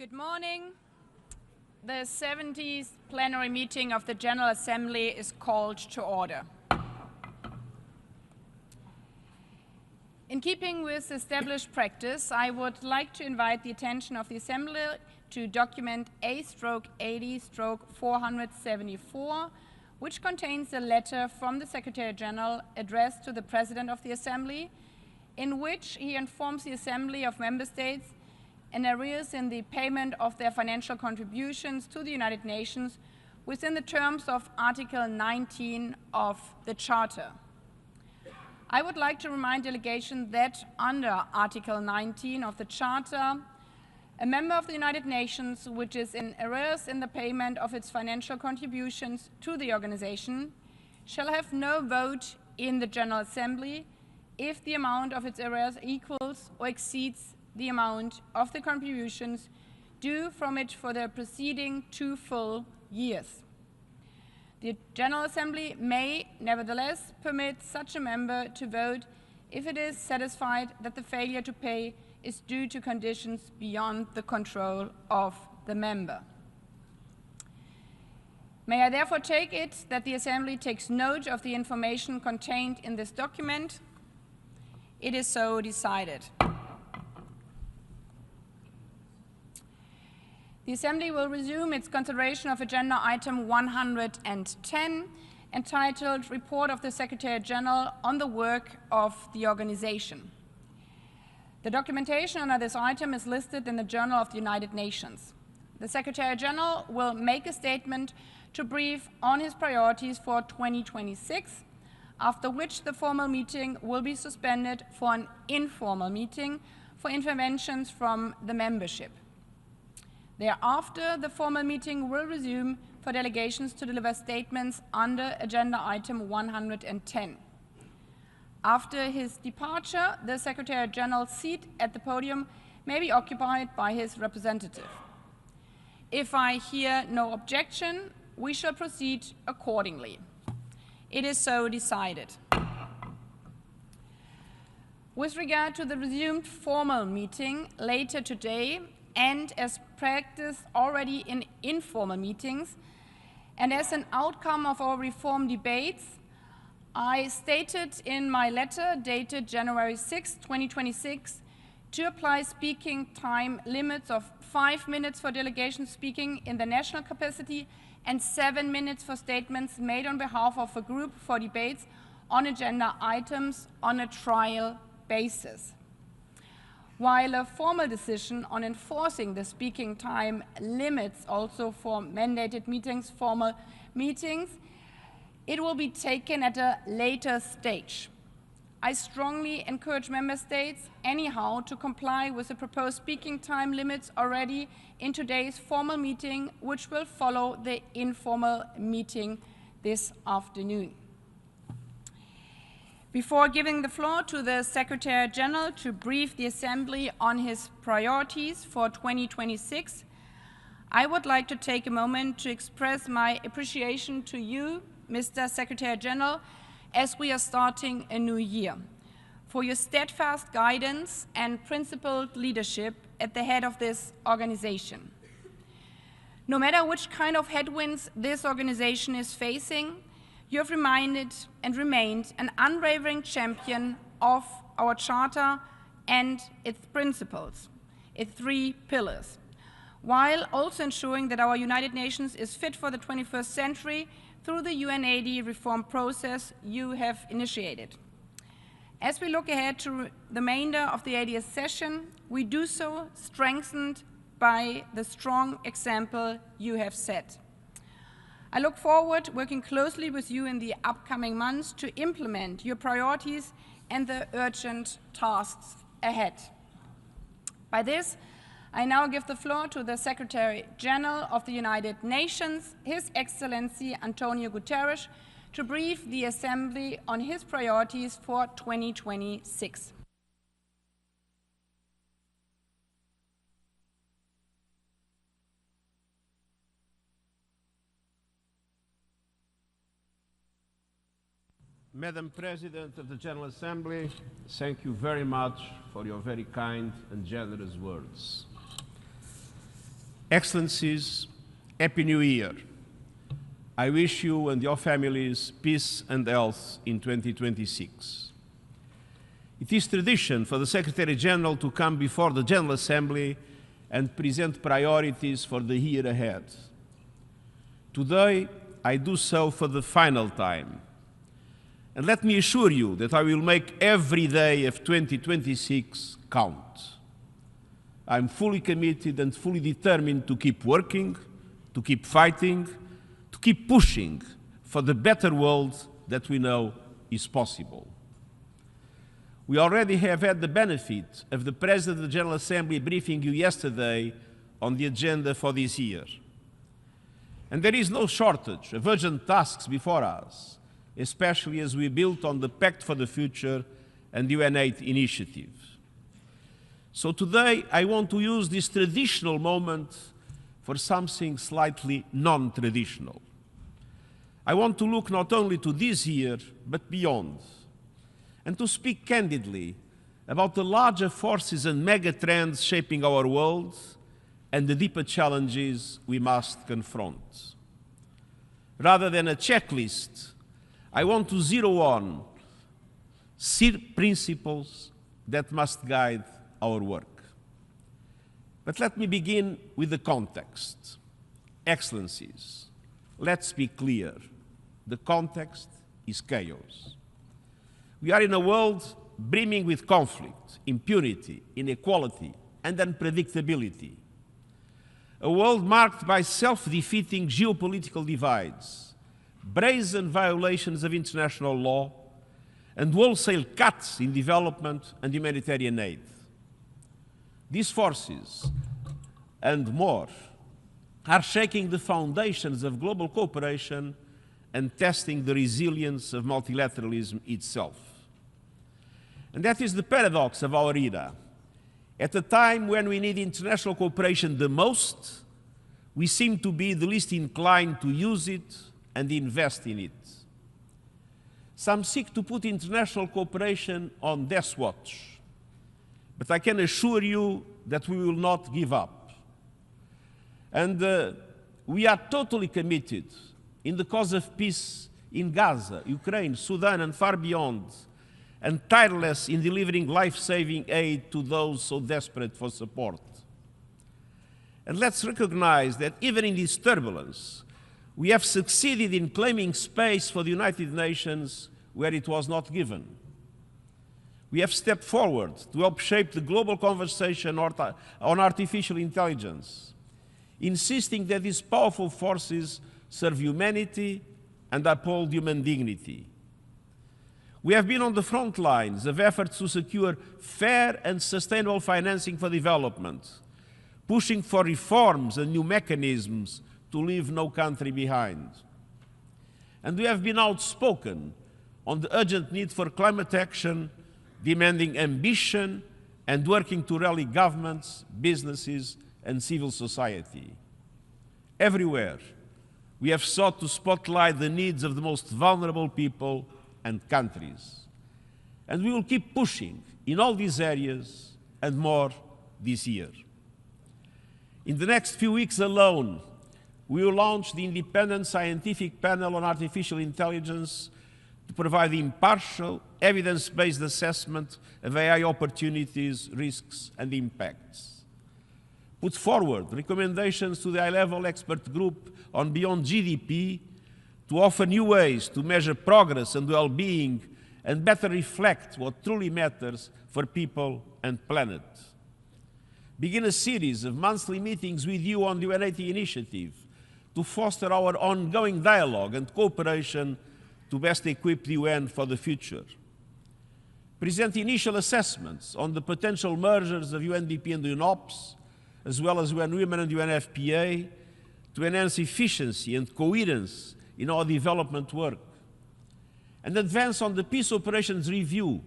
Good morning. The 70th plenary meeting of the General Assembly is called to order. In keeping with established practice, I would like to invite the attention of the Assembly to document A/80/474, which contains a letter from the Secretary General addressed to the President of the Assembly, in which he informs the Assembly of Member States in arrears in the payment of their financial contributions to the United Nations within the terms of Article 19 of the Charter. I would like to remind delegation that under Article 19 of the Charter, a member of the United Nations which is in arrears in the payment of its financial contributions to the organization shall have no vote in the General Assembly if the amount of its arrears equals or exceeds the amount of the contributions due from it for the preceding 2 full years. The General Assembly may nevertheless permit such a member to vote if it is satisfied that the failure to pay is due to conditions beyond the control of the member. May I therefore take it that the Assembly takes note of the information contained in this document? It is so decided. The Assembly will resume its consideration of Agenda Item 110, entitled Report of the Secretary General on the Work of the Organization. The documentation under this item is listed in the Journal of the United Nations. The Secretary General will make a statement to brief on his priorities for 2026, after which the formal meeting will be suspended for an informal meeting for interventions from the membership. Thereafter, the formal meeting will resume for delegations to deliver statements under Agenda Item 110. After his departure, the Secretary General's seat at the podium may be occupied by his representative. If I hear no objection, we shall proceed accordingly. It is so decided. With regard to the resumed formal meeting later today, and as practiced already in informal meetings, and as an outcome of our reform debates, I stated in my letter dated January 6, 2026, to apply speaking time limits of 5 minutes for delegation speaking in the national capacity and 7 minutes for statements made on behalf of a group for debates on agenda items on a trial basis. While a formal decision on enforcing the speaking time limits also for mandated meetings, formal meetings, it will be taken at a later stage. I strongly encourage Member States anyhow to comply with the proposed speaking time limits already in today's formal meeting, which will follow the informal meeting this afternoon. Before giving the floor to the Secretary General to brief the Assembly on his priorities for 2026, I would like to take a moment to express my appreciation to you, Mr. Secretary General, as we are starting a new year, for your steadfast guidance and principled leadership at the head of this organization. No matter which kind of headwinds this organization is facing, you have remained an unwavering champion of our Charter and its principles, its 3 pillars, while also ensuring that our United Nations is fit for the 21st century through the UNAID reform process you have initiated. As we look ahead to the remainder of the 80th session, we do so strengthened by the strong example you have set. I look forward to working closely with you in the upcoming months to implement your priorities and the urgent tasks ahead. By this, I now give the floor to the Secretary General of the United Nations, His Excellency Antonio Guterres, to brief the Assembly on his priorities for 2026. Madam President of the General Assembly, thank you very much for your very kind and generous words. Excellencies, Happy New Year. I wish you and your families peace and health in 2026. It is tradition for the Secretary-General to come before the General Assembly and present priorities for the year ahead. Today, I do so for the final time. And let me assure you that I will make every day of 2026 count. I'm fully committed and fully determined to keep working, to keep fighting, to keep pushing for the better world that we know is possible. We already have had the benefit of the President of the General Assembly briefing you yesterday on the agenda for this year. And there is no shortage of urgent tasks before us, especially as we build on the Pact for the Future and UN8 initiative. So today, I want to use this traditional moment for something slightly non-traditional. I want to look not only to this year, but beyond, and to speak candidly about the larger forces and mega-trends shaping our world and the deeper challenges we must confront. Rather than a checklist, I want to zero on principles that must guide our work. But let me begin with the context. Excellencies, let's be clear. The context is chaos. We are in a world brimming with conflict, impunity, inequality, and unpredictability. A world marked by self-defeating geopolitical divides, brazen violations of international law, and wholesale cuts in development and humanitarian aid. These forces, and more, are shaking the foundations of global cooperation and testing the resilience of multilateralism itself. And that is the paradox of our era. At a time when we need international cooperation the most, we seem to be the least inclined to use it and invest in it. Some seek to put international cooperation on death watch, but I can assure you that we will not give up. And we are totally committed in the cause of peace in Gaza, Ukraine, Sudan, and far beyond, and tireless in delivering life-saving aid to those so desperate for support. And let's recognize that even in this turbulence, we have succeeded in claiming space for the United Nations where it was not given. We have stepped forward to help shape the global conversation on artificial intelligence, insisting that these powerful forces serve humanity and uphold human dignity. We have been on the front lines of efforts to secure fair and sustainable financing for development, pushing for reforms and new mechanisms to leave no country behind. And we have been outspoken on the urgent need for climate action, demanding ambition and working to rally governments, businesses, and civil society. Everywhere, we have sought to spotlight the needs of the most vulnerable people and countries. And we will keep pushing in all these areas and more this year. In the next few weeks alone, we will launch the Independent Scientific Panel on Artificial Intelligence to provide impartial, evidence-based assessment of AI opportunities, risks, and impacts. Put forward recommendations to the high-level expert group on Beyond GDP to offer new ways to measure progress and well-being and better reflect what truly matters for people and planet. Begin a series of monthly meetings with you on the UN8 initiative to foster our ongoing dialogue and cooperation to best equip the UN for the future. Present initial assessments on the potential mergers of UNDP and UNOPS, as well as UN Women and UNFPA, to enhance efficiency and coherence in our development work. And advance on the peace operations review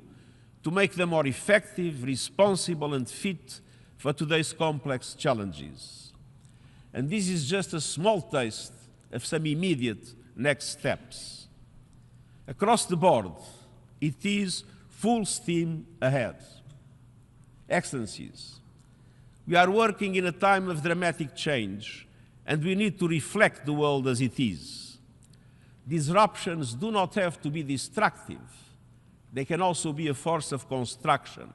to make them more effective, responsible, and fit for today's complex challenges. And this is just a small taste of some immediate next steps. Across the board, it is full steam ahead. Excellencies, We are working in a time of dramatic change, and we need to reflect the world as it is. Disruptions do not have to be destructive. They can also be a force of construction.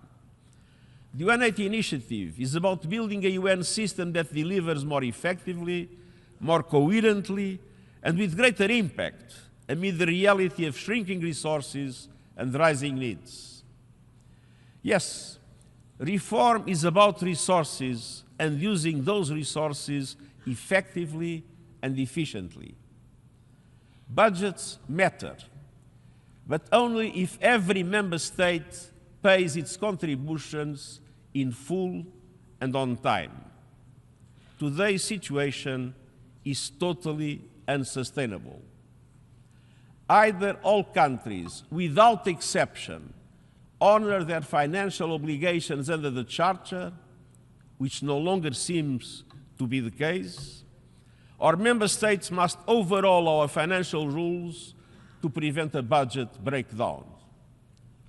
The UN80 initiative is about building a UN system that delivers more effectively, more coherently, and with greater impact amid the reality of shrinking resources and rising needs. Yes, reform is about resources and using those resources effectively and efficiently. Budgets matter, but only if every member state pays its contributions in full and on time. Today's situation is totally unsustainable. Either all countries, without exception, honor their financial obligations under the Charter, which no longer seems to be the case, or member states must overhaul our financial rules to prevent a budget breakdown.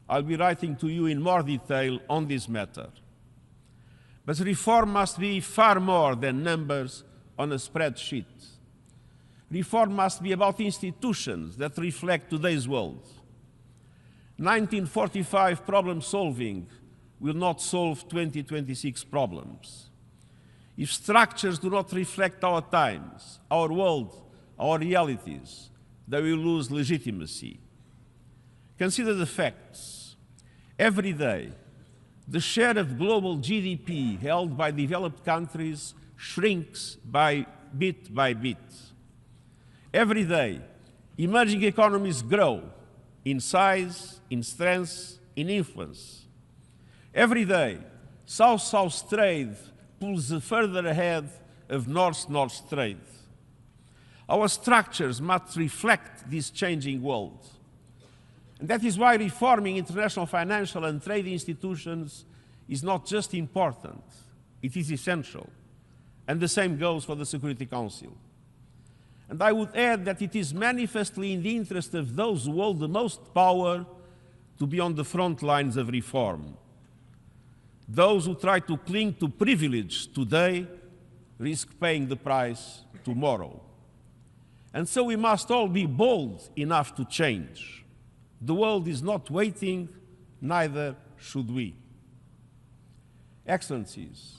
I'll be writing to you in more detail on this matter. But reform must be far more than numbers on a spreadsheet. Reform must be about institutions that reflect today's world. 1945 problem solving will not solve 2026 problems. If structures do not reflect our times, our world, our realities, they will lose legitimacy. Consider the facts. Every day, the share of global GDP held by developed countries shrinks by bit. Every day, emerging economies grow in size, in strength, in influence. Every day, South-South trade pulls further ahead of North-North trade. Our structures must reflect this changing world. And that is why reforming international financial and trade institutions is not just important, it is essential. And the same goes for the Security Council. And I would add that it is manifestly in the interest of those who hold the most power to be on the front lines of reform. Those who try to cling to privilege today risk paying the price tomorrow. And so we must all be bold enough to change. The world is not waiting, neither should we. Excellencies,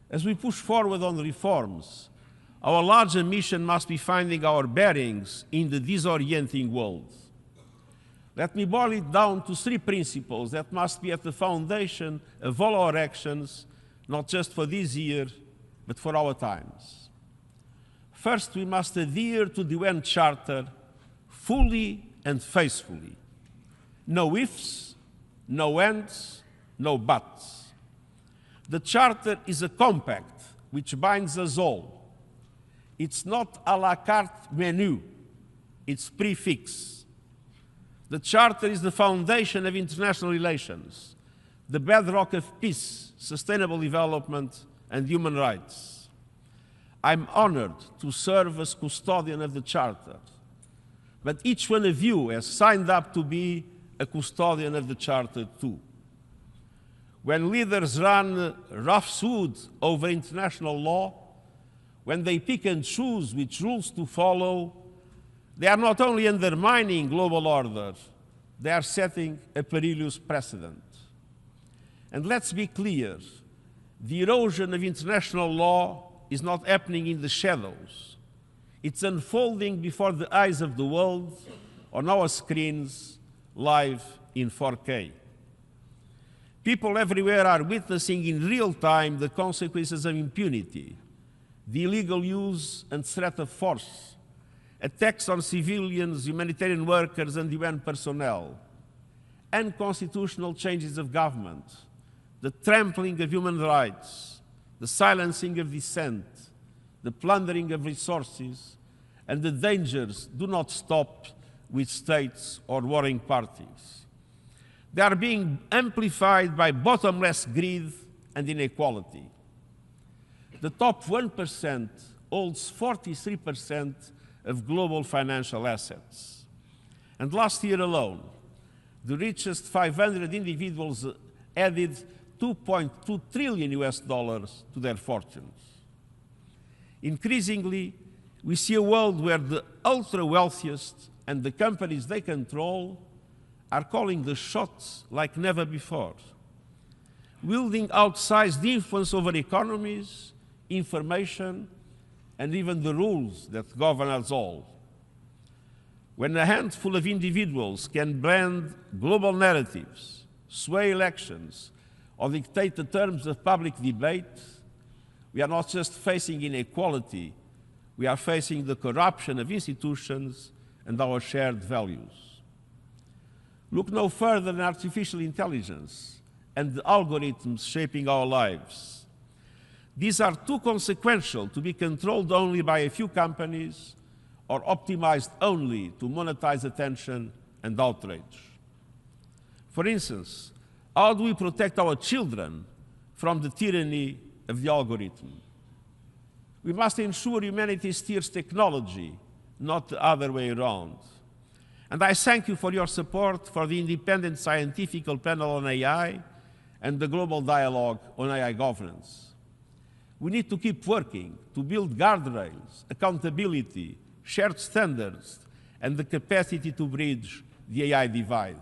as we push forward on reforms, our larger mission must be finding our bearings in the disorienting world. Let me boil it down to three principles that must be at the foundation of all our actions, not just for this year, but for our times. First, we must adhere to the UN Charter fully and faithfully. No ifs, no ands, no buts. The Charter is a compact which binds us all. It's not a la carte menu, it's prefix. The Charter is the foundation of international relations, the bedrock of peace, sustainable development, and human rights. I'm honored to serve as custodian of the Charter, but each one of you has signed up to be a custodian of the Charter too. When leaders run roughshod over international law, when they pick and choose which rules to follow, they are not only undermining global order, they are setting a perilous precedent. And let's be clear, the erosion of international law is not happening in the shadows. It's unfolding before the eyes of the world, on our screens, live in 4K. People everywhere are witnessing in real time the consequences of impunity, the illegal use and threat of force, attacks on civilians, humanitarian workers, and UN personnel, unconstitutional changes of government, the trampling of human rights, the silencing of dissent, the plundering of resources, and the dangers do not stop with states or warring parties. They are being amplified by bottomless greed and inequality. The top 1% holds 43% of global financial assets. And last year alone, the richest 500 individuals added $2.2 trillion to their fortunes. Increasingly, we see a world where the ultra-wealthiest and the companies they control are calling the shots like never before, wielding outsized influence over economies, information, and even the rules that govern us all. When a handful of individuals can blend global narratives, sway elections, or dictate the terms of public debate, we are not just facing inequality, we are facing the corruption of institutions and our shared values. Look no further than artificial intelligence and the algorithms shaping our lives. These are too consequential to be controlled only by a few companies or optimized only to monetize attention and outrage. For instance, how do we protect our children from the tyranny of the algorithm? We must ensure humanity steers technology, not the other way around. And I thank you for your support for the Independent Scientific Panel on AI and the Global Dialogue on AI Governance. We need to keep working to build guardrails, accountability, shared standards, and the capacity to bridge the AI divide.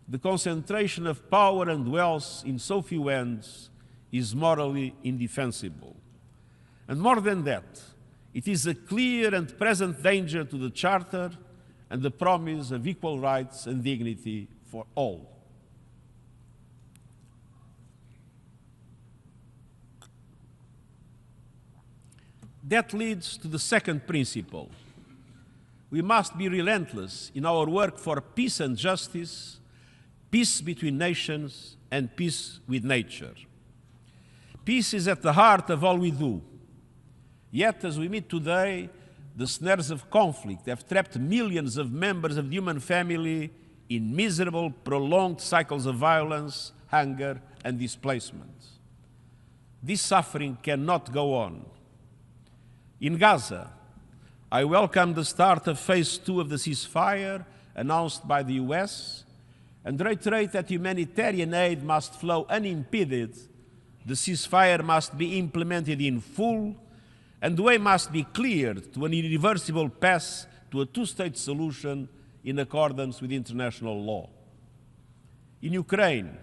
The concentration of power and wealth in so few hands is morally indefensible. And more than that, it is a clear and present danger to the Charter and the promise of equal rights and dignity for all. That leads to the second principle. We must be relentless in our work for peace and justice, peace between nations, and peace with nature. Peace is at the heart of all we do. Yet, as we meet today, the snares of conflict have trapped millions of members of the human family in miserable, prolonged cycles of violence, hunger, and displacement. This suffering cannot go on. In Gaza, I welcome the start of phase 2 of the ceasefire announced by the US and reiterate that humanitarian aid must flow unimpeded, the ceasefire must be implemented in full, and the way must be cleared to an irreversible path to a two-state solution in accordance with international law. In Ukraine,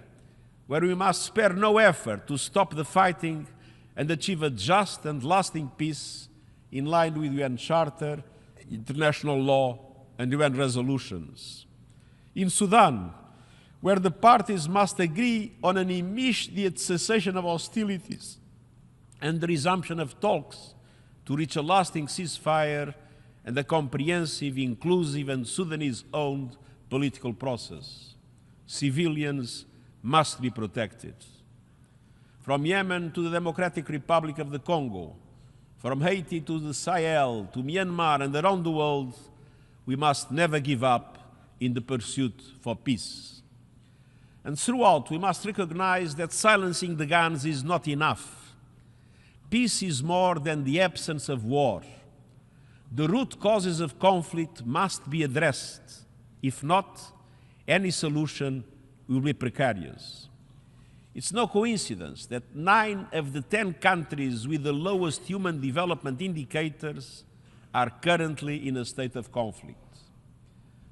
where we must spare no effort to stop the fighting and achieve a just and lasting peace in line with UN Charter, international law, and UN resolutions. In Sudan, where the parties must agree on an immediate cessation of hostilities and the resumption of talks to reach a lasting ceasefire and a comprehensive, inclusive, and Sudanese-owned political process. Civilians must be protected. From Yemen to the Democratic Republic of the Congo, from Haiti to the Sahel, to Myanmar and around the world, we must never give up in the pursuit for peace. And throughout, we must recognize that silencing the guns is not enough. Peace is more than the absence of war. The root causes of conflict must be addressed. If not, any solution will be precarious. It's no coincidence that 9 of the 10 countries with the lowest human development indicators are currently in a state of conflict.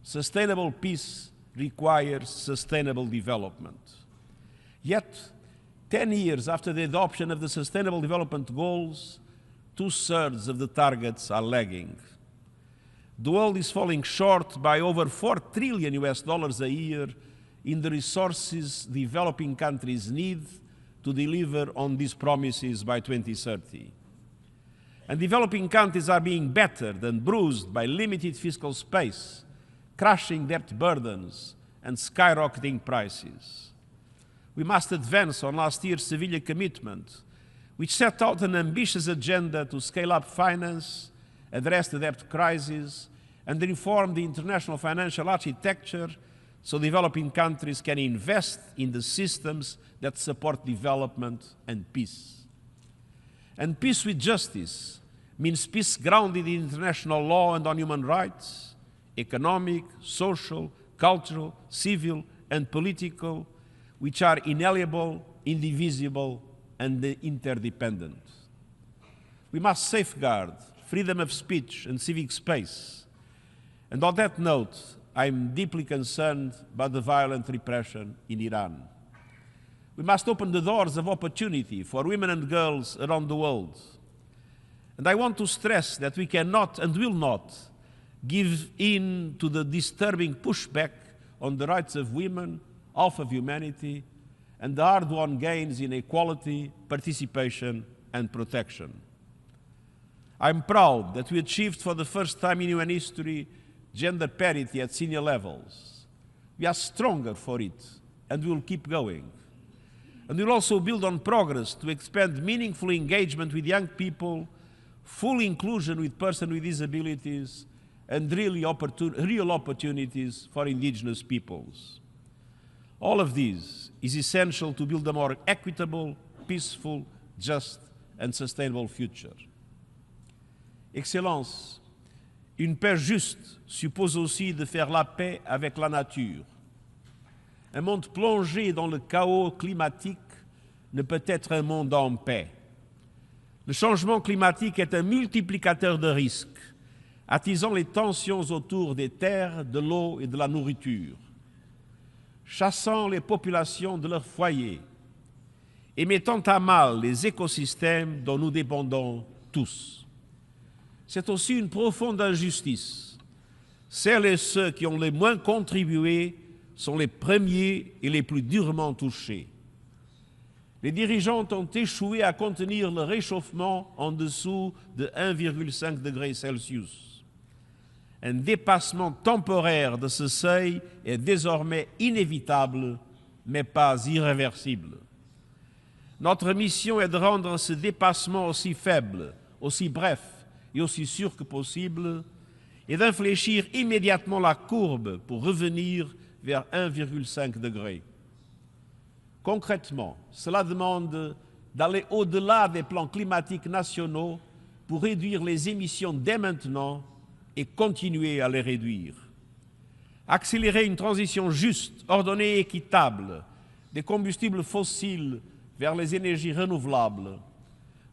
Sustainable peace requires sustainable development. Yet, 10 years after the adoption of the Sustainable Development Goals, 2/3 of the targets are lagging. The world is falling short by over $4 trillion a year in the resources developing countries need to deliver on these promises by 2030. And developing countries are being battered and bruised by limited fiscal space, crushing debt burdens, and skyrocketing prices. We must advance on last year's Seville commitment, which set out an ambitious agenda to scale up finance, address the debt crisis, and reform the international financial architecture so developing countries can invest in the systems that support development and peace. And peace with justice means peace grounded in international law and on human rights, economic, social, cultural, civil, and political, which are inalienable, indivisible, and interdependent. We must safeguard freedom of speech and civic space. And on that note, I'm deeply concerned about the violent repression in Iran. We must open the doors of opportunity for women and girls around the world. And I want to stress that we cannot and will not give in to the disturbing pushback on the rights of women, half of humanity, and the hard-won gains in equality, participation, and protection. I'm proud that we achieved for the first time in UN history gender parity at senior levels. We are stronger for it, and we will keep going. And we'll also build on progress to expand meaningful engagement with young people, full inclusion with persons with disabilities, and real opportunities for indigenous peoples. All of this is essential to build a more equitable, peaceful, just, and sustainable future. Excellences, une paix juste suppose aussi de faire la paix avec la nature. Un monde plongé dans le chaos climatique ne peut être un monde en paix. Le changement climatique est un multiplicateur de risques, attisant les tensions autour des terres, de l'eau et de la nourriture, chassant les populations de leurs foyers et mettant à mal les écosystèmes dont nous dépendons tous. C'est aussi une profonde injustice. Celles et ceux qui ont le moins contribué sont les premiers et les plus durement touchés. Les dirigeants ont échoué à contenir le réchauffement en dessous de 1,5 degré Celsius. Un dépassement temporaire de ce seuil est désormais inévitable, mais pas irréversible. Notre mission est de rendre ce dépassement aussi faible, aussi bref et aussi sûr que possible, et d'infléchir immédiatement la courbe pour revenir vers 1,5 degré. Concrètement, cela demande d'aller au-delà des plans climatiques nationaux pour réduire les émissions dès maintenant et continuer à les réduire. Accélérer une transition juste, ordonnée et équitable des combustibles fossiles vers les énergies renouvelables,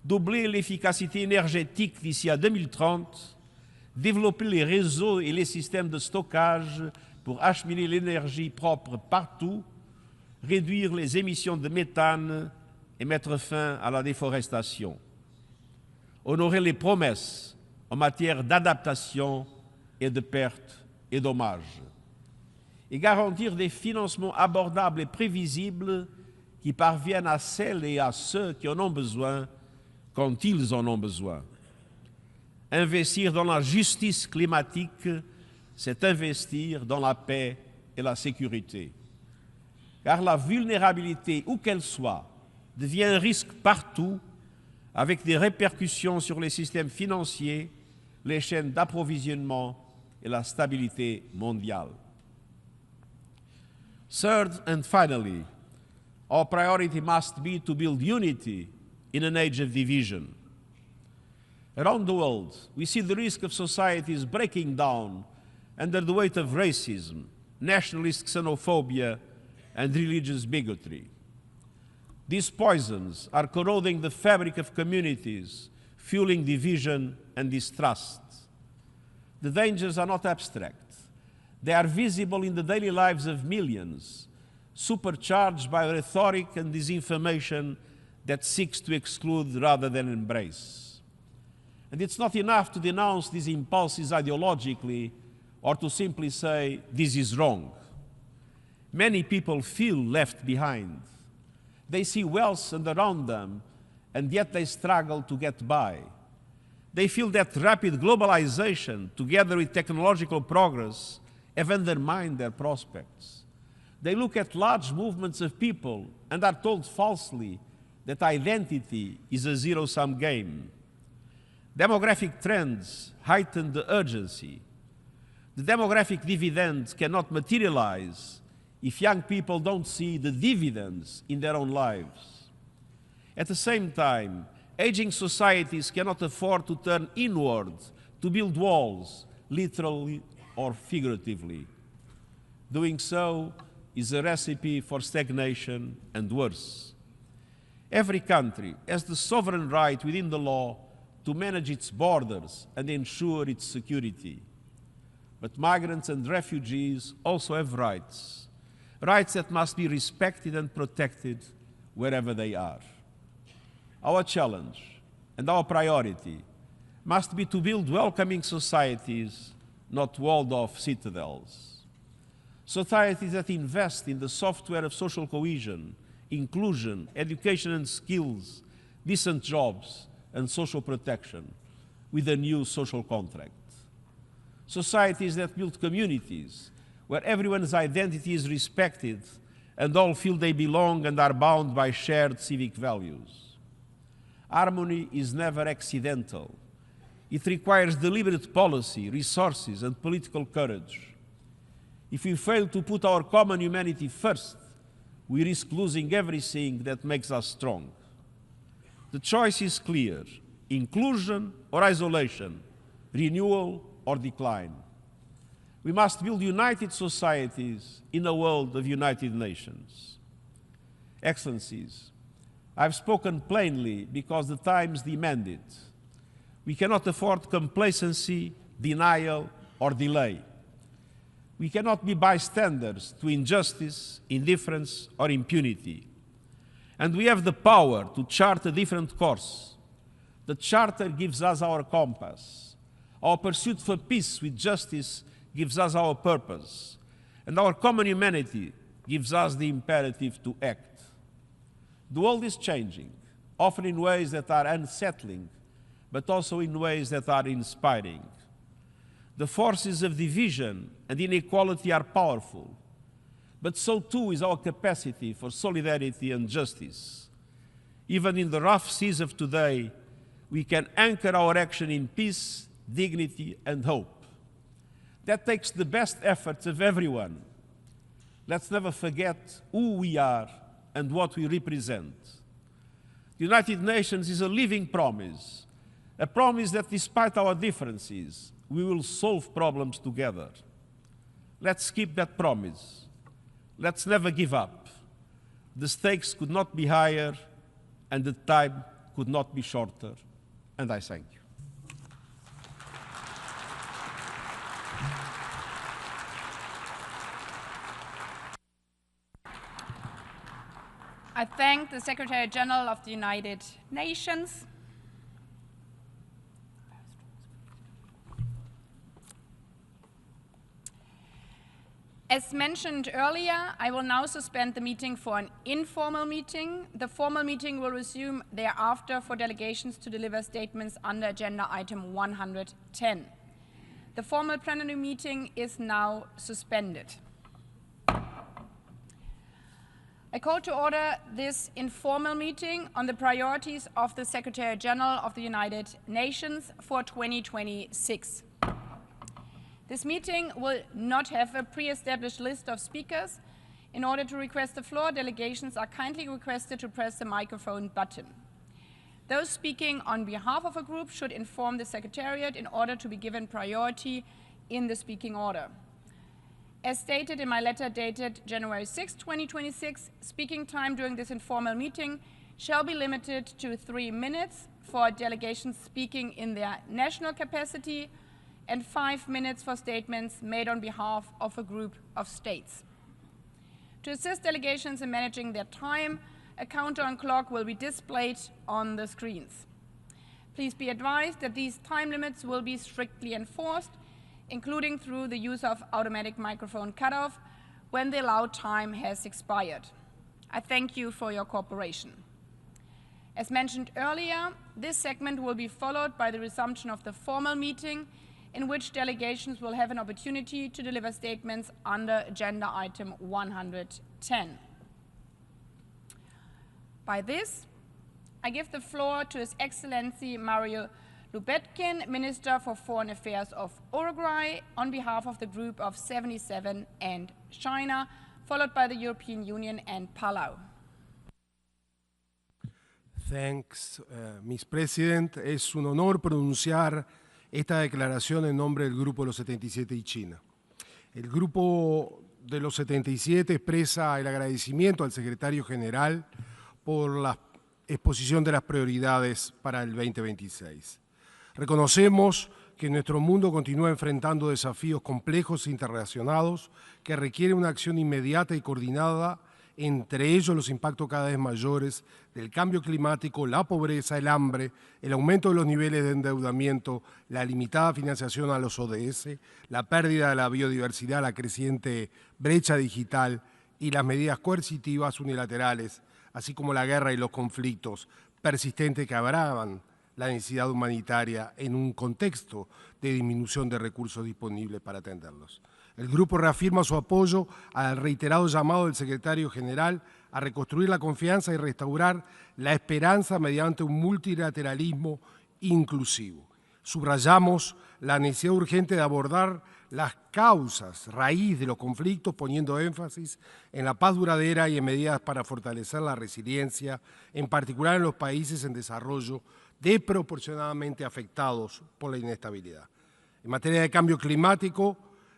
doubler l'efficacité énergétique d'ici à 2030, développer les réseaux et les systèmes de stockage pour acheminer l'énergie propre partout, réduire les émissions de méthane et mettre fin à la déforestation. Honorer les promesses en matière d'adaptation et de pertes et dommages. Et garantir des financements abordables et prévisibles qui parviennent à celles et à ceux qui en ont besoin quand ils en ont besoin. Investir dans la justice climatique, c'est investir dans la paix et la sécurité. Car la vulnérabilité, où qu'elle soit, devient un risque partout, avec des répercussions sur les systèmes financiers, les chaînes d'approvisionnement et la stabilité mondiale. Third and finally, our priority must be to build unity in an age of division. Around the world, we see the risk of societies breaking down under the weight of racism, nationalist xenophobia, and religious bigotry. These poisons are corroding the fabric of communities, fueling division and distrust. The dangers are not abstract. They are visible in the daily lives of millions, supercharged by rhetoric and disinformation that seeks to exclude rather than embrace. And it's not enough to denounce these impulses ideologically or to simply say, this is wrong. Many people feel left behind. They see wealth around them, and yet they struggle to get by. They feel that rapid globalization, together with technological progress, have undermined their prospects. They look at large movements of people and are told falsely that identity is a zero-sum game. Demographic trends heighten the urgency. The demographic dividends cannot materialize if young people don't see the dividends in their own lives. At the same time, aging societies cannot afford to turn inward to build walls, literally or figuratively. Doing so is a recipe for stagnation and worse. Every country has the sovereign right within the law to manage its borders and ensure its security. But migrants and refugees also have rights, rights that must be respected and protected wherever they are. Our challenge and our priority must be to build welcoming societies, not walled-off citadels. Societies that invest in the software of social cohesion, inclusion, education and skills, decent jobs, and social protection with a new social contract. Societies that build communities where everyone's identity is respected and all feel they belong and are bound by shared civic values. Harmony is never accidental. It requires deliberate policy, resources, and political courage. If we fail to put our common humanity first, we risk losing everything that makes us strong. The choice is clear: inclusion or isolation, renewal or decline. We must build united societies in a world of united nations. Excellencies, I've spoken plainly because the times demand it. We cannot afford complacency, denial, or delay. We cannot be bystanders to injustice, indifference, or impunity. And we have the power to chart a different course. The Charter gives us our compass. Our pursuit for peace with justice gives us our purpose. And our common humanity gives us the imperative to act. The world is changing, often in ways that are unsettling, but also in ways that are inspiring. The forces of division and inequality are powerful, but so too is our capacity for solidarity and justice. Even in the rough seas of today, we can anchor our action in peace, dignity, and hope. That takes the best efforts of everyone. Let's never forget who we are and what we represent. The United Nations is a living promise, a promise that despite our differences, we will solve problems together. Let's keep that promise. Let's never give up. The stakes could not be higher, and the time could not be shorter. And I thank you. I thank the Secretary General of the United Nations. As mentioned earlier, I will now suspend the meeting for an informal meeting. The formal meeting will resume thereafter for delegations to deliver statements under agenda item 110. The formal plenary meeting is now suspended. I call to order this informal meeting on the priorities of the Secretary General of the United Nations for 2026. This meeting will not have a pre-established list of speakers. In order to request the floor, delegations are kindly requested to press the microphone button. Those speaking on behalf of a group should inform the Secretariat in order to be given priority in the speaking order. As stated in my letter dated January 6, 2026, speaking time during this informal meeting shall be limited to 3 minutes for delegations speaking in their national capacity and 5 minutes for statements made on behalf of a group of states. To assist delegations in managing their time, a counter and clock will be displayed on the screens. Please be advised that these time limits will be strictly enforced, including through the use of automatic microphone cutoff when the allowed time has expired. I thank you for your cooperation. As mentioned earlier, this segment will be followed by the resumption of the formal meeting, in which delegations will have an opportunity to deliver statements under agenda item 110. By this, I give the floor to His Excellency Mario Lubetkin, Minister for Foreign Affairs of Uruguay, on behalf of the Group of 77 and China, followed by the European Union and Palau. Thanks, Ms. President. Es un honor pronunciar esta declaración en nombre del Grupo de los 77 y China. El Grupo de los 77 expresa el agradecimiento al secretario general por la exposición de las prioridades para el 2026. Reconocemos que nuestro mundo continúa enfrentando desafíos complejos e interrelacionados que requieren una acción inmediata y coordinada, entre ellos los impactos cada vez mayores del cambio climático, la pobreza, el hambre, el aumento de los niveles de endeudamiento, la limitada financiación a los ODS, la pérdida de la biodiversidad, la creciente brecha digital y las medidas coercitivas unilaterales, así como la guerra y los conflictos persistentes que agravan la necesidad humanitaria en un contexto de disminución de recursos disponibles para atenderlos. El grupo reafirma su apoyo al reiterado llamado del secretario general a reconstruir la confianza y restaurar la esperanza mediante un multilateralismo inclusivo. Subrayamos la necesidad urgente de abordar las causas, raíz de los conflictos, poniendo énfasis en la paz duradera y en medidas para fortalecer la resiliencia, en particular en los países en desarrollo desproporcionadamente afectados por la inestabilidad. En materia de cambio climático,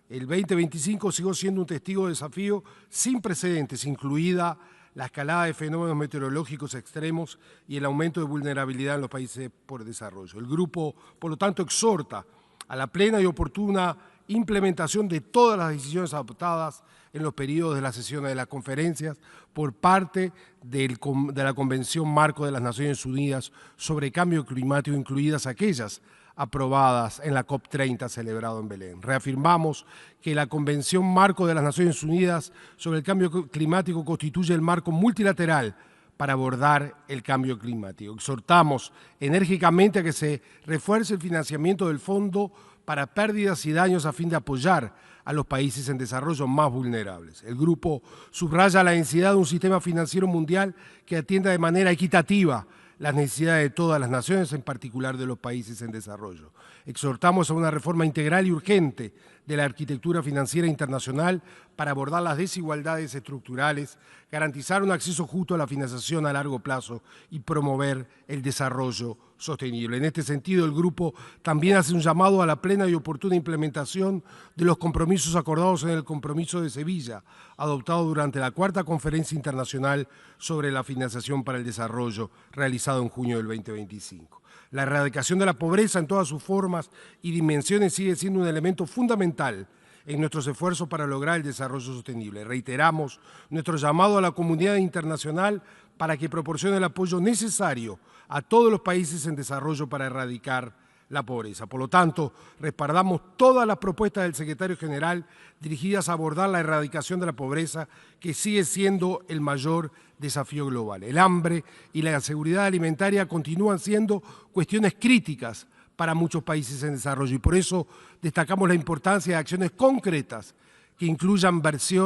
el 2025 siguió siendo un testigo de desafío sin precedentes, incluida la escalada de fenómenos meteorológicos extremos y el aumento de vulnerabilidad en los países por desarrollo. El grupo, por lo tanto, exhorta a la plena y oportuna implementación de todas las decisiones adoptadas en los periodos de las sesiones de las conferencias por parte de la Convención Marco de las Naciones Unidas sobre Cambio Climático, incluidas aquellas aprobadas en la COP30 celebrado en Belén. Reafirmamos que la Convención Marco de las Naciones Unidas sobre el Cambio Climático constituye el marco multilateral para abordar el cambio climático. Exhortamos enérgicamente a que se refuerce el financiamiento del Fondo para pérdidas y daños a fin de apoyar a los países en desarrollo más vulnerables. El grupo subraya la necesidad de un sistema financiero mundial que atienda de manera equitativa las necesidades de todas las naciones, en particular de los países en desarrollo. Exhortamos a una reforma integral y urgente de la arquitectura financiera internacional para abordar las desigualdades estructurales, garantizar un acceso justo a la financiación a largo plazo y promover el desarrollo sostenible. En este sentido, el grupo también hace un llamado a la plena y oportuna implementación de los compromisos acordados en el Compromiso de Sevilla, adoptado durante la Cuarta Conferencia Internacional sobre la Financiación para el Desarrollo, realizado en junio del 2025. La erradicación de la pobreza en todas sus formas y dimensiones sigue siendo un elemento fundamental en nuestros esfuerzos para lograr el desarrollo sostenible. Reiteramos nuestro llamado a la comunidad internacional para que proporcione el apoyo necesario a todos los países en desarrollo para erradicar la pobreza. Por lo tanto, respaldamos todas las propuestas del secretario general dirigidas a abordar la erradicación de la pobreza, que sigue siendo el mayor desafío global. El hambre y la seguridad alimentaria continúan siendo cuestiones críticas para muchos países en desarrollo y por eso destacamos la importancia de acciones concretas que incluyan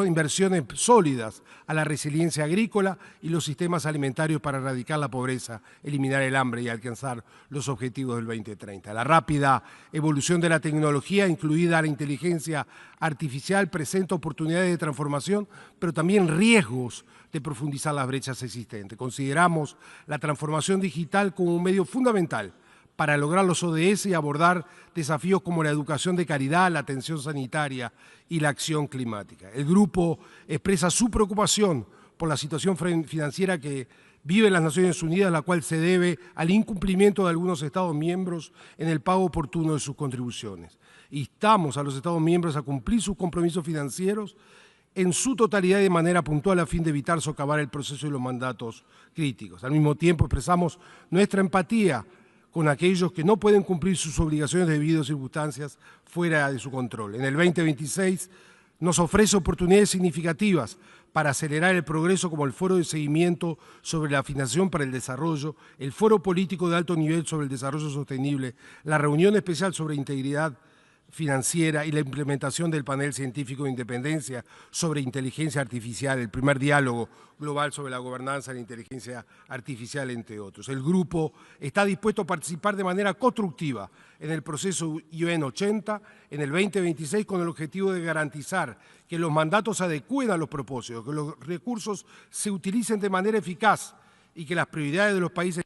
inversiones sólidas a la resiliencia agrícola y los sistemas alimentarios para erradicar la pobreza, eliminar el hambre y alcanzar los objetivos del 2030. La rápida evolución de la tecnología, incluida la inteligencia artificial, presenta oportunidades de transformación, pero también riesgos de profundizar las brechas existentes. Consideramos la transformación digital como un medio fundamental para lograr los ODS y abordar desafíos como la educación de calidad, la atención sanitaria y la acción climática. El grupo expresa su preocupación por la situación financiera que viven las Naciones Unidas, la cual se debe al incumplimiento de algunos Estados miembros en el pago oportuno de sus contribuciones. Instamos a los Estados miembros a cumplir sus compromisos financieros en su totalidad y de manera puntual a fin de evitar socavar el proceso y los mandatos críticos. Al mismo tiempo expresamos nuestra empatía con aquellos que no pueden cumplir sus obligaciones debido a circunstancias fuera de su control. En el 2026 nos ofrece oportunidades significativas para acelerar el progreso como el Foro de Seguimiento sobre la Financiación para el Desarrollo, el Foro Político de Alto Nivel sobre el Desarrollo Sostenible, la Reunión Especial sobre Integridad Financiera y la implementación del panel científico de independencia sobre inteligencia artificial, el primer diálogo global sobre la gobernanza de la inteligencia artificial, entre otros. El grupo está dispuesto a participar de manera constructiva en el proceso UN 80 en el 2026 con el objetivo de garantizar que los mandatos se adecúen a los propósitos, que los recursos se utilicen de manera eficaz y que las prioridades de los países.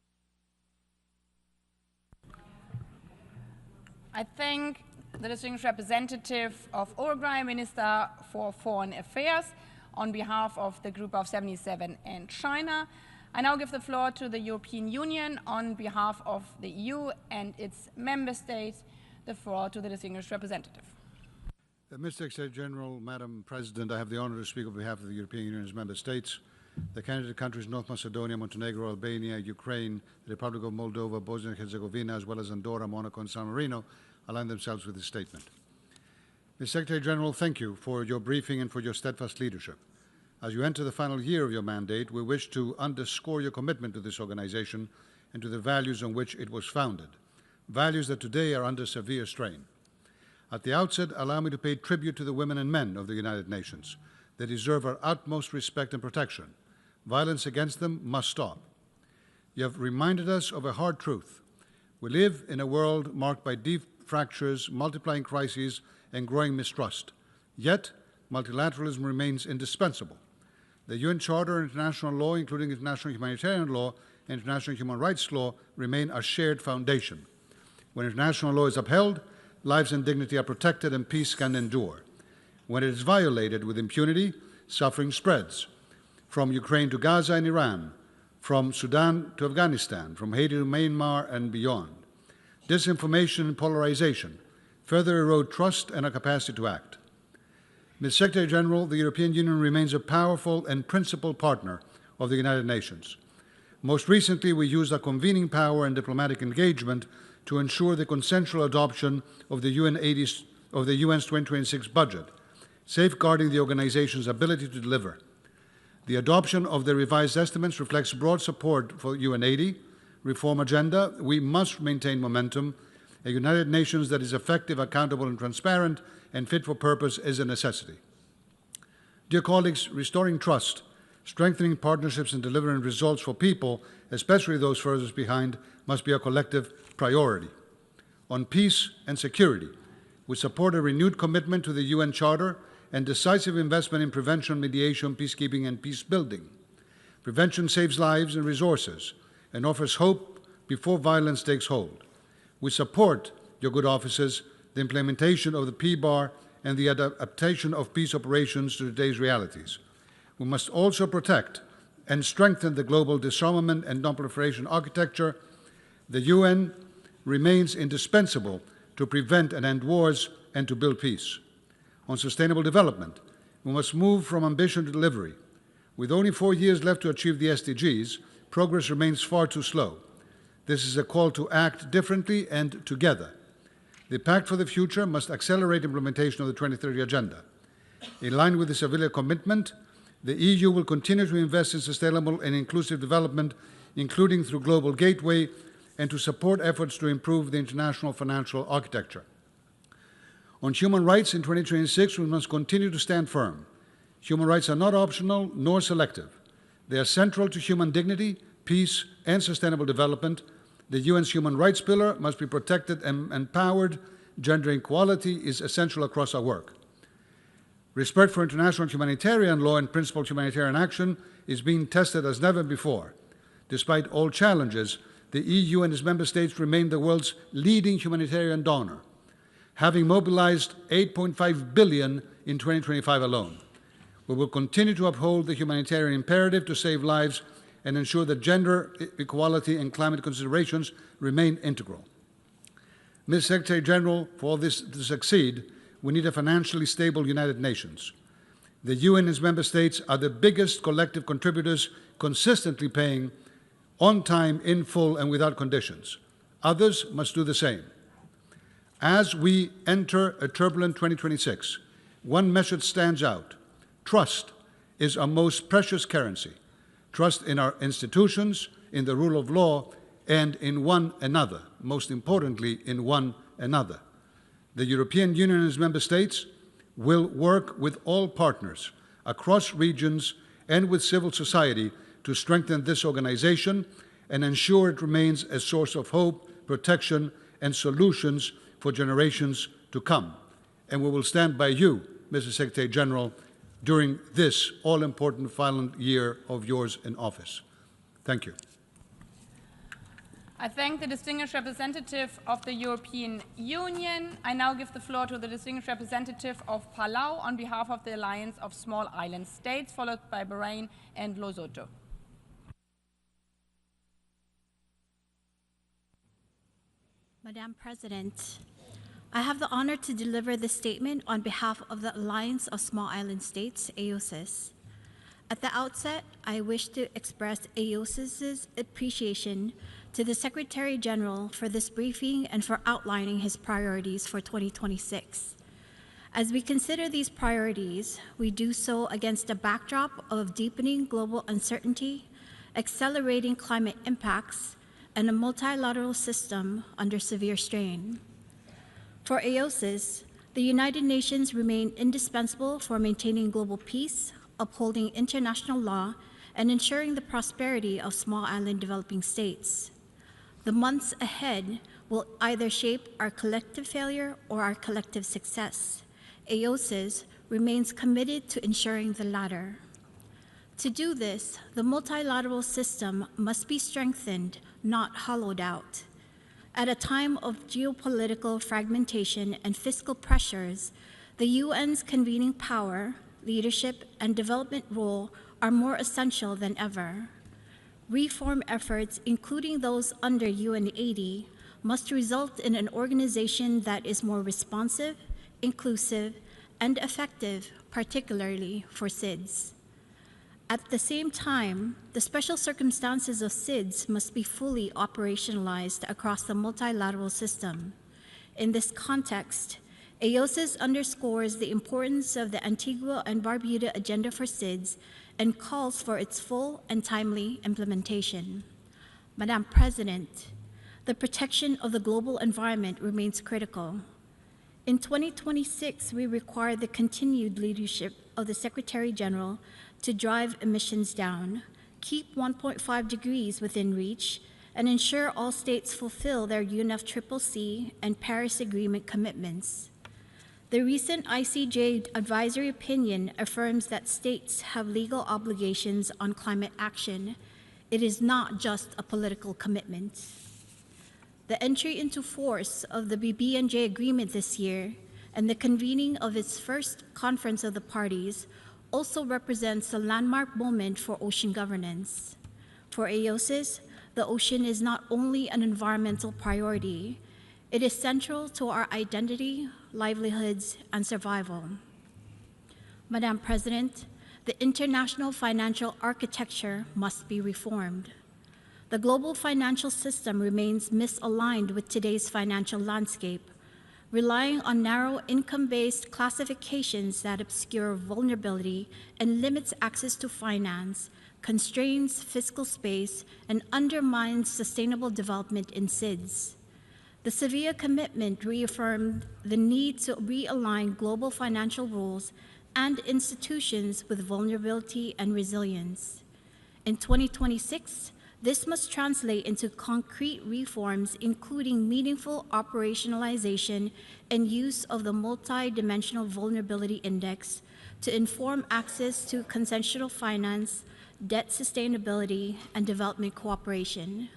I think the distinguished representative of Uruguay, Minister for Foreign Affairs, on behalf of the Group of 77 and China. I now give the floor to the European Union on behalf of the EU and its member states. The floor to the distinguished representative. Mr. Secretary General, Madam President, I have the honor to speak on behalf of the European Union's member states, the candidate countries North Macedonia, Montenegro, Albania, Ukraine, the Republic of Moldova, Bosnia and Herzegovina, as well as Andorra, Monaco, and San Marino, align themselves with this statement. Mr. Secretary General, thank you for your briefing and for your steadfast leadership. As you enter the final year of your mandate, we wish to underscore your commitment to this organization and to the values on which it was founded, values that today are under severe strain. At the outset, allow me to pay tribute to the women and men of the United Nations. They deserve our utmost respect and protection. Violence against them must stop. You have reminded us of a hard truth. We live in a world marked by deep fractures, multiplying crises, and growing mistrust. Yet, multilateralism remains indispensable. The UN Charter and international law, including international humanitarian law and international human rights law, remain our shared foundation. When international law is upheld, lives and dignity are protected and peace can endure. When it is violated with impunity, suffering spreads. From Ukraine to Gaza and Iran, from Sudan to Afghanistan, from Haiti to Myanmar and beyond. Disinformation and polarization further erode trust and our capacity to act. Ms. Secretary General, the European Union remains a powerful and principal partner of the United Nations. Most recently, we used our convening power and diplomatic engagement to ensure the consensual adoption of the UN's 2026 budget, safeguarding the organization's ability to deliver. The adoption of the revised estimates reflects broad support for UN80 reform agenda. We must maintain momentum. A United Nations that is effective, accountable, and transparent and fit for purpose is a necessity. Dear colleagues, restoring trust, strengthening partnerships, and delivering results for people, especially those furthest behind, must be a collective priority. On peace and security, we support a renewed commitment to the UN Charter and decisive investment in prevention, mediation, peacekeeping, and peace building. Prevention saves lives and resources and offers hope before violence takes hold. We support your good offices, the implementation of the PBAR, and the adaptation of peace operations to today's realities. We must also protect and strengthen the global disarmament and non-proliferation architecture. The UN remains indispensable to prevent and end wars and to build peace. On sustainable development, we must move from ambition to delivery. With only 4 years left to achieve the SDGs, progress remains far too slow. This is a call to act differently and together. The Pact for the Future must accelerate implementation of the 2030 Agenda. In line with the Seville commitment, the EU will continue to invest in sustainable and inclusive development, including through Global Gateway, and to support efforts to improve the international financial architecture. On human rights in 2026, we must continue to stand firm. Human rights are not optional nor selective. They are central to human dignity, peace, and sustainable development. The UN's human rights pillar must be protected and empowered. Gender equality is essential across our work. Respect for international humanitarian law and principled humanitarian action is being tested as never before. Despite all challenges, the EU and its member states remain the world's leading humanitarian donor, having mobilized $8.5 billion in 2025 alone. We will continue to uphold the humanitarian imperative to save lives and ensure that gender equality and climate considerations remain integral. Ms. Secretary General, for all this to succeed, we need a financially stable United Nations. The UN and its member states are the biggest collective contributors, consistently paying on time, in full, and without conditions. Others must do the same. As we enter a turbulent 2026, one message stands out. Trust is our most precious currency. Trust in our institutions, in the rule of law, and in one another, most importantly, in one another. The European Union and its member states will work with all partners across regions and with civil society to strengthen this organization and ensure it remains a source of hope, protection, and solutions for generations to come. And we will stand by you, Mr. Secretary General, during this all-important final year of yours in office. Thank you. I thank the distinguished representative of the European Union. I now give the floor to the distinguished representative of Palau on behalf of the Alliance of Small Island States, followed by Bahrain and Lesotho. Madam President, I have the honor to deliver this statement on behalf of the Alliance of Small Island States, AOSIS. At the outset, I wish to express AOSIS's appreciation to the Secretary General for this briefing and for outlining his priorities for 2026. As we consider these priorities, we do so against a backdrop of deepening global uncertainty, accelerating climate impacts, and a multilateral system under severe strain. For AOSIS, the United Nations remain indispensable for maintaining global peace, upholding international law, and ensuring the prosperity of small island developing states. The months ahead will either shape our collective failure or our collective success. AOSIS remains committed to ensuring the latter. To do this, the multilateral system must be strengthened, not hollowed out. At a time of geopolitical fragmentation and fiscal pressures, the UN's convening power, leadership, and development role are more essential than ever. Reform efforts, including those under UN80, must result in an organization that is more responsive, inclusive, and effective, particularly for SIDS. At the same time, the special circumstances of SIDS must be fully operationalized across the multilateral system. In this context, AOSIS underscores the importance of the Antigua and Barbuda Agenda for SIDS and calls for its full and timely implementation. Madam President, the protection of the global environment remains critical. In 2026, we require the continued leadership of the Secretary General to drive emissions down, keep 1.5 degrees within reach, and ensure all states fulfill their UNFCCC and Paris Agreement commitments. The recent ICJ advisory opinion affirms that states have legal obligations on climate action. It is not just a political commitment. The entry into force of the BBNJ agreement this year and the convening of its first conference of the parties also represents a landmark moment for ocean governance. For AOSIS, the ocean is not only an environmental priority, it is central to our identity, livelihoods, and survival. Madam President, the international financial architecture must be reformed. The global financial system remains misaligned with today's financial landscape, relying on narrow income-based classifications that obscure vulnerability and limits access to finance, constrains fiscal space, and undermines sustainable development in SIDS. The Sevilla commitment reaffirmed the need to realign global financial rules and institutions with vulnerability and resilience. In 2026, this must translate into concrete reforms, including meaningful operationalization and use of the Multi-Dimensional Vulnerability Index to inform access to consensual finance, debt sustainability, and development cooperation.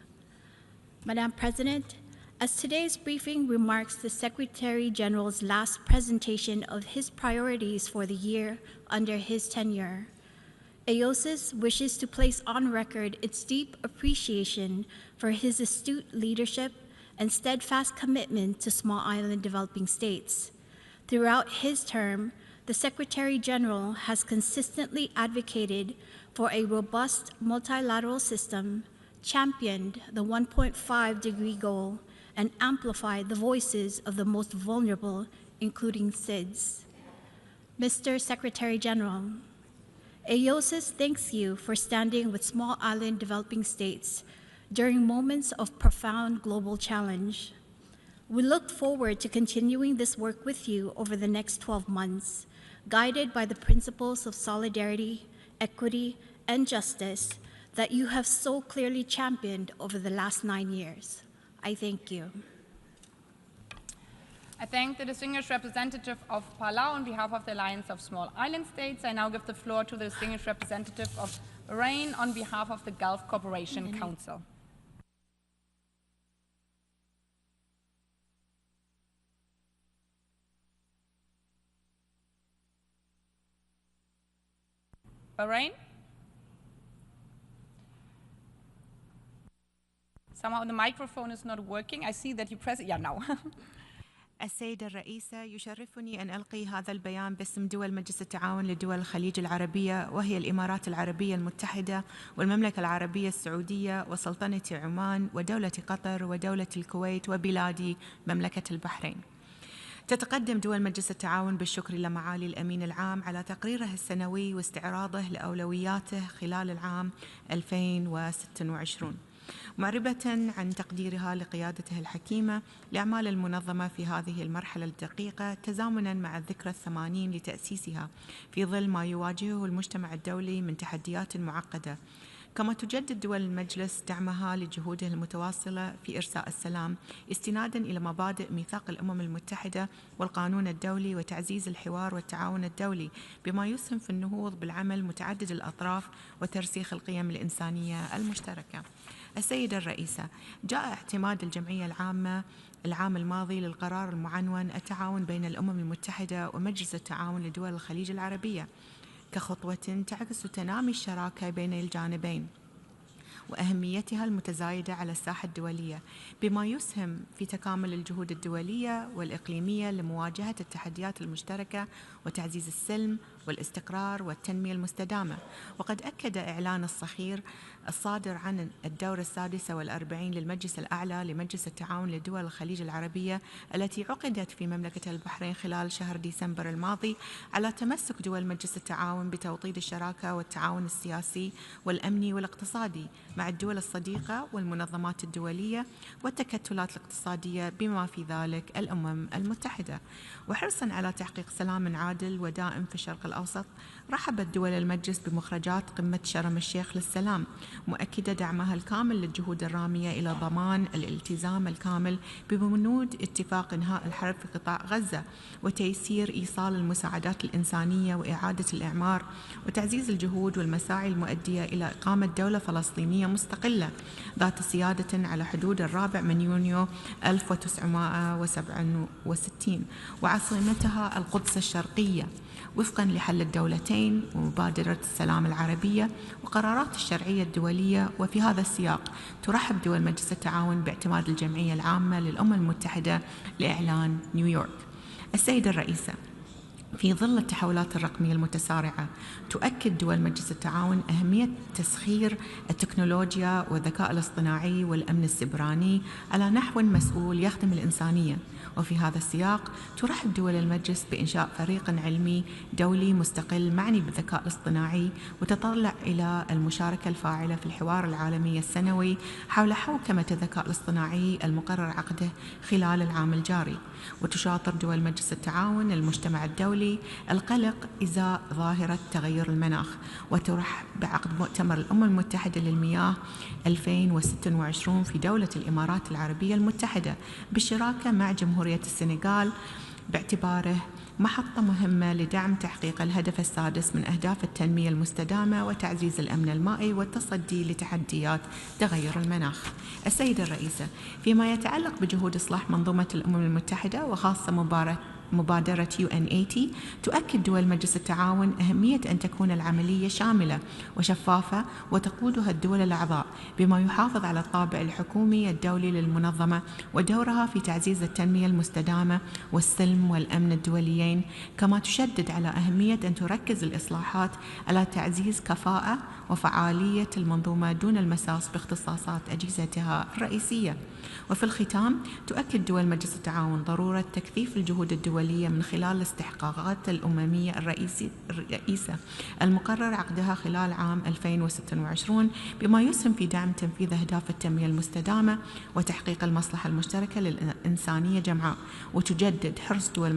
Madam President, as today's briefing remarks the Secretary General's last presentation of his priorities for the year under his tenure, AOSIS wishes to place on record its deep appreciation for his astute leadership and steadfast commitment to small island developing states. Throughout his term, the Secretary General has consistently advocated for a robust multilateral system, championed the 1.5-degree goal, and amplified the voices of the most vulnerable, including SIDS. Mr. Secretary General, AOSIS thanks you for standing with small island developing states during moments of profound global challenge. We look forward to continuing this work with you over the next 12 months, guided by the principles of solidarity, equity, and justice that you have so clearly championed over the last 9 years. I thank you. I thank the distinguished representative of Palau on behalf of the Alliance of Small Island States. I now give the floor to the distinguished representative of Bahrain on behalf of the Gulf Cooperation Council. Bahrain? Somehow the microphone is not working. I see that you press it. Yeah, now. السيدة الرئيسة، يشرفني أن ألقي هذا البيان باسم دول مجلس التعاون لدول الخليج العربية، وهي الإمارات العربية المتحدة والمملكة العربية السعودية وسلطنة عمان ودولة قطر ودولة الكويت وبلادي مملكة البحرين. تتقدم دول مجلس التعاون بالشكر لمعالي الأمين العام على تقريره السنوي واستعراضه لأولوياته خلال العام 2026، معربة عن تقديرها لقيادته الحكيمة لأعمال المنظمة في هذه المرحلة الدقيقة، تزامناً مع الذكرى 80 لتأسيسها في ظل ما يواجهه المجتمع الدولي من تحديات معقدة. كما تجدد دول المجلس دعمها لجهوده المتواصلة في إرساء السلام استناداً إلى مبادئ ميثاق الأمم المتحدة والقانون الدولي وتعزيز الحوار والتعاون الدولي، بما يسهم في النهوض بالعمل متعدد الأطراف وترسيخ القيم الإنسانية المشتركة. السيدة الرئيسة، جاء اعتماد الجمعية العامة العام الماضي للقرار المعنون التعاون بين الأمم المتحدة ومجلس التعاون لدول الخليج العربية كخطوة تعكس تنامي الشراكة بين الجانبين وأهميتها المتزايدة على الساحة الدولية، بما يسهم في تكامل الجهود الدولية والإقليمية لمواجهة التحديات المشتركة وتعزيز السلم والاستقرار والتنمية المستدامة. وقد أكد إعلان الصخير الصادر عن الدورة 46 للمجلس الأعلى لمجلس التعاون لدول الخليج العربية التي عقدت في مملكة البحرين خلال شهر ديسمبر الماضي على تمسك دول مجلس التعاون بتوطيد الشراكة والتعاون السياسي والأمني والاقتصادي مع الدول الصديقة والمنظمات الدولية والتكتلات الاقتصادية بما في ذلك الأمم المتحدة. وحرصا على تحقيق سلام عادل ودائم في الشرق الأوسط، رحبت دول المجلس بمخرجات قمة شرم الشيخ للسلام، مؤكدة دعمها الكامل للجهود الرامية إلى ضمان الالتزام الكامل ببنود اتفاق إنهاء الحرب في قطاع غزة وتيسير إيصال المساعدات الإنسانية وإعادة الإعمار وتعزيز الجهود والمساعي المؤدية إلى إقامة دولة فلسطينية مستقلة ذات سيادة على حدود 4 يونيو 1967 وعاصمتها القدس الشرقية، وفقاً لحل الدولتين ومبادرة السلام العربية وقرارات الشرعية الدولية. وفي هذا السياق ترحب دول مجلس التعاون باعتماد الجمعية العامة للأمم المتحدة لإعلان نيويورك. السيدة الرئيسة، في ظل التحولات الرقمية المتسارعة، تؤكد دول مجلس التعاون أهمية تسخير التكنولوجيا والذكاء الاصطناعي والأمن السيبراني على نحو مسؤول يخدم الإنسانية. وفي هذا السياق ترحب دول المجلس بإنشاء فريق علمي دولي مستقل معني بالذكاء الاصطناعي، وتطلع إلى المشاركة الفاعلة في الحوار العالمي السنوي حول حوكمة الذكاء الاصطناعي المقرر عقده خلال العام الجاري. وتشاطر دول مجلس التعاون المجتمع الدولي القلق إزاء ظاهرة تغير المناخ، وترحب بعقد مؤتمر الأمم المتحدة للمياه 2026 في دولة الإمارات العربية المتحدة بالشراكة مع جمهورية السنغال، باعتباره محطة مهمة لدعم تحقيق الهدف السادس من أهداف التنمية المستدامة وتعزيز الأمن المائي والتصدي لتحديات تغير المناخ. السيدة الرئيسة، فيما يتعلق بجهود إصلاح منظومة الأمم المتحدة وخاصة مبادرة UN80، تؤكد دول مجلس التعاون أهمية أن تكون العملية شاملة وشفافة وتقودها الدول الأعضاء، بما يحافظ على الطابع الحكومي الدولي للمنظمة ودورها في تعزيز التنمية المستدامة والسلم والأمن الدوليين. كما تشدد على أهمية أن تركز الإصلاحات على تعزيز كفاءة وفعالية المنظومة دون المساس باختصاصات أجهزتها الرئيسية. وفي الختام، تؤكد دول مجلس التعاون ضرورة تكثيف الجهود الدولية من خلال الاستحقاقات الأممية الرئيسة المقرر عقدها خلال عام 2026، بما يسهم في دعم تنفيذ أهداف التنمية المستدامة وتحقيق المصلحة المشتركة للإنسانية جمعاء. وتجدد حرص دول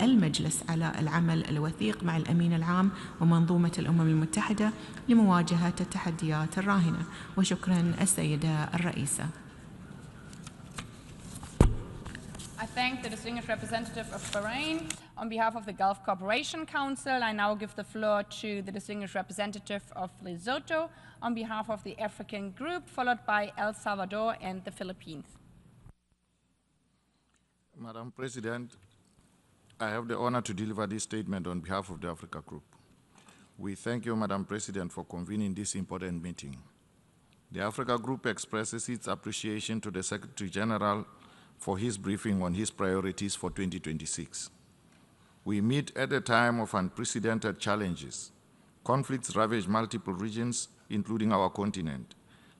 المجلس على العمل الوثيق مع الأمين العام ومنظومة الأمم المتحدة لمواجهة التحديات الراهنة. وشكرا السيدة الرئيسة. I thank the distinguished representative of Bahrain. On behalf of the Gulf Cooperation Council, I now give the floor to the distinguished representative of Lesotho on behalf of the African Group, followed by El Salvador and the Philippines. Madam President, I have the honor to deliver this statement on behalf of the Africa Group. We thank you, Madam President, for convening this important meeting. The Africa Group expresses its appreciation to the Secretary General for his briefing on his priorities for 2026. We meet at a time of unprecedented challenges. Conflicts ravage multiple regions, including our continent.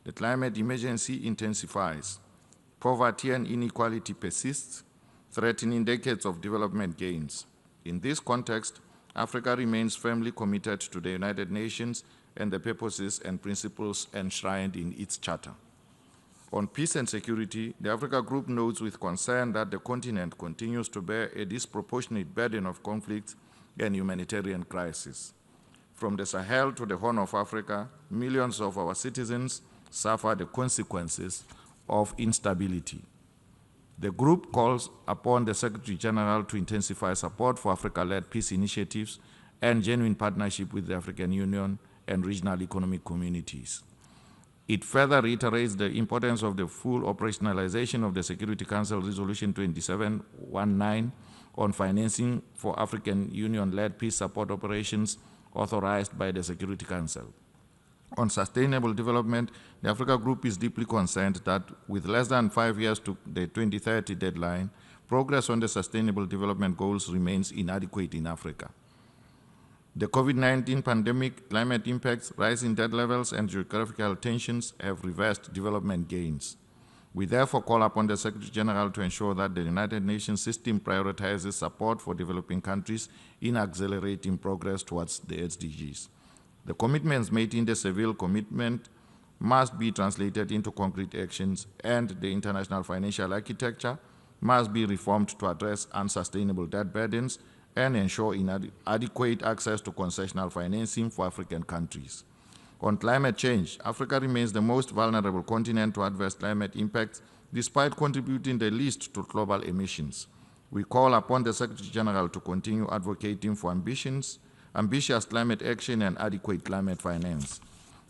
The climate emergency intensifies. Poverty and inequality persists, threatening decades of development gains. In this context, Africa remains firmly committed to the United Nations and the purposes and principles enshrined in its charter. On peace and security, the Africa Group notes with concern that the continent continues to bear a disproportionate burden of conflict and humanitarian crisis. From the Sahel to the Horn of Africa, millions of our citizens suffer the consequences of instability. The group calls upon the Secretary General to intensify support for Africa-led peace initiatives and genuine partnership with the African Union and regional economic communities. It further reiterates the importance of the full operationalization of the Security Council Resolution 2719 on financing for African Union-led peace support operations authorized by the Security Council. On sustainable development, the Africa Group is deeply concerned that with less than 5 years to the 2030 deadline, progress on the Sustainable Development Goals remains inadequate in Africa. The COVID-19 pandemic, climate impacts, rising debt levels, and geographical tensions have reversed development gains. We therefore call upon the Secretary General to ensure that the United Nations system prioritizes support for developing countries in accelerating progress towards the SDGs. The commitments made in the Seville commitment must be translated into concrete actions, and the international financial architecture must be reformed to address unsustainable debt burdens and ensure adequate access to concessional financing for African countries. On climate change, Africa remains the most vulnerable continent to adverse climate impacts, despite contributing the least to global emissions. We call upon the Secretary General to continue advocating for ambitious climate action and adequate climate finance.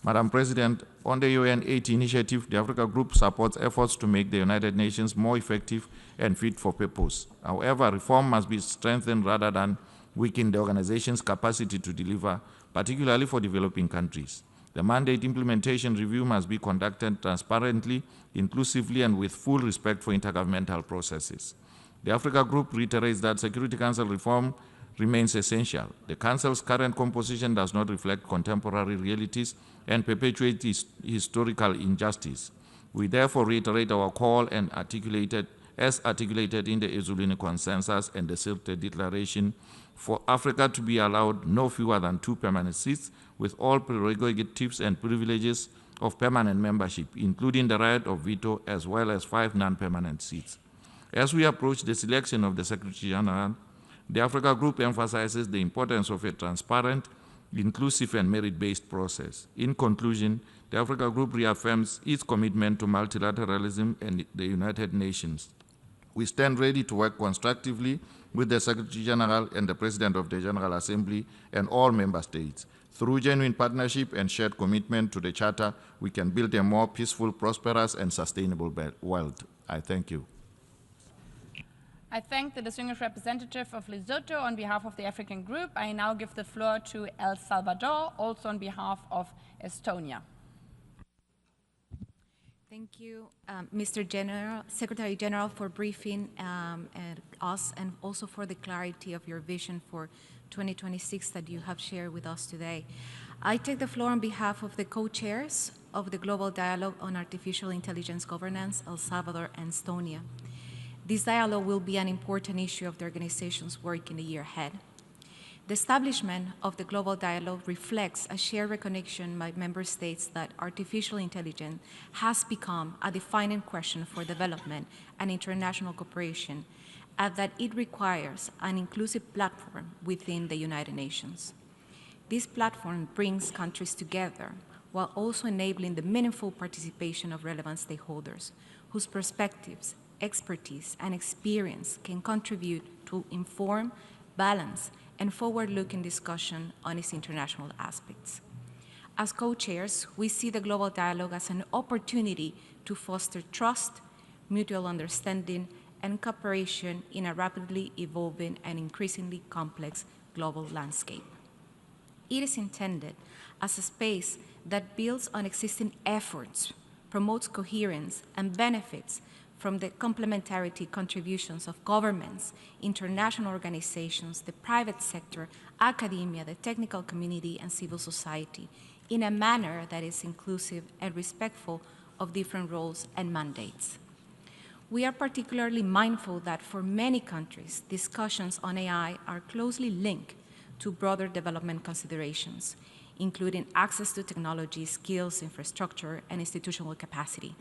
Madam President, on the UN 80 initiative, the Africa Group supports efforts to make the United Nations more effective and fit for purpose. However, reform must be strengthened rather than weaken the organization's capacity to deliver, particularly for developing countries. The mandate implementation review must be conducted transparently, inclusively, and with full respect for intergovernmental processes. The Africa Group reiterates that Security Council reform remains essential. The Council's current composition does not reflect contemporary realities and perpetuates historical injustice. We therefore reiterate our call as articulated in the Ezulini Consensus and the Sirte Declaration for Africa to be allowed no fewer than 2 permanent seats with all prerogatives and privileges of permanent membership, including the right of veto, as well as 5 non-permanent seats. As we approach the selection of the Secretary General, the Africa Group emphasizes the importance of a transparent, inclusive, and merit-based process. In conclusion, the Africa Group reaffirms its commitment to multilateralism and the United Nations. We stand ready to work constructively with the Secretary General and the President of the General Assembly and all member states. Through genuine partnership and shared commitment to the Charter, we can build a more peaceful, prosperous, and sustainable world. I thank you. I thank the distinguished representative of Lesotho on behalf of the African Group. I now give the floor to El Salvador, also on behalf of Estonia. Thank you, Mr. Secretary General, for briefing us and also for the clarity of your vision for 2026 that you have shared with us today. I take the floor on behalf of the co-chairs of the Global Dialogue on Artificial Intelligence Governance, El Salvador and Estonia. This dialogue will be an important issue of the organization's work in the year ahead. The establishment of the Global Dialogue reflects a shared recognition by member states that artificial intelligence has become a defining question for development and international cooperation, and that it requires an inclusive platform within the United Nations. This platform brings countries together while also enabling the meaningful participation of relevant stakeholders whose perspectives, expertise, and experience can contribute to inform, balance, and forward-looking discussion on its international aspects. As co-chairs, we see the Global Dialogue as an opportunity to foster trust, mutual understanding, and cooperation in a rapidly evolving and increasingly complex global landscape. it is intended as a space that builds on existing efforts, promotes coherence, and benefits from the complementarity contributions of governments, international organizations, the private sector, academia, the technical community, and civil society in a manner that is inclusive and respectful of different roles and mandates. We are particularly mindful that for many countries, discussions on AI are closely linked to broader development considerations, including access to technology, skills, infrastructure, and institutional capacity.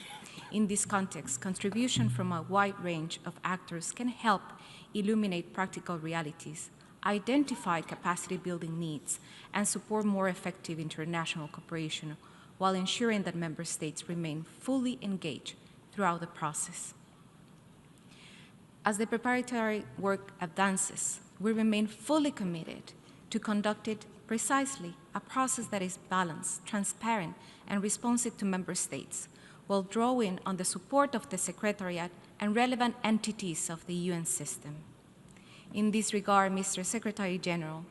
In this context, contribution from a wide range of actors can help illuminate practical realities, identify capacity-building needs, and support more effective international cooperation while ensuring that member states remain fully engaged throughout the process. As the preparatory work advances, we remain fully committed to conduct it precisely, a process that is balanced, transparent, and responsive to member states, while drawing on the support of the Secretariat and relevant entities of the UN system. In this regard, Mr. Secretary General,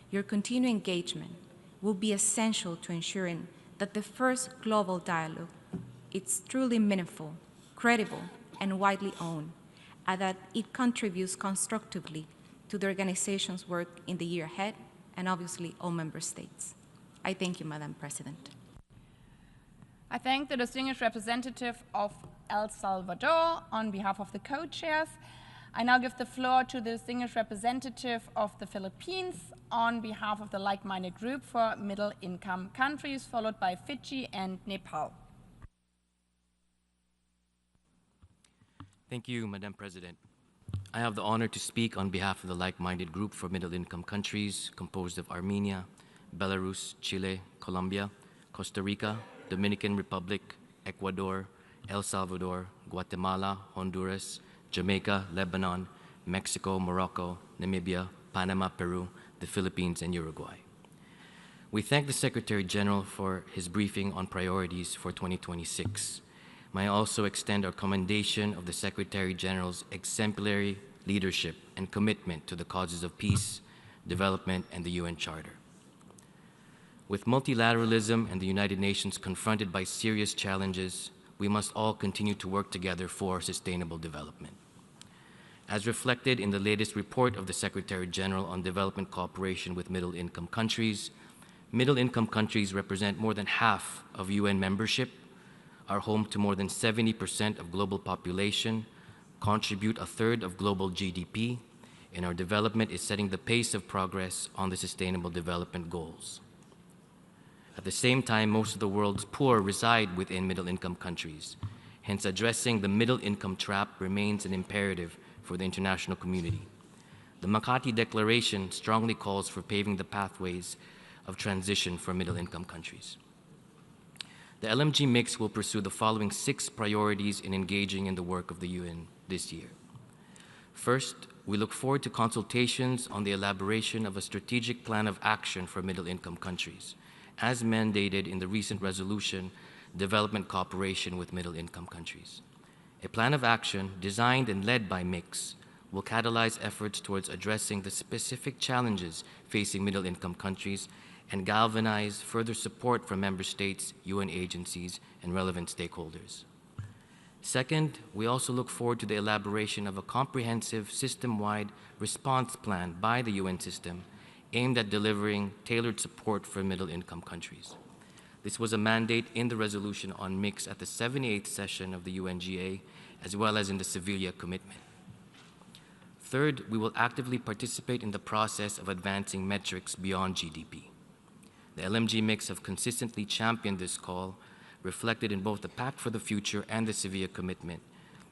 your continued engagement will be essential to ensuring that the first global dialogue is truly meaningful, credible, and widely owned, and that it contributes constructively to the organization's work in the year ahead, and obviously all member states. I thank you, Madam President. I thank the distinguished representative of El Salvador on behalf of the co-chairs. I now give the floor to the distinguished representative of the Philippines on behalf of the like-minded group for middle-income countries, followed by Fiji and Nepal. Thank you, Madam President. I have the honor to speak on behalf of the like-minded group for middle-income countries composed of Armenia, Belarus, Chile, Colombia, Costa Rica, Dominican Republic, Ecuador, El Salvador, Guatemala, Honduras, Jamaica, Lebanon, Mexico, Morocco, Namibia, Panama, Peru, the Philippines, and Uruguay. We thank the Secretary General for his briefing on priorities for 2026. May I also extend our commendation of the Secretary General's exemplary leadership and commitment to the causes of peace, development, and the UN Charter. With multilateralism and the United Nations confronted by serious challenges, we must all continue to work together for sustainable development. As reflected in the latest report of the Secretary General on development cooperation with middle-income countries represent more than half of UN membership, are home to more than 70% of global population, contribute a third of global GDP, and our development is setting the pace of progress on the Sustainable Development Goals. At the same time, most of the world's poor reside within middle-income countries. Hence, addressing the middle-income trap remains an imperative for the international community. The Makati Declaration strongly calls for paving the pathways of transition for middle-income countries. The LMG mix will pursue the following 6 priorities in engaging in the work of the UN this year. First, we look forward to consultations on the elaboration of a strategic plan of action for middle-income countries, as mandated in the recent resolution, Development Cooperation with Middle-Income Countries. A plan of action designed and led by MIX will catalyze efforts towards addressing the specific challenges facing middle-income countries and galvanize further support from member states, UN agencies, and relevant stakeholders. Second, we also look forward to the elaboration of a comprehensive system-wide response plan by the UN system aimed at delivering tailored support for middle-income countries. This was a mandate in the resolution on MIX at the 78th session of the UNGA, as well as in the Sevilla Commitment. Third, we will actively participate in the process of advancing metrics beyond GDP. The LMG mix have consistently championed this call, reflected in both the Pact for the Future and the Sevilla Commitment,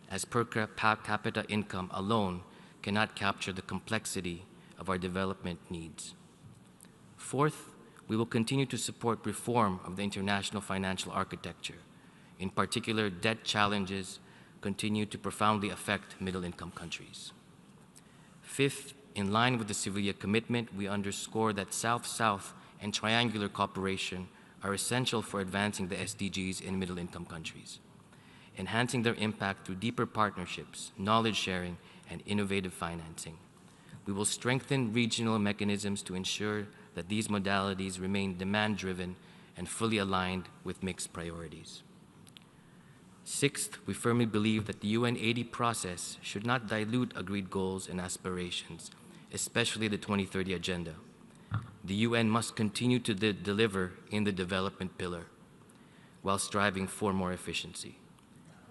as per capita income alone cannot capture the complexity of our development needs. Fourth, we will continue to support reform of the international financial architecture. In particular, debt challenges continue to profoundly affect middle-income countries. Fifth, in line with the Sevilla Commitment, we underscore that South-South and triangular cooperation are essential for advancing the SDGs in middle-income countries, enhancing their impact through deeper partnerships, knowledge sharing, and innovative financing. We will strengthen regional mechanisms to ensure that these modalities remain demand-driven and fully aligned with mixed priorities. Sixth, we firmly believe that the UN 80 process should not dilute agreed goals and aspirations, especially the 2030 Agenda. The UN must continue to deliver in the development pillar, while striving for more efficiency.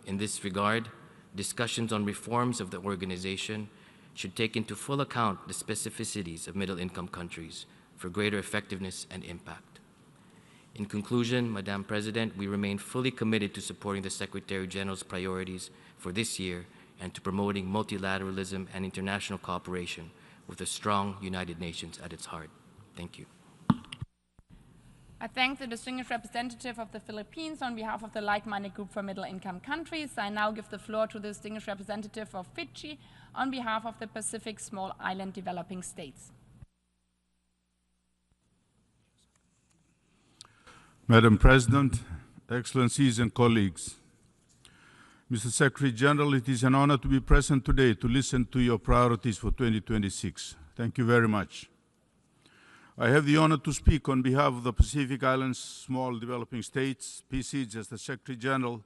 In this regard, discussions on reforms of the organization should take into full account the specificities of middle-income countries for greater effectiveness and impact. In conclusion, Madam President, we remain fully committed to supporting the Secretary General's priorities for this year and to promoting multilateralism and international cooperation with a strong United Nations at its heart. Thank you. I thank the distinguished representative of the Philippines on behalf of the like-minded group for middle-income countries. I now give the floor to the distinguished representative of Fiji on behalf of the Pacific Small Island Developing States. Madam President, Excellencies and colleagues, Mr. Secretary General, it is an honor to be present today to listen to your priorities for 2026. Thank you very much. I have the honor to speak on behalf of the Pacific Islands Small Developing States, PSIDS, as the Secretary General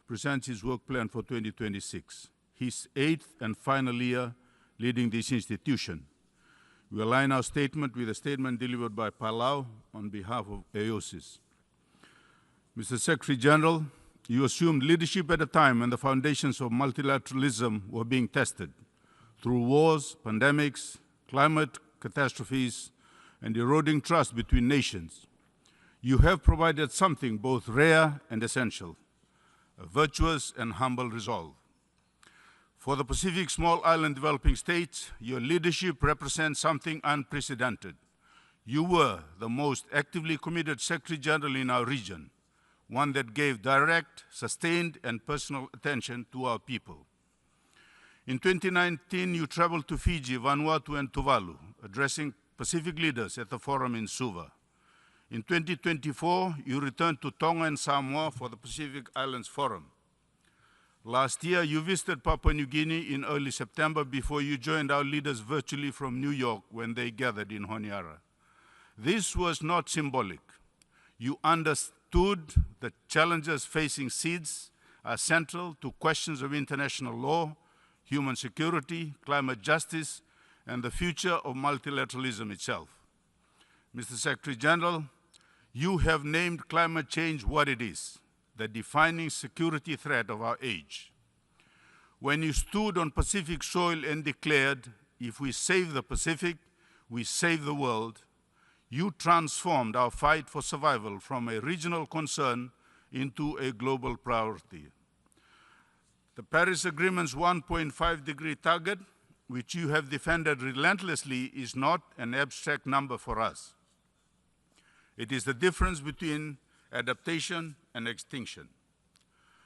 presents his work plan for 2026, his 8th and final year leading this institution. We align our statement with a statement delivered by Palau on behalf of AOSIS. Mr. Secretary General, you assumed leadership at a time when the foundations of multilateralism were being tested through wars, pandemics, climate catastrophes, and eroding trust between nations. You have provided something both rare and essential, a virtuous and humble resolve. For the Pacific Small Island Developing States, your leadership represents something unprecedented. You were the most actively committed Secretary General in our region, one that gave direct, sustained, and personal attention to our people. In 2019, you traveled to Fiji, Vanuatu, and Tuvalu, addressing Pacific leaders at the forum in Suva. In 2024, you returned to Tonga and Samoa for the Pacific Islands Forum. Last year, you visited Papua New Guinea in early September before you joined our leaders virtually from New York when they gathered in Honiara. This was not symbolic. You understood the challenges facing SIDS are central to questions of international law, human security, climate justice, and the future of multilateralism itself. Mr. Secretary General, you have named climate change what it is, the defining security threat of our age. When you stood on Pacific soil and declared, if we save the Pacific, we save the world, you transformed our fight for survival from a regional concern into a global priority. The Paris Agreement's 1.5-degree target, which you have defended relentlessly, is not an abstract number for us. It is the difference between adaptation and extinction.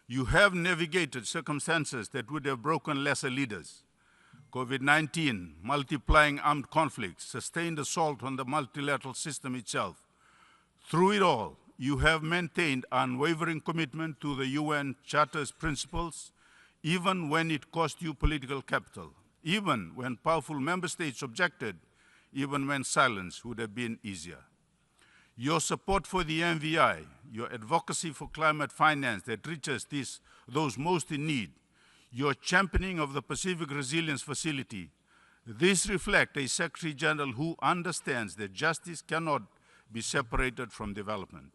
You have navigated circumstances that would have broken lesser leaders. COVID-19, multiplying armed conflicts, sustained assault on the multilateral system itself. Through it all, you have maintained unwavering commitment to the UN Charter's principles, even when it cost you political capital, even when powerful member states objected, even when silence would have been easier. Your support for the MVI, your advocacy for climate finance that reaches those most in need, your championing of the Pacific Resilience Facility, this reflects a Secretary General who understands that justice cannot be separated from development.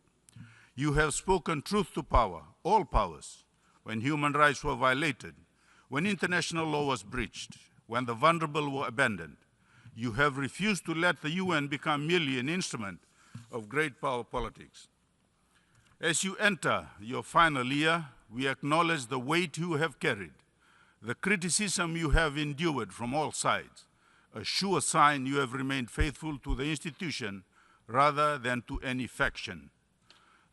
You have spoken truth to power, all powers, when human rights were violated, when international law was breached, when the vulnerable were abandoned. You have refused to let the UN become merely an instrument of great power politics. As you enter your final year, we acknowledge the weight you have carried, the criticism you have endured from all sides, a sure sign you have remained faithful to the institution rather than to any faction.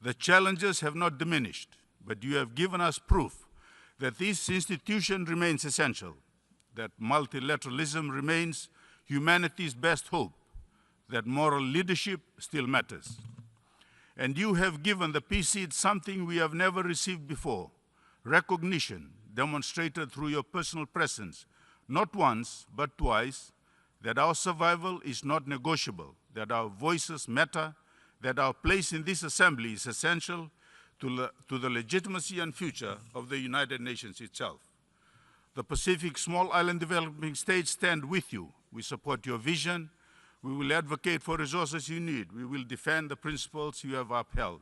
The challenges have not diminished, but you have given us proof that this institution remains essential, that multilateralism remains humanity's best hope, that moral leadership still matters. And you have given the PSID something we have never received before, recognition demonstrated through your personal presence, not once, but twice, that our survival is not negotiable, that our voices matter, that our place in this assembly is essential to the legitimacy and future of the United Nations itself. The Pacific Small Island Developing States stand with you. We support your vision. We will advocate for resources you need. We will defend the principles you have upheld.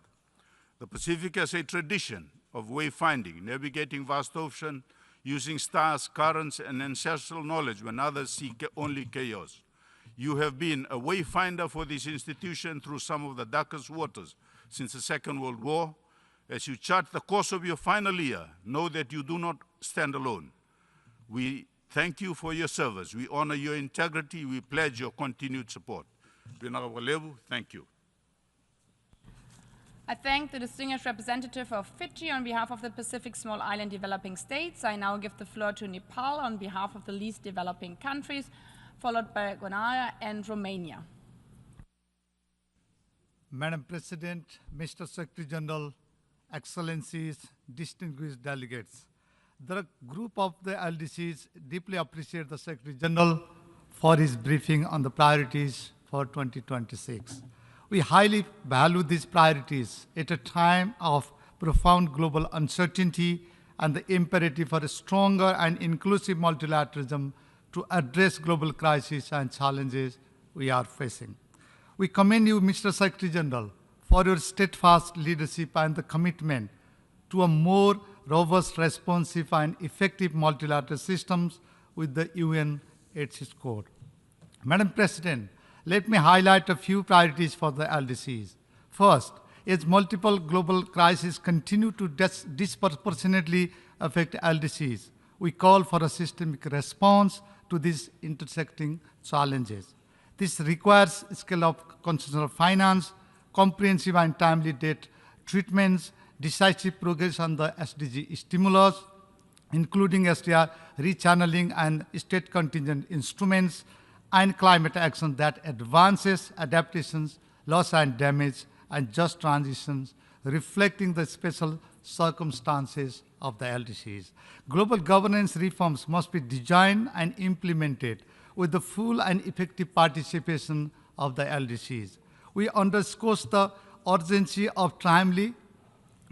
The Pacific has a tradition of wayfinding, navigating vast ocean, using stars, currents, and ancestral knowledge when others see only chaos. You have been a wayfinder for this institution through some of the darkest waters since the Second World War. As you chart the course of your final year, know that you do not stand alone. We thank you for your service. We honor your integrity. We pledge your continued support. Thank you. I thank the distinguished representative of Fiji on behalf of the Pacific Small Island Developing States. I now give the floor to Nepal on behalf of the least developing countries, followed by Guyana and Romania. Madam President, Mr. Secretary General, Excellencies, distinguished delegates. The group of the LDCs deeply appreciate the Secretary General for his briefing on the priorities for 2026. We highly value these priorities at a time of profound global uncertainty and the imperative for a stronger and inclusive multilateralism to address global crises and challenges we are facing. We commend you, Mr. Secretary General, for your steadfast leadership and the commitment to a more robust, responsive, and effective multilateral systems with the UN at its core. Madam President, let me highlight a few priorities for the LDCs. First, as multiple global crises continue to disproportionately affect LDCs, we call for a systemic response to these intersecting challenges. This requires a scale of constitutional finance, comprehensive and timely debt treatments, decisive progress on the SDG stimulus, including SDR rechanneling and state contingent instruments, and climate action that advances adaptations, loss and damage, and just transitions, reflecting the special circumstances of the LDCs. Global governance reforms must be designed and implemented with the full and effective participation of the LDCs. We underscore the urgency of timely,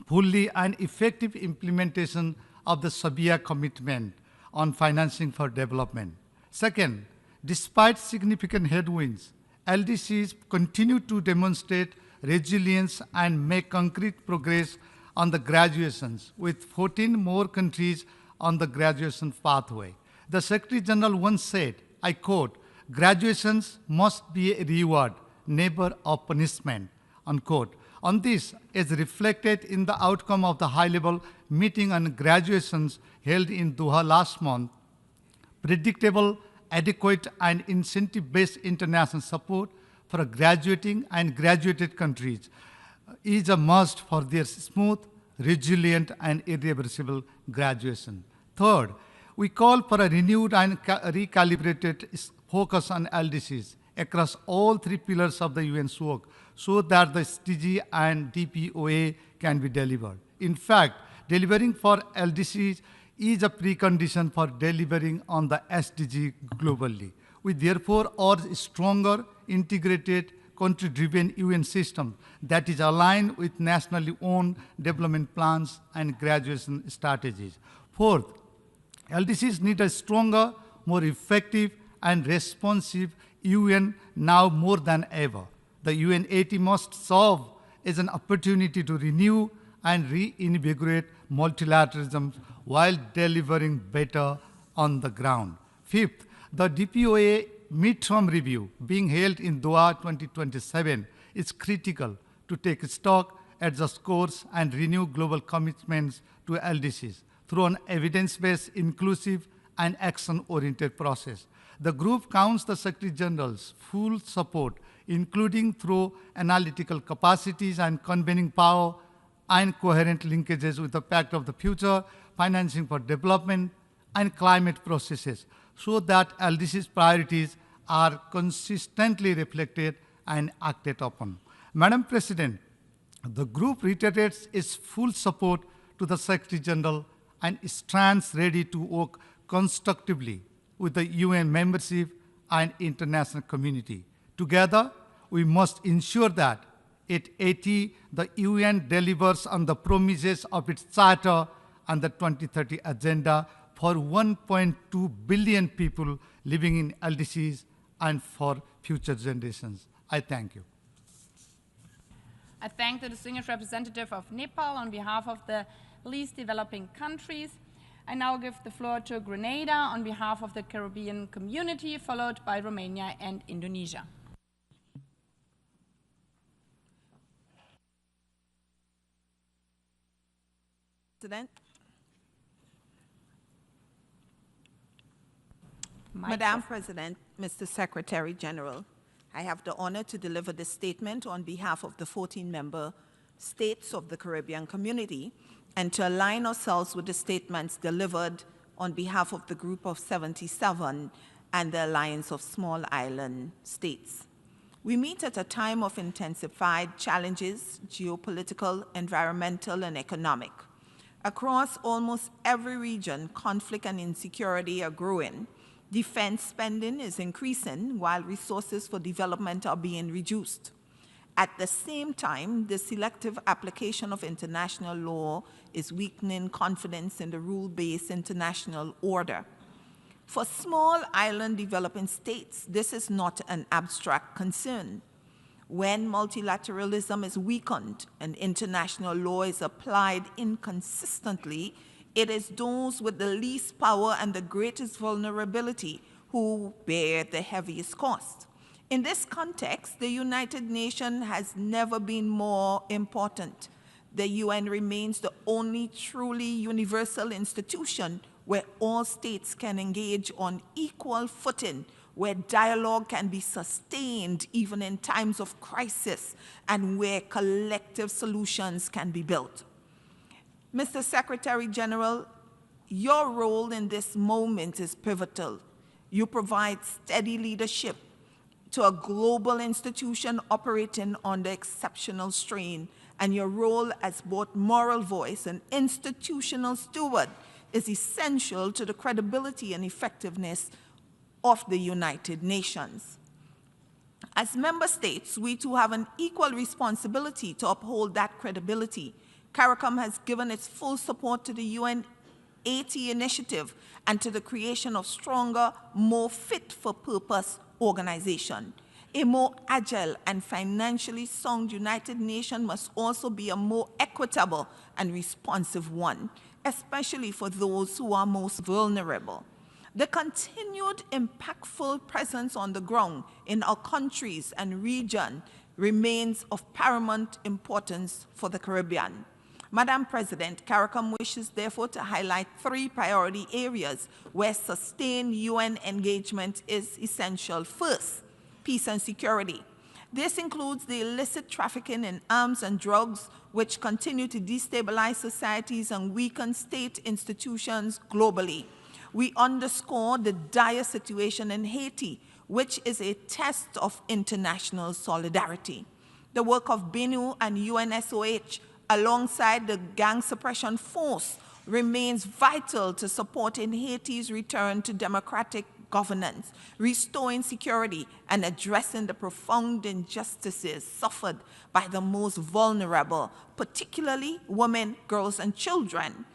fully, and effective implementation of the SABIA commitment on financing for development. Second, despite significant headwinds, LDCs continue to demonstrate resilience and make concrete progress on the graduations, with 14 more countries on the graduation pathway. The Secretary General once said, I quote, "Graduations must be a reward, never a punishment," unquote. On this, as reflected in the outcome of the high-level meeting on graduations held in Doha last month, predictable, adequate, and incentive-based international support for graduating and graduated countries is a must for their smooth, resilient, and irreversible graduation. Third, we call for a renewed and recalibrated focus on LDCs across all three pillars of the UN's work so that the SDG and DPOA can be delivered. In fact, delivering for LDCs is a precondition for delivering on the SDG globally. We therefore urge a stronger, integrated, country-driven UN system that is aligned with nationally owned development plans and graduation strategies. Fourth, LDCs need a stronger, more effective, and responsive UN now more than ever. The UN80 must serve as an opportunity to renew and reinvigorate multilateralism while delivering better on the ground. Fifth, the DPOA midterm review being held in Doha 2027 is critical to take stock, adjust course, and renew global commitments to LDCs through an evidence-based, inclusive, and action-oriented process. The group counts the Secretary General's full support, including through analytical capacities and convening power and coherent linkages with the Pact of the Future, financing for development, and climate processes, so that LDC's priorities are consistently reflected and acted upon. Madam President, the group reiterates its full support to the Secretary General and stands ready to work constructively with the UN membership and international community. Together, we must ensure that at 80, the UN delivers on the promises of its Charter and the 2030 Agenda for 1.2 billion people living in LDCs and for future generations. I thank you. I thank the distinguished representative of Nepal on behalf of the least developing countries. I now give the floor to Grenada on behalf of the Caribbean community, followed by Romania and Indonesia. President. Madam President, Mr. Secretary General, I have the honor to deliver this statement on behalf of the 14 member states of the Caribbean community and to align ourselves with the statements delivered on behalf of the Group of 77 and the Alliance of Small Island States. We meet at a time of intensified challenges, geopolitical, environmental, and economic. Across almost every region, conflict and insecurity are growing. Defense spending is increasing while resources for development are being reduced. At the same time, the selective application of international law is weakening confidence in the rule-based international order. For small island developing states, this is not an abstract concern. When multilateralism is weakened and international law is applied inconsistently, it is those with the least power and the greatest vulnerability who bear the heaviest cost. In this context, the United Nations has never been more important. The UN remains the only truly universal institution where all states can engage on equal footing, where dialogue can be sustained even in times of crisis, and where collective solutions can be built. Mr. Secretary General, your role in this moment is pivotal. You provide steady leadership to a global institution operating under exceptional strain, and your role as both moral voice and institutional steward is essential to the credibility and effectiveness of the United Nations. As member states, we too have an equal responsibility to uphold that credibility. CARICOM has given its full support to the UN 80 initiative and to the creation of stronger, more fit-for-purpose organization. A more agile and financially sound United Nations must also be a more equitable and responsive one, especially for those who are most vulnerable. The continued impactful presence on the ground in our countries and region remains of paramount importance for the Caribbean. Madam President, CARICOM wishes therefore to highlight 3 priority areas where sustained UN engagement is essential. First, peace and security. This includes the illicit trafficking in arms and drugs, which continue to destabilize societies and weaken state institutions globally. We underscore the dire situation in Haiti, which is a test of international solidarity. The work of BINU and UNSOH alongside the gang suppression force remains vital to supporting Haiti's return to democratic governance, restoring security, and addressing the profound injustices suffered by the most vulnerable, particularly women, girls, and children.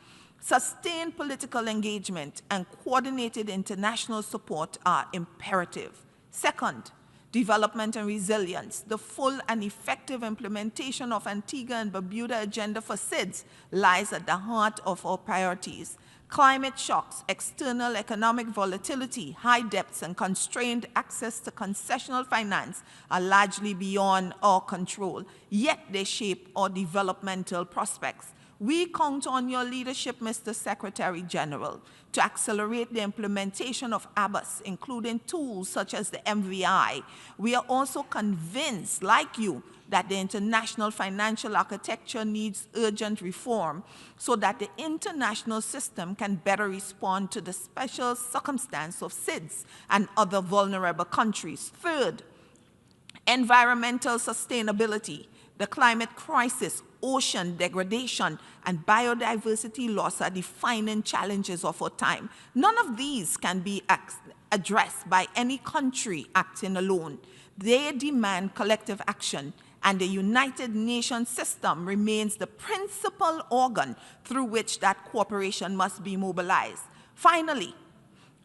Sustained political engagement and coordinated international support are imperative. Second, development and resilience. The full and effective implementation of Antigua and Barbuda Agenda for SIDS lies at the heart of our priorities. Climate shocks, external economic volatility, high debts, and constrained access to concessional finance are largely beyond our control, yet they shape our developmental prospects. We count on your leadership, Mr. Secretary General, to accelerate the implementation of ABAS, including tools such as the MVI. We are also convinced, like you, that the international financial architecture needs urgent reform so that the international system can better respond to the special circumstance of SIDS and other vulnerable countries. Third, environmental sustainability. The climate crisis, ocean degradation, and biodiversity loss are defining challenges of our time. None of these can be addressed by any country acting alone. They demand collective action, and the United Nations system remains the principal organ through which that cooperation must be mobilized. Finally,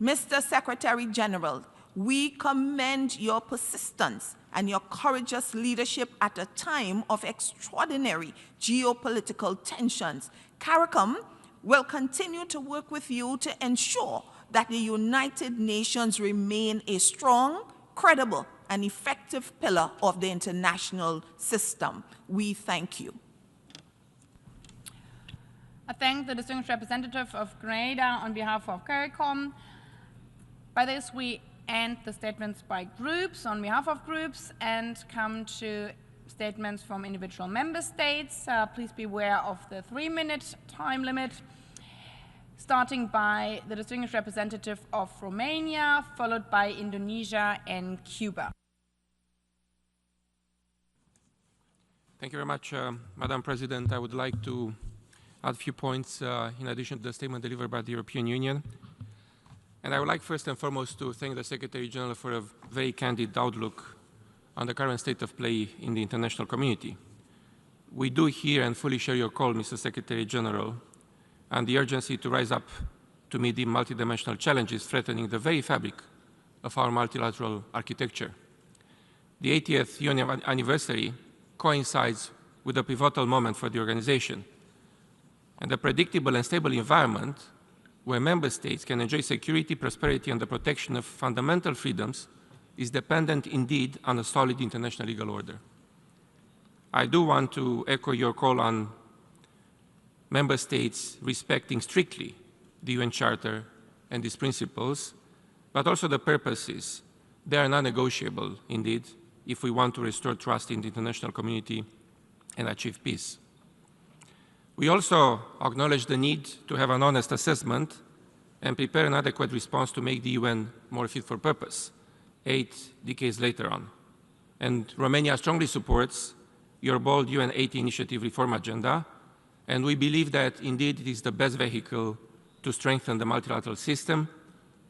Mr. Secretary General, we commend your persistence and your courageous leadership at a time of extraordinary geopolitical tensions. CARICOM will continue to work with you to ensure that the United Nations remain a strong, credible, and effective pillar of the international system. We thank you. I thank the distinguished representative of Grenada on behalf of CARICOM. By this, we end the statements by groups, on behalf of groups, and come to statements from individual member states. Please be aware of the 3-minute time limit, starting by the distinguished representative of Romania, followed by Indonesia and Cuba. Thank you very much, Madam President. I would like to add a few points in addition to the statement delivered by the European Union. And I would like first and foremost to thank the Secretary General for a very candid outlook on the current state of play in the international community. We do hear and fully share your call, Mr. Secretary General, and the urgency to rise up to meet the multidimensional challenges threatening the very fabric of our multilateral architecture. The 80th UN anniversary coincides with a pivotal moment for the organization, and a predictable and stable environment where member states can enjoy security, prosperity, and the protection of fundamental freedoms is dependent indeed on a solid international legal order. I do want to echo your call on member states respecting strictly the UN Charter and its principles, but also the purposes. They are non-negotiable indeed if we want to restore trust in the international community and achieve peace. We also acknowledge the need to have an honest assessment and prepare an adequate response to make the UN more fit for purpose 8 decades later on. And Romania strongly supports your bold UN 80 initiative reform agenda, and we believe that indeed it is the best vehicle to strengthen the multilateral system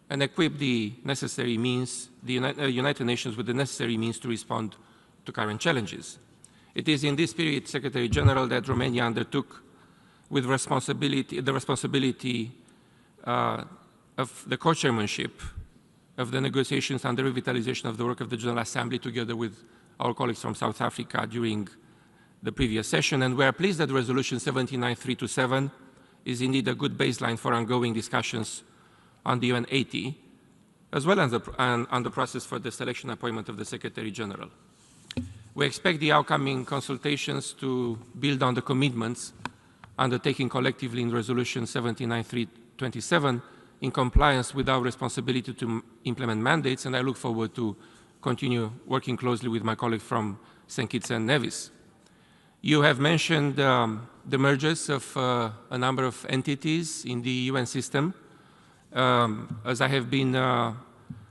and equip the necessary means, the United Nations with the necessary means to respond to current challenges. It is in this spirit, Secretary General, that Romania undertook with the responsibility of the co-chairmanship of the negotiations on the revitalization of the work of the General Assembly together with our colleagues from South Africa during the previous session, and we are pleased that Resolution 79327 is indeed a good baseline for ongoing discussions on the UN 80, as well as on the process for the selection and appointment of the Secretary General. We expect the upcoming consultations to build on the commitments undertaken collectively in Resolution 79327 in compliance with our responsibility to implement mandates, and I look forward to continue working closely with my colleagues from St. Kitts and Nevis. You have mentioned the mergers of a number of entities in the UN system. As I have been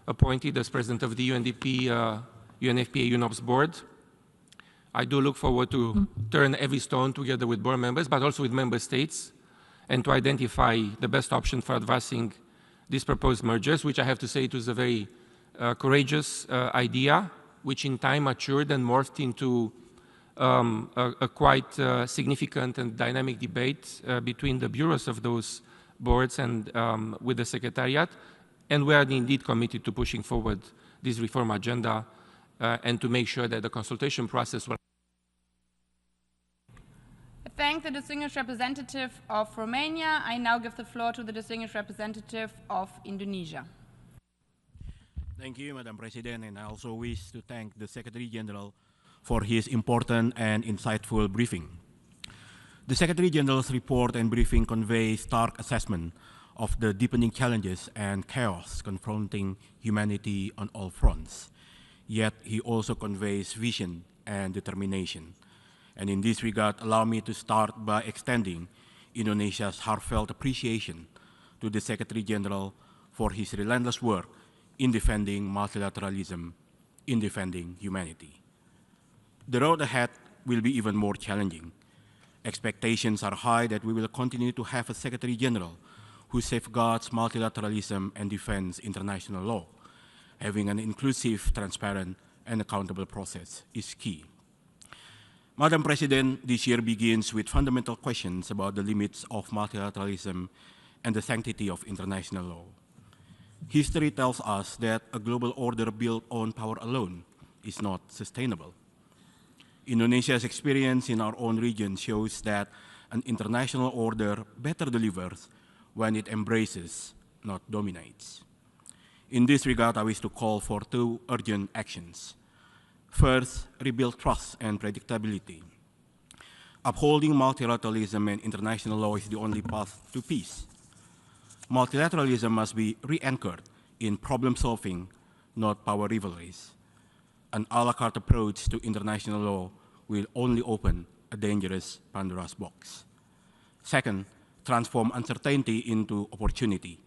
appointed as president of the UNDP, UNFPA, UNOPS board, I do look forward to turn every stone together with board members, but also with member states, and to identify the best option for advancing these proposed mergers, which I have to say it was a very courageous idea, which in time matured and morphed into a quite significant and dynamic debate between the bureaus of those boards and with the Secretariat, and we are indeed committed to pushing forward this reform agenda and to make sure that the consultation process will. I thank the distinguished representative of Romania. I now give the floor to the distinguished representative of Indonesia. Thank you, Madam President, and I also wish to thank the Secretary General for his important and insightful briefing. The Secretary General's report and briefing convey stark assessment of the deepening challenges and chaos confronting humanity on all fronts. Yet he also conveys vision and determination. And in this regard, allow me to start by extending Indonesia's heartfelt appreciation to the Secretary General for his relentless work in defending multilateralism, in defending humanity. The road ahead will be even more challenging. Expectations are high that we will continue to have a Secretary General who safeguards multilateralism and defends international law, having an inclusive, transparent, and accountable process is key. Madam President, this year begins with fundamental questions about the limits of multilateralism and the sanctity of international law. History tells us that a global order built on power alone is not sustainable. Indonesia's experience in our own region shows that an international order better delivers when it embraces, not dominates. In this regard, I wish to call for two urgent actions. First, rebuild trust and predictability. Upholding multilateralism and international law is the only path to peace. Multilateralism must be re-anchored in problem-solving, not power rivalries. An a la carte approach to international law will only open a dangerous Pandora's box. Second, transform uncertainty into opportunity.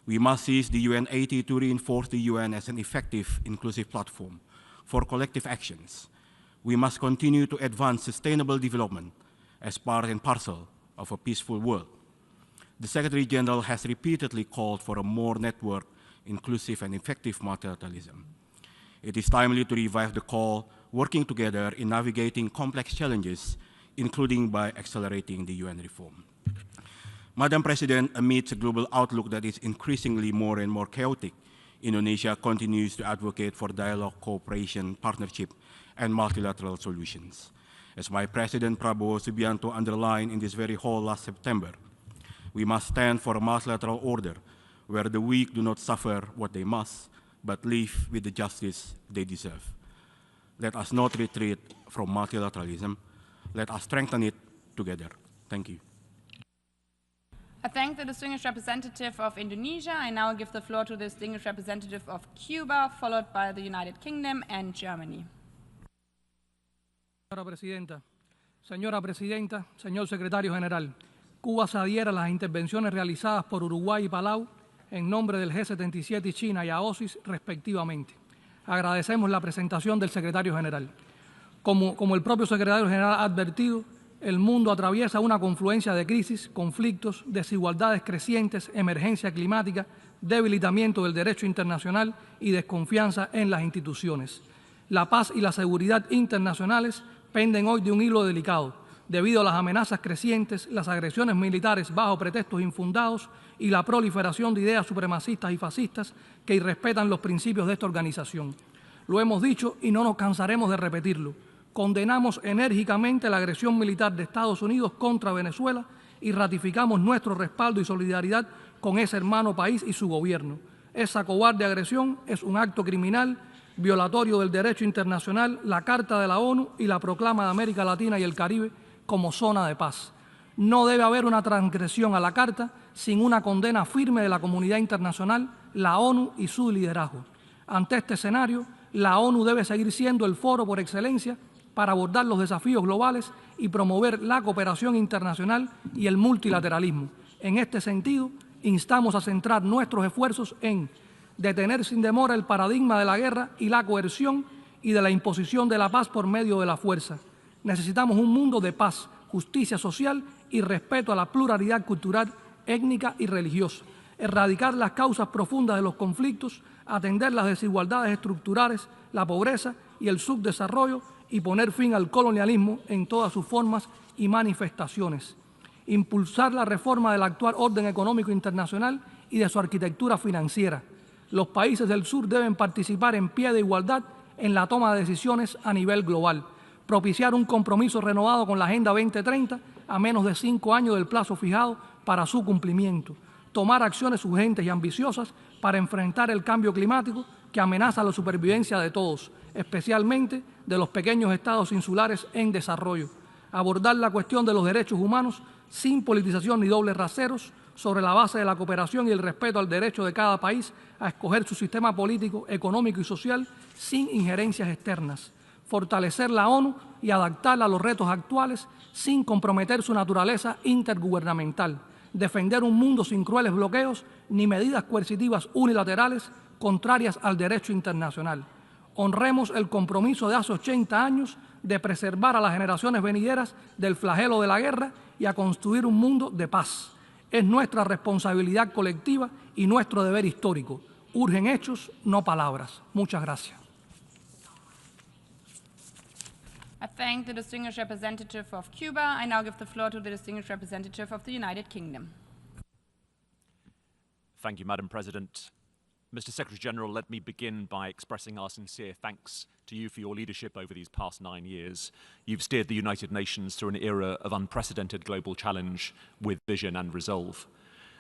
We must seize the UN 80 to reinforce the UN as an effective, inclusive platform for collective actions. We must continue to advance sustainable development as part and parcel of a peaceful world. The Secretary General has repeatedly called for a more networked, inclusive, and effective multilateralism. It is timely to revive the call, working together in navigating complex challenges, including by accelerating the UN reform. Madam President, amidst a global outlook that is increasingly more and more chaotic, Indonesia continues to advocate for dialogue, cooperation, partnership, and multilateral solutions. As my President Prabowo Subianto underlined in this very hall last September, we must stand for a multilateral order where the weak do not suffer what they must, but live with the justice they deserve. Let us not retreat from multilateralism. Let us strengthen it together. Thank you. I thank the distinguished representative of Indonesia. I now give the floor to the distinguished representative of Cuba, followed by the United Kingdom and Germany. Señora Presidenta, señor Secretario General, Cuba se adhiere a las intervenciones realizadas por Uruguay y Palau en nombre del G77 y China y AOSIS respectivamente. Agradecemos la presentación del Secretario General. Como el propio Secretario General ha advertido, el mundo atraviesa una confluencia de crisis, conflictos, desigualdades crecientes, emergencia climática, debilitamiento del derecho internacional y desconfianza en las instituciones. La paz y la seguridad internacionales penden hoy de un hilo delicado, debido a las amenazas crecientes, las agresiones militares bajo pretextos infundados y la proliferación de ideas supremacistas y fascistas que irrespetan los principios de esta organización. Lo hemos dicho y no nos cansaremos de repetirlo. Condenamos enérgicamente la agresión militar de Estados Unidos contra Venezuela y ratificamos nuestro respaldo y solidaridad con ese hermano país y su gobierno. Esa cobarde agresión es un acto criminal, violatorio del derecho internacional, la Carta de la ONU y la Proclama de América Latina y el Caribe como zona de paz. No debe haber una transgresión a la Carta sin una condena firme de la comunidad internacional, la ONU y su liderazgo. Ante este escenario, la ONU debe seguir siendo el foro por excelencia para abordar los desafíos globales y promover la cooperación internacional y el multilateralismo. En este sentido, instamos a centrar nuestros esfuerzos en detener sin demora el paradigma de la guerra y la coerción y de la imposición de la paz por medio de la fuerza. Necesitamos un mundo de paz, justicia social y respeto a la pluralidad cultural, étnica y religiosa. Erradicar las causas profundas de los conflictos, atender las desigualdades estructurales, la pobreza y el subdesarrollo y poner fin al colonialismo en todas sus formas y manifestaciones. Impulsar la reforma del actual orden económico internacional y de su arquitectura financiera. Los países del sur deben participar en pie de igualdad en la toma de decisiones a nivel global. Propiciar un compromiso renovado con la Agenda 2030 a menos de 5 años del plazo fijado para su cumplimiento. Tomar acciones urgentes y ambiciosas para enfrentar el cambio climático que amenaza la supervivencia de todos, especialmente de los pequeños estados insulares en desarrollo. Abordar la cuestión de los derechos humanos sin politización ni dobles raseros, sobre la base de la cooperación y el respeto al derecho de cada país a escoger su sistema político, económico y social sin injerencias externas. Fortalecer la ONU y adaptarla a los retos actuales sin comprometer su naturaleza intergubernamental. Defender un mundo sin crueles bloqueos ni medidas coercitivas unilaterales contrarias al derecho internacional. Honremos el compromiso de hace 80 años de preservar a las generaciones venideras del flagelo de la guerra y a construir un mundo de paz. Es nuestra responsabilidad colectiva y nuestro deber histórico. Urgen hechos, no palabras. Muchas gracias. I thank the distinguished representative of Cuba. I now give the floor to the distinguished representative of the United Kingdom. Thank you, Madam President. Mr. Secretary-General, let me begin by expressing our sincere thanks to you for your leadership over these past 9 years. You've steered the United Nations through an era of unprecedented global challenge with vision and resolve.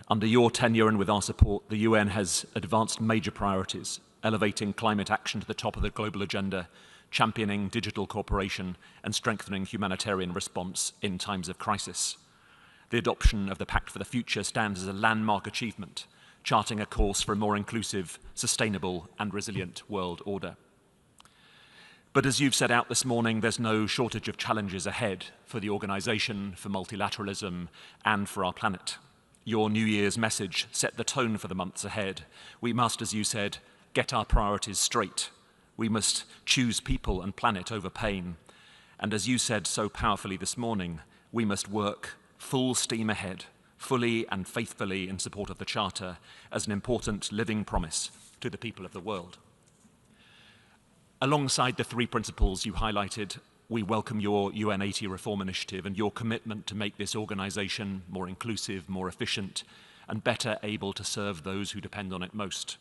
Under your tenure and with our support, the UN has advanced major priorities, elevating climate action to the top of the global agenda, championing digital cooperation, and strengthening humanitarian response in times of crisis. The adoption of the Pact for the Future stands as a landmark achievement, charting a course for a more inclusive, sustainable, and resilient world order. But as you've set out this morning, there's no shortage of challenges ahead for the organization, for multilateralism, and for our planet. Your New Year's message set the tone for the months ahead. We must, as you said, get our priorities straight. We must choose people and planet over pain. And as you said so powerfully this morning, we must work full steam ahead, fully and faithfully in support of the Charter as an important living promise to the people of the world. Alongside the 3 principles you highlighted, we welcome your UN80 reform initiative and your commitment to make this organization more inclusive, more efficient, and better able to serve those who depend on it most.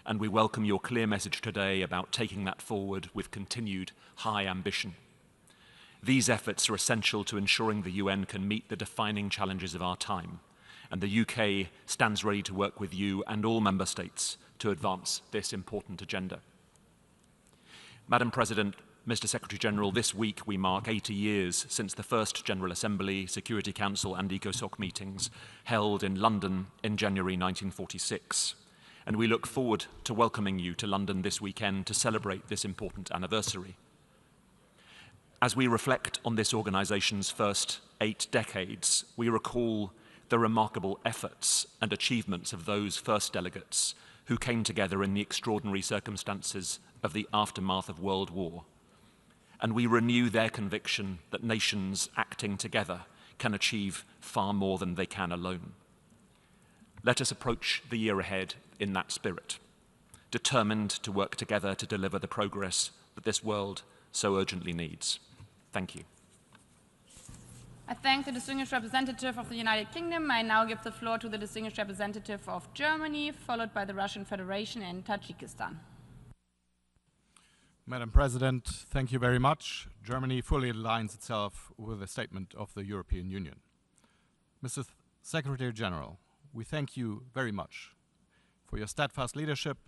And we welcome your clear message today about taking that forward with continued high ambition. These efforts are essential to ensuring the UN can meet the defining challenges of our time, and the UK stands ready to work with you and all member states to advance this important agenda. Madam President, Mr. Secretary-General, this week we mark 80 years since the first General Assembly, Security Council and ECOSOC meetings held in London in January 1946. And we look forward to welcoming you to London this weekend to celebrate this important anniversary. As we reflect on this organization's first 8 decades, we recall the remarkable efforts and achievements of those first delegates who came together in the extraordinary circumstances of the aftermath of World War. And we renew their conviction that nations acting together can achieve far more than they can alone. Let us approach the year ahead in that spirit, determined to work together to deliver the progress that this world so urgently needs. Thank you. I thank the distinguished representative of the United Kingdom. I now give the floor to the distinguished representative of Germany, followed by the Russian Federation and Tajikistan. Madam President, thank you very much. Germany fully aligns itself with the statement of the European Union. Mr. Secretary General, we thank you very much for your steadfast leadership,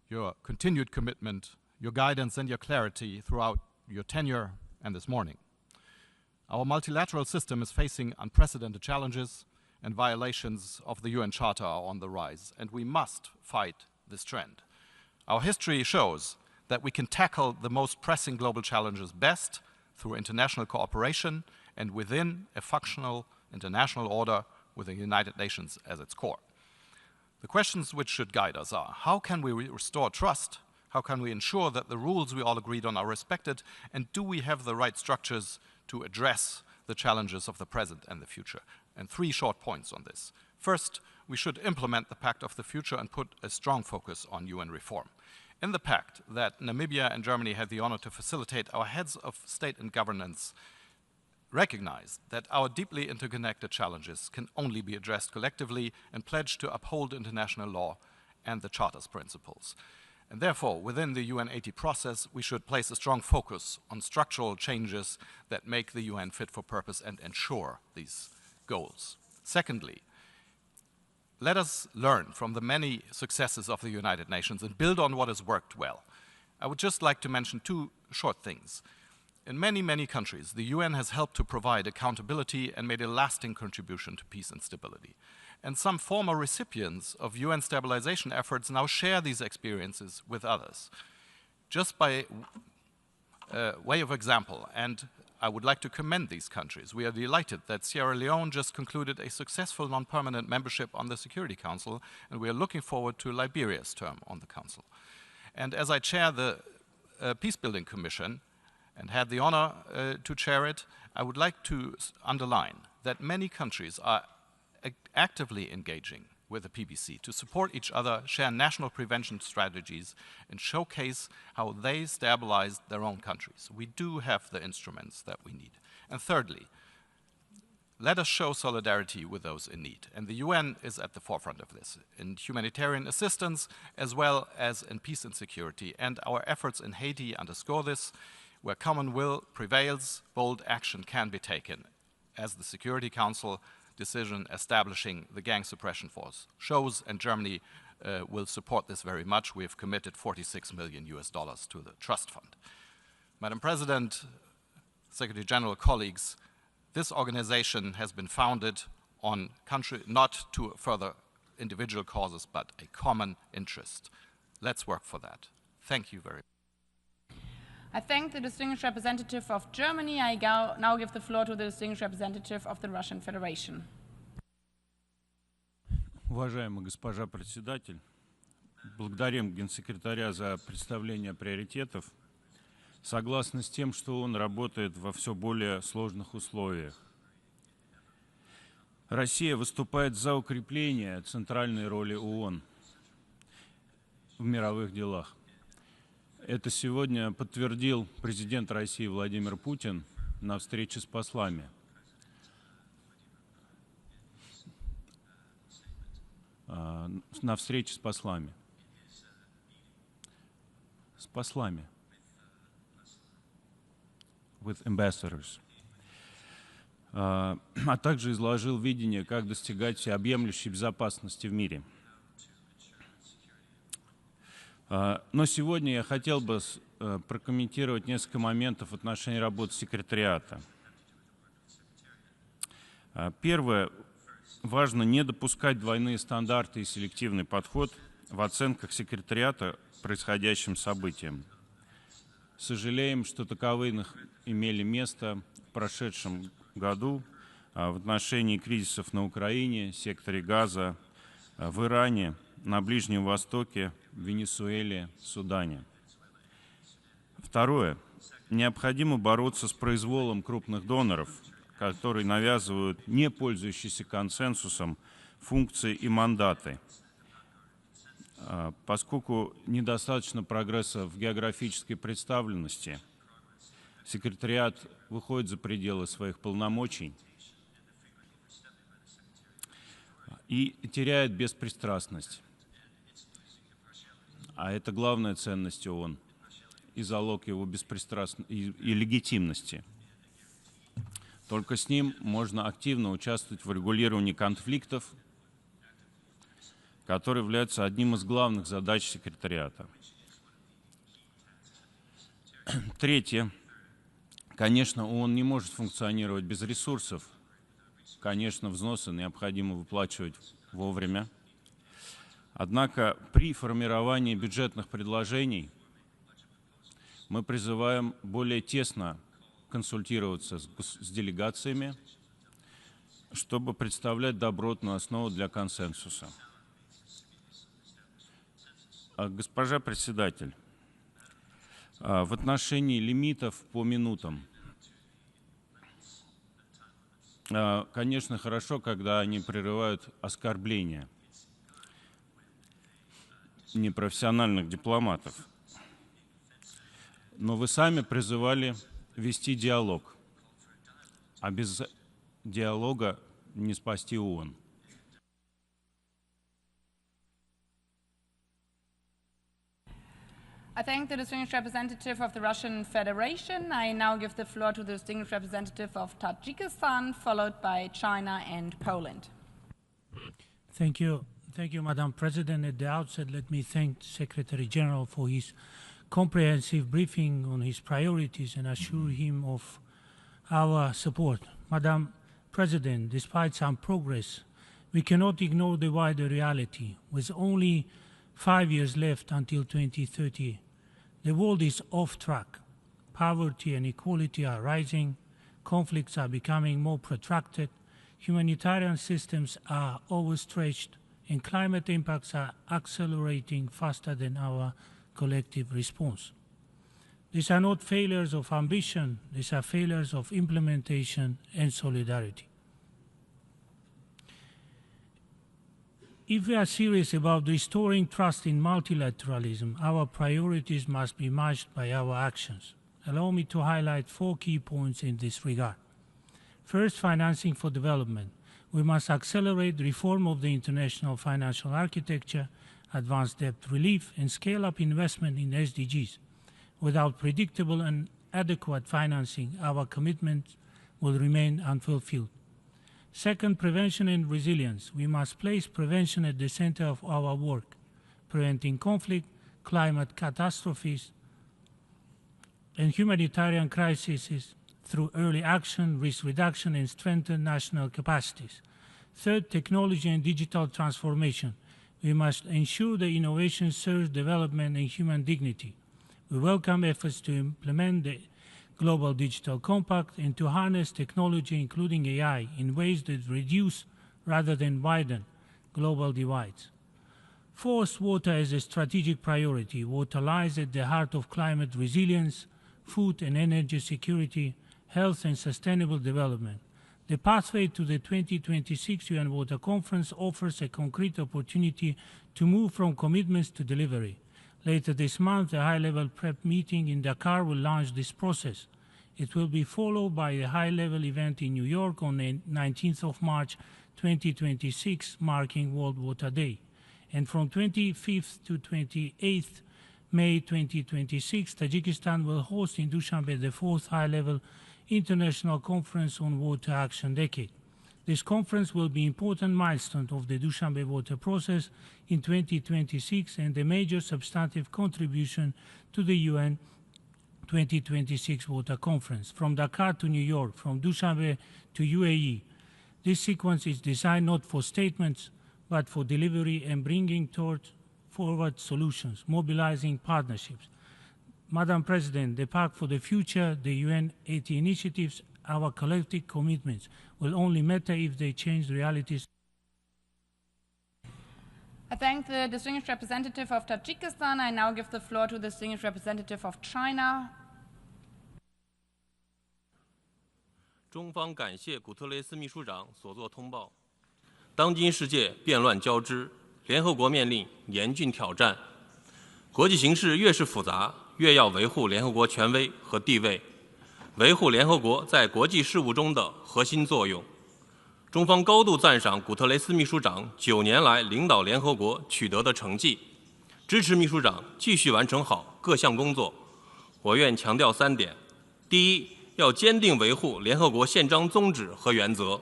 your continued commitment, your guidance and your clarity throughout your tenure and this morning. Our multilateral system is facing unprecedented challenges, and violations of the UN Charter are on the rise, and we must fight this trend. Our history shows that we can tackle the most pressing global challenges best through international cooperation and within a functional international order with the United Nations as its core. The questions which should guide us are: how can we restore trust? How can we ensure that the rules we all agreed on are respected? And do we have the right structures to address the challenges of the present and the future? And 3 short points on this. First, we should implement the Pact of the Future and put a strong focus on UN reform. In the pact that Namibia and Germany had the honor to facilitate, our heads of state and governance recognized that our deeply interconnected challenges can only be addressed collectively and pledged to uphold international law and the Charter's principles. And therefore, within the UN80 process, we should place a strong focus on structural changes that make the UN fit for purpose and ensure these goals. Secondly, let us learn from the many successes of the United Nations and build on what has worked well. I would just like to mention 2 short things. In many, many countries, the UN has helped to provide accountability and made a lasting contribution to peace and stability. And some former recipients of UN stabilization efforts now share these experiences with others. Just by way of example, and I would like to commend these countries. We are delighted that Sierra Leone just concluded a successful non-permanent membership on the Security Council, and we are looking forward to Liberia's term on the Council. And as I chair the Peacebuilding Commission, and had the honor to chair it, I would like to underline that many countries are actively engaging with the PBC to support each other, share national prevention strategies, and showcase how they stabilize their own countries. We do have the instruments that we need. And thirdly, let us show solidarity with those in need. And the UN is at the forefront of this, in humanitarian assistance as well as in peace and security. And our efforts in Haiti underscore this. Where common will prevails, bold action can be taken, as the Security Council decision establishing the gang suppression force shows, and Germany will support this very much. We have committed $46 million to the trust fund. Madam President, Secretary General, colleagues, this organization has been founded on not to further individual causes, but a common interest. Let's work for that. Thank you very much. I thank the distinguished representative of Germany. I now give the floor to the distinguished representative of the Russian Federation. Уважаемая госпожа председатель, благодарим генсекретаря за представление приоритетов. Согласны с тем, что он работает во все более сложных условиях. Россия выступает за укрепление центральной роли ООН в мировых делах. Это сегодня подтвердил президент России Владимир Путин на встрече с послами. На встрече с послами. С послами. With ambassadors. А также изложил видение, как достигать всеобъемлющей безопасности в мире. Но сегодня я хотел бы прокомментировать несколько моментов в отношении работы секретариата. Первое. Важно не допускать двойные стандарты и селективный подход в оценках секретариата происходящим событиям. Сожалеем, что таковые имели место в прошедшем году в отношении кризисов на Украине, секторе Газа, в Иране, на Ближнем Востоке, в Венесуэле, Судане. Второе. Необходимо бороться с произволом крупных доноров, которые навязывают не пользующиеся консенсусом функции и мандаты. Поскольку недостаточно прогресса в географической представленности, секретариат выходит за пределы своих полномочий и теряет беспристрастность. А это главная ценность ООН и залог его беспристрастности и легитимности. Только с ним можно активно участвовать в регулировании конфликтов, который является одним из главных задач секретариата. Третье. Конечно, ООН не может функционировать без ресурсов. Конечно, взносы необходимо выплачивать вовремя. Однако при формировании бюджетных предложений мы призываем более тесно консультироваться с делегациями, чтобы представлять добротную основу для консенсуса. Госпожа председатель, в отношении лимитов по минутам, конечно, хорошо, когда они прерывают оскорбления непрофессиональных дипломатов. Но вы сами призывали вести диалог, а без диалога не спасти ООН. I thank the distinguished representative of the Russian Federation. I now give the floor to the distinguished representative of Tajikistan, followed by China and Poland. Thank you. Thank you, Madam President. At the outset, let me thank the Secretary General for his comprehensive briefing on his priorities and assure him of our support. Madam President, despite some progress, we cannot ignore the wider reality. With only 5 years left until 2030, the world is off track. Poverty and inequality are rising, conflicts are becoming more protracted, humanitarian systems are overstretched, and climate impacts are accelerating faster than our collective response. These are not failures of ambition, these are failures of implementation and solidarity. If we are serious about restoring trust in multilateralism, our priorities must be matched by our actions. Allow me to highlight 4 key points in this regard. First, financing for development. We must accelerate reform of the international financial architecture, advance debt relief, and scale up investment in SDGs. Without predictable and adequate financing, our commitment will remain unfulfilled. Second, prevention and resilience. We must place prevention at the center of our work, preventing conflict, climate catastrophes, and humanitarian crises through early action, risk reduction, and strengthen national capacities. Third, technology and digital transformation. We must ensure that innovation serves development and human dignity. We welcome efforts to implement the Global Digital Compact and to harness technology, including AI, in ways that reduce rather than widen global divides. Fourth, water is a strategic priority. Water lies at the heart of climate resilience, food and energy security, health and sustainable development. The pathway to the 2026 UN Water Conference offers a concrete opportunity to move from commitments to delivery. Later this month, a high-level prep meeting in Dakar will launch this process. It will be followed by a high-level event in New York on the 19th of March 2026, marking World Water Day. And from 25th to 28th May 2026, Tajikistan will host in Dushanbe the 4th high-level International Conference on Water Action Decade. This conference will be an important milestone of the Dushanbe water process in 2026 and a major substantive contribution to the UN 2026 Water Conference. From Dakar to New York, from Dushanbe to UAE, this sequence is designed not for statements, but for delivery and bringing forward solutions, mobilizing partnerships. Madam President, the Pact for the Future, the UN 80 initiatives, our collective commitments will only matter if they change realities. I thank the distinguished representative of Tajikistan. I now give the floor to the distinguished representative of China. 中方感谢古特雷斯秘书长所作通报。当今世界变乱交织，联合国面临严峻挑战，国际形势越是复杂，越要维护联合国权威和地位，维护联合国在国际事务中的核心作用。中方高度赞赏古特雷斯秘书长9年来领导联合国取得的成绩，支持秘书长继续完成好各项工作。我愿强调3点：第一，要坚定维护联合国宪章宗旨和原则，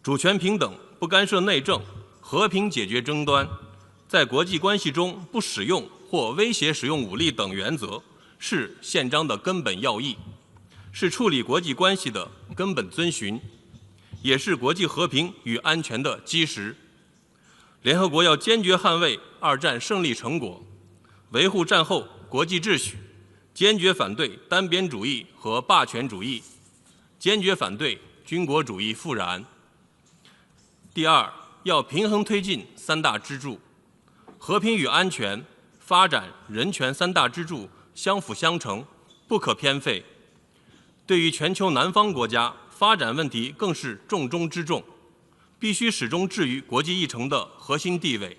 主权平等，不干涉内政，和平解决争端，在国际关系中不使用或威胁使用武力等原则，是宪章的根本要义，是处理国际关系的根本遵循，也是国际和平与安全的基石。联合国要坚决捍卫2战胜利成果，维护战后国际秩序，坚决反对单边主义和霸权主义，坚决反对军国主义复燃。第二，要平衡推进3大支柱，和平与安全、发展、人权3大支柱相辅相成，不可偏废。对于全球南方国家，发展问题更是重中之重，必须始终置于国际议程的核心地位。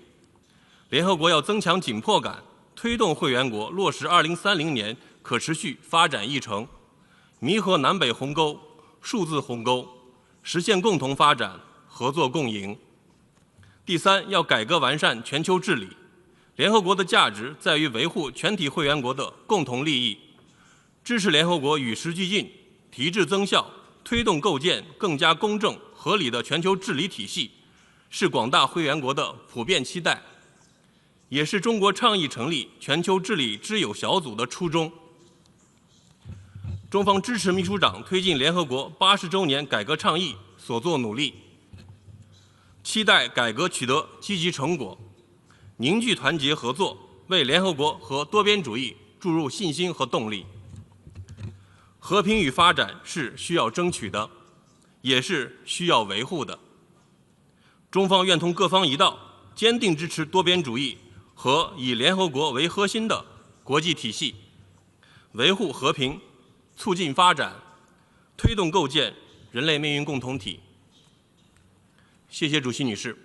联合国要增强紧迫感，推动会员国落实2030年可持续发展议程，弥合南北鸿沟、数字鸿沟，实现共同发展、合作共赢。第三，要改革完善全球治理。联合国的价值在于维护全体会员国的共同利益，支持联合国与时俱进，提质增效，推动构建更加公正合理的全球治理体系，是广大会员国的普遍期待，也是中国倡议成立全球治理之友小组的初衷。中方支持秘书长推进联合国80周年改革倡议所作努力，期待改革取得积极成果，凝聚团结合作，为联合国和多边主义注入信心和动力。和平与发展是需要争取的，也是需要维护的。中方愿同各方一道，坚定支持多边主义和以联合国为核心的国际体系，维护和平，促进发展，推动构建人类命运共同体。谢谢主席女士。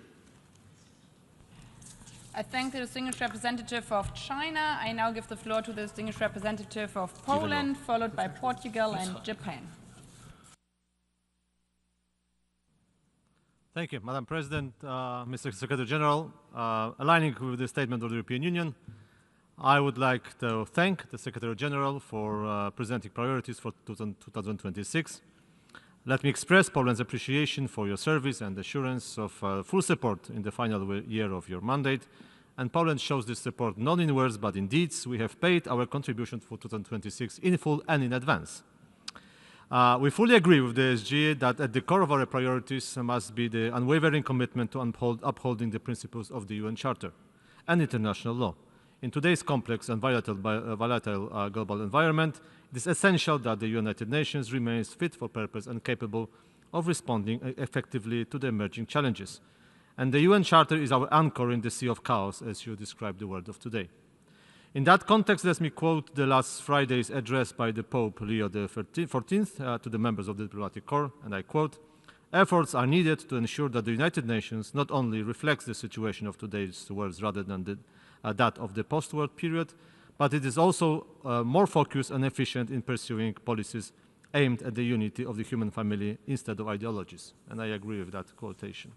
I thank the distinguished representative of China. I now give the floor to the distinguished representative of Poland, followed by Portugal and Japan. Thank you, Madam President, Mr. Secretary General. Aligning with the statement of the European Union, I would like to thank the Secretary General for presenting priorities for 2026. Let me express Poland's appreciation for your service and assurance of full support in the final year of your mandate. And Poland shows this support not in words but in deeds. We have paid our contribution for 2026 in full and in advance. We fully agree with the SG that at the core of our priorities must be the unwavering commitment to upholding the principles of the UN Charter and international law. In today's complex and volatile global environment, it is essential that the United Nations remains fit for purpose and capable of responding effectively to the emerging challenges. And the UN Charter is our anchor in the sea of chaos, as you described the world of today. In that context, let me quote the last Friday's address by the Pope Leo XIV to the members of the diplomatic corps, and I quote, "Efforts are needed to ensure that the United Nations not only reflects the situation of today's world rather than that of the post-war period, but it is also more focused and efficient in pursuing policies aimed at the unity of the human family instead of ideologies." And I agree with that quotation.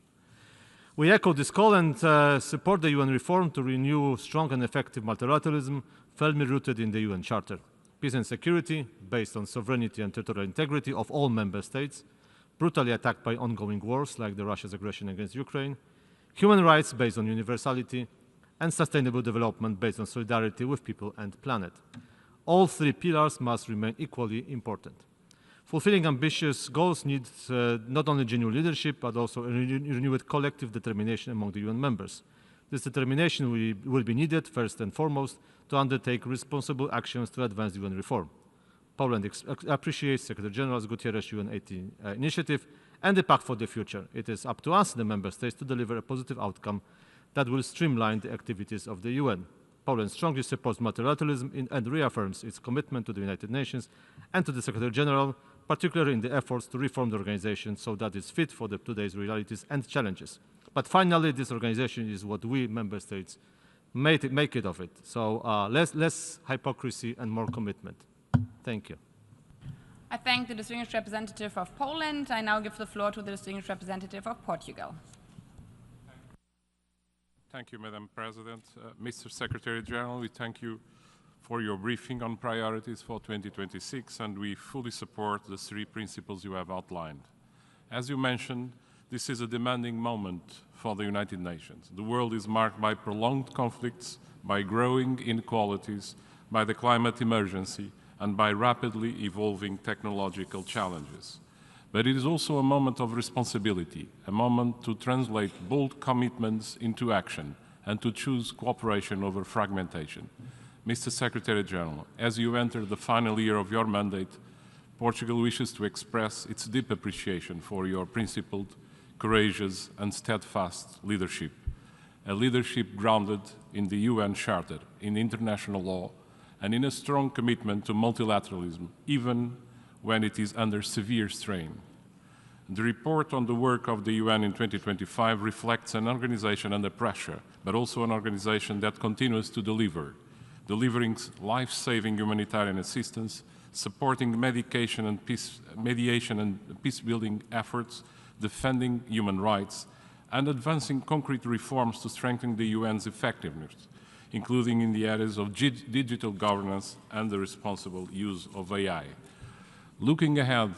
We echo this call and support the UN reform to renew strong and effective multilateralism firmly rooted in the UN Charter. Peace and security, based on sovereignty and territorial integrity of all member states, brutally attacked by ongoing wars like Russia's aggression against Ukraine, human rights based on universality, and sustainable development based on solidarity with people and planet. All three pillars must remain equally important. Fulfilling ambitious goals needs not only genuine leadership, but also a renewed collective determination among the UN members. This determination will be needed, first and foremost, to undertake responsible actions to advance UN reform. Poland appreciates Secretary General Guterres' UN80 initiative and the Pact for the Future. It is up to us, the member states, to deliver a positive outcome that will streamline the activities of the UN. Poland strongly supports multilateralism and reaffirms its commitment to the United Nations and to the Secretary General, particularly in the efforts to reform the organization so that it's fit for today's realities and challenges. But finally, this organization is what we, member states, make it of it. So less hypocrisy and more commitment. Thank you. I thank the distinguished representative of Poland. I now give the floor to the distinguished representative of Portugal. Thank you, Madam President. Mr. Secretary General, we thank you for your briefing on priorities for 2026, and we fully support the three principles you have outlined. As you mentioned, this is a demanding moment for the United Nations. The world is marked by prolonged conflicts, by growing inequalities, by the climate emergency, and by rapidly evolving technological challenges. But it is also a moment of responsibility, a moment to translate bold commitments into action and to choose cooperation over fragmentation. Mr. Secretary General, as you enter the final year of your mandate, Portugal wishes to express its deep appreciation for your principled, courageous, and steadfast leadership, a leadership grounded in the UN Charter, in international law, and in a strong commitment to multilateralism, even when it is under severe strain. The report on the work of the UN in 2025 reflects an organization under pressure, but also an organization that continues to delivering life-saving humanitarian assistance, supporting mediation and peace-building efforts, defending human rights, and advancing concrete reforms to strengthen the UN's effectiveness, including in the areas of digital governance and the responsible use of AI. Looking ahead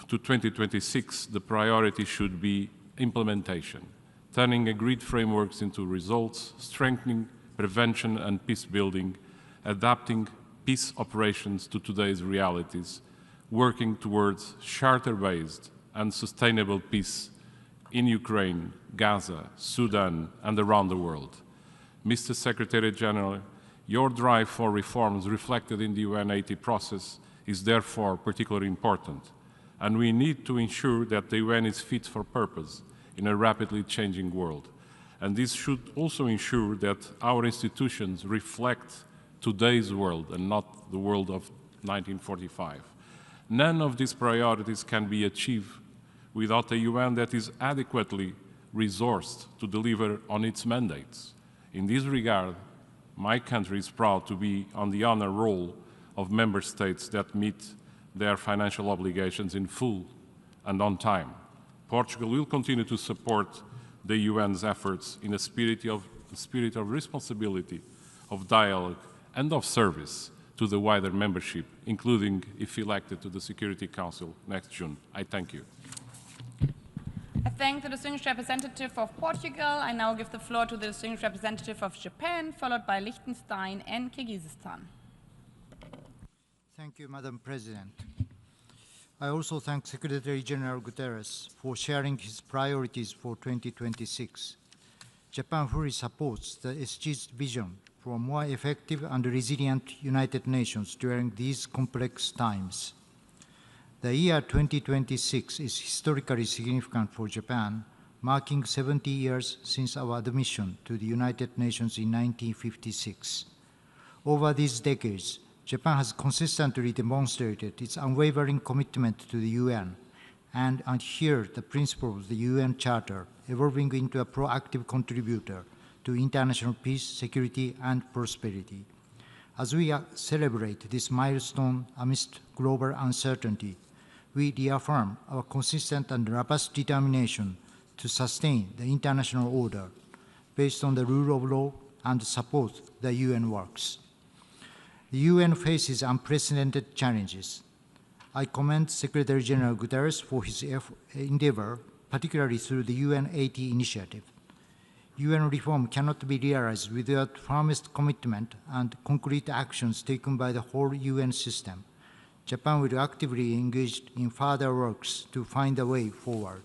to 2026, the priority should be implementation, turning agreed frameworks into results, strengthening prevention and peace building, adapting peace operations to today's realities, working towards charter-based and sustainable peace in Ukraine, Gaza, Sudan, and around the world. Mr. Secretary General, your drive for reforms reflected in the UN80 process is therefore particularly important, and we need to ensure that the UN is fit for purpose in a rapidly changing world. And this should also ensure that our institutions reflect today's world and not the world of 1945. None of these priorities can be achieved without a UN that is adequately resourced to deliver on its mandates. In this regard, my country is proud to be on the honor roll of member states that meet their financial obligations in full and on time. Portugal will continue to support the UN's efforts in a spirit of responsibility, of dialogue, and of service to the wider membership, including if elected to the Security Council next June. I thank you. I thank the distinguished representative of Portugal. I now give the floor to the distinguished representative of Japan, followed by Liechtenstein and Kyrgyzstan. Thank you, Madam President. I also thank Secretary General Guterres for sharing his priorities for 2026. Japan fully supports the SG's vision for a more effective and resilient United Nations during these complex times. The year 2026 is historically significant for Japan, marking 70 years since our admission to the United Nations in 1956. Over these decades, Japan has consistently demonstrated its unwavering commitment to the UN and adhered the principles of the UN Charter, evolving into a proactive contributor to international peace, security, and prosperity. As we celebrate this milestone amidst global uncertainty, we reaffirm our consistent and robust determination to sustain the international order based on the rule of law and support the UN works. The UN faces unprecedented challenges. I commend Secretary General Guterres for his endeavor, particularly through the UN-80 initiative. UN reform cannot be realized without firmest commitment and concrete actions taken by the whole UN system. Japan will actively engage in further works to find a way forward.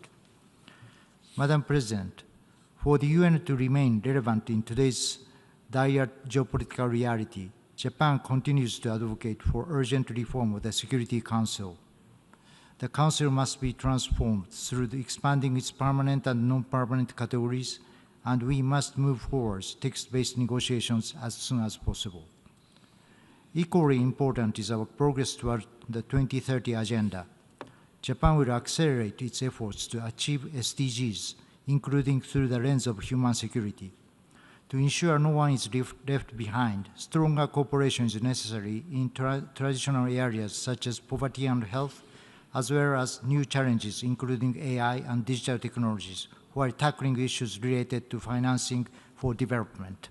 Madam President, for the UN to remain relevant in today's dire geopolitical reality, Japan continues to advocate for urgent reform of the Security Council. The Council must be transformed through expanding its permanent and non-permanent categories, and we must move forward text-based negotiations as soon as possible. Equally important is our progress toward the 2030 Agenda. Japan will accelerate its efforts to achieve SDGs, including through the lens of human security. To ensure no one is left behind, stronger cooperation is necessary in traditional areas such as poverty and health, as well as new challenges including AI and digital technologies, while tackling issues related to financing for development.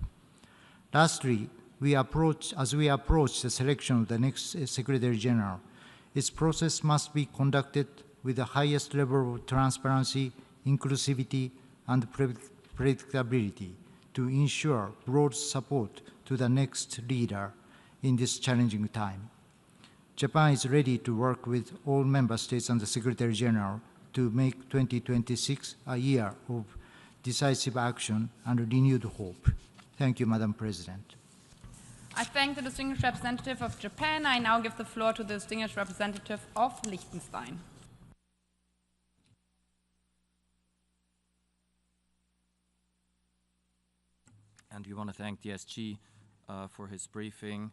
Lastly, as we approach the selection of the next Secretary General, its process must be conducted with the highest level of transparency, inclusivity, and predictability to ensure broad support to the next leader in this challenging time. Japan is ready to work with all member states and the Secretary General to make 2026 a year of decisive action and renewed hope. Thank you, Madam President. I thank the distinguished representative of Japan. I now give the floor to the distinguished representative of Liechtenstein. And we want to thank the SG for his briefing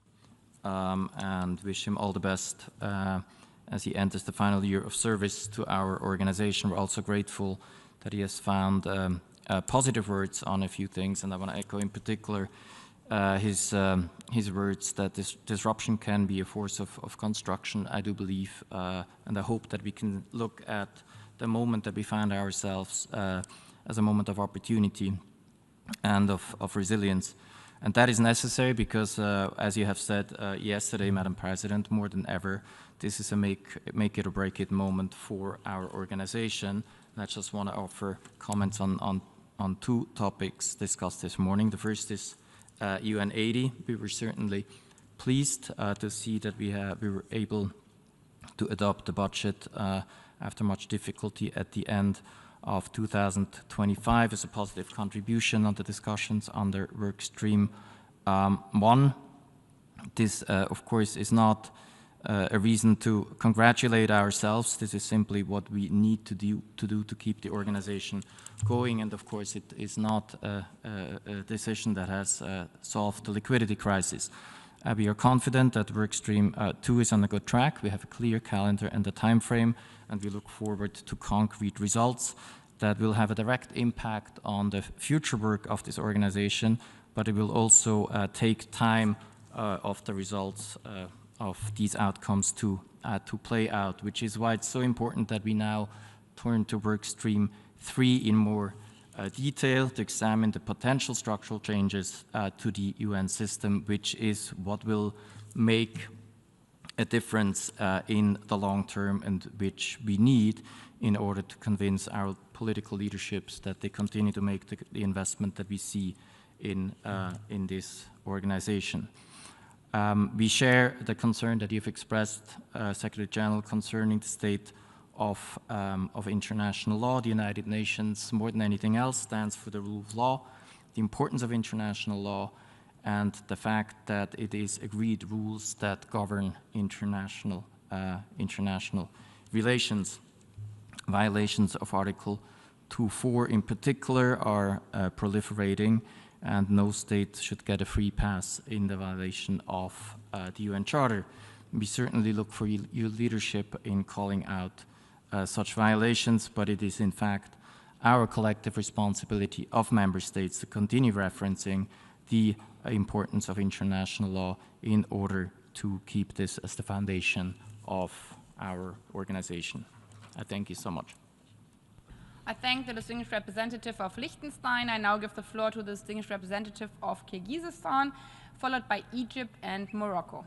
and wish him all the best as he enters the final year of service to our organization. We're also grateful that he has found positive words on a few things, and I want to echo in particular his words that this disruption can be a force of construction. I do believe, and I hope that we can look at the moment that we find ourselves as a moment of opportunity and of resilience. And that is necessary because, as you have said yesterday, Madam President, more than ever, this is a make it or break it moment for our organization. And I just want to offer comments on two topics discussed this morning. The first is UN-80. We were certainly pleased to see that we were able to adopt the budget after much difficulty at the end of 2025 as a positive contribution on the discussions under work stream 1. This, of course, is not a reason to congratulate ourselves. This is simply what we need to do to keep the organization going. And of course, it is not a decision that has solved the liquidity crisis. We are confident that Workstream 2 is on a good track. We have a clear calendar and a time frame, and we look forward to concrete results that will have a direct impact on the future work of this organization, but it will also take time of the results of these outcomes to play out, which is why it's so important that we now turn to work stream 3 in more detail to examine the potential structural changes to the UN system, which is what will make a difference in the long term and which we need in order to convince our political leaderships that they continue to make the investment that we see in this organization. We share the concern that you've expressed, Secretary General, concerning the state of international law. The United Nations, more than anything else, stands for the rule of law, the importance of international law, and the fact that it is agreed rules that govern international relations. Violations of Article 2.4 in particular are proliferating, and no state should get a free pass in the violation of the UN Charter. We certainly look for your leadership in calling out such violations, but it is in fact our collective responsibility of member states to continue referencing the importance of international law in order to keep this as the foundation of our organization. I thank you so much. I thank the distinguished representative of Liechtenstein. I now give the floor to the distinguished representative of Kyrgyzstan, followed by Egypt and Morocco.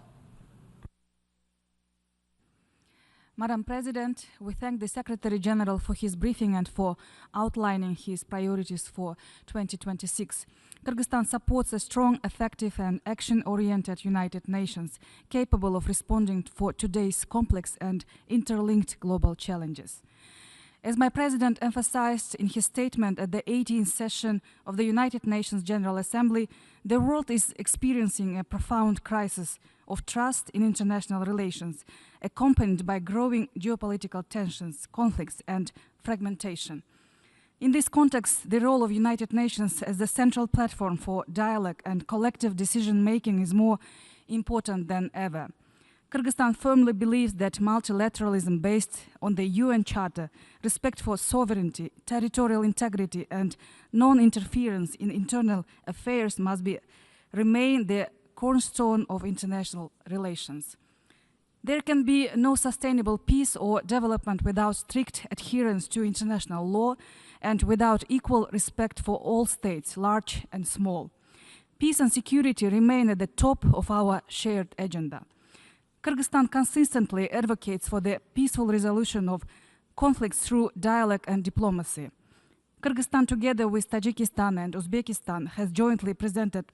Madam President, we thank the Secretary General for his briefing and for outlining his priorities for 2026. Kyrgyzstan supports a strong, effective and action-oriented United Nations capable of responding for today's complex and interlinked global challenges. As my President emphasized in his statement at the 18th session of the United Nations General Assembly, the world is experiencing a profound crisis of trust in international relations, accompanied by growing geopolitical tensions, conflicts, and fragmentation. In this context, the role of United Nations as the central platform for dialogue and collective decision-making is more important than ever. Kyrgyzstan firmly believes that multilateralism based on the UN Charter, respect for sovereignty, territorial integrity, and non-interference in internal affairs must remain the cornerstone of international relations. There can be no sustainable peace or development without strict adherence to international law and without equal respect for all states, large and small. Peace and security remain at the top of our shared agenda. Kyrgyzstan consistently advocates for the peaceful resolution of conflicts through dialogue and diplomacy. Kyrgyzstan, together with Tajikistan and Uzbekistan, has jointly presented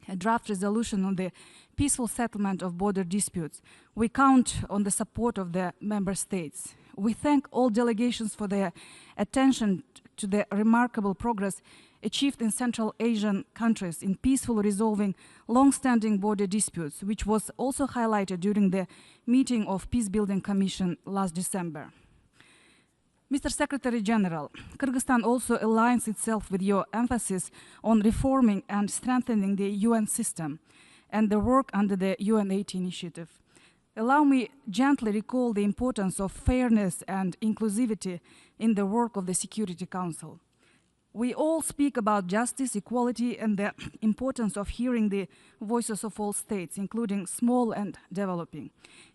a draft resolution on the peaceful settlement of border disputes. We count on the support of the member states. We thank all delegations for their attention to the remarkable progress achieved in Central Asian countries in peacefully resolving long-standing border disputes, which was also highlighted during the meeting of Peacebuilding Commission last December. Mr. Secretary General, Kyrgyzstan also aligns itself with your emphasis on reforming and strengthening the UN system and the work under the UN80 initiative. Allow me gently recall the importance of fairness and inclusivity in the work of the Security Council. We all speak about justice, equality, and the importance of hearing the voices of all states, including small and developing.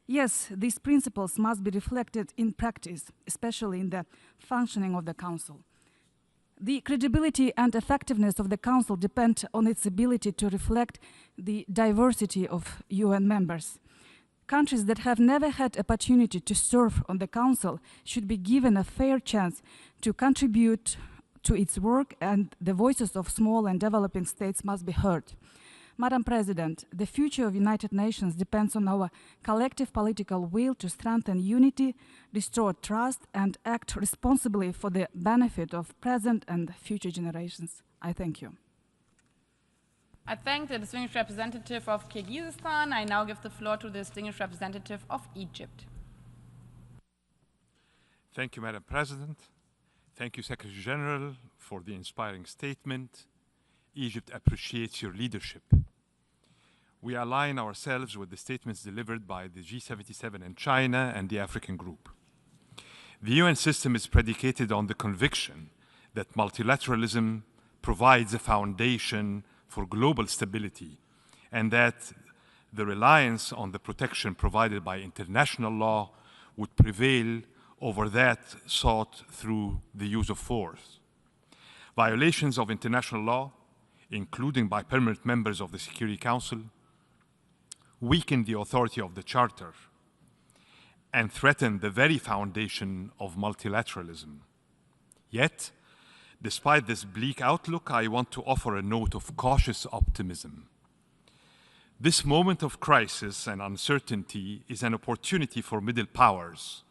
Yes, these principles must be reflected in practice, especially in the functioning of the Council. The credibility and effectiveness of the Council depend on its ability to reflect the diversity of UN members. Countries that have never had opportunity to serve on the Council should be given a fair chance to contribute to its work, and the voices of small and developing states must be heard. Madam President, the future of United Nations depends on our collective political will to strengthen unity, restore trust, and act responsibly for the benefit of present and future generations. I thank you. I thank the distinguished representative of Kyrgyzstan. I now give the floor to the distinguished representative of Egypt. Thank you, Madam President. Thank you, Secretary General, for the inspiring statement. Egypt appreciates your leadership. We align ourselves with the statements delivered by the G77 and China and the African Group. The UN system is predicated on the conviction that multilateralism provides a foundation for global stability, and that the reliance on the protection provided by international law would prevail over that sought through the use of force. Violations of international law, including by permanent members of the Security Council, weaken the authority of the Charter and threaten the very foundation of multilateralism. Yet, despite this bleak outlook, I want to offer a note of cautious optimism. This moment of crisis and uncertainty is an opportunity for middle powers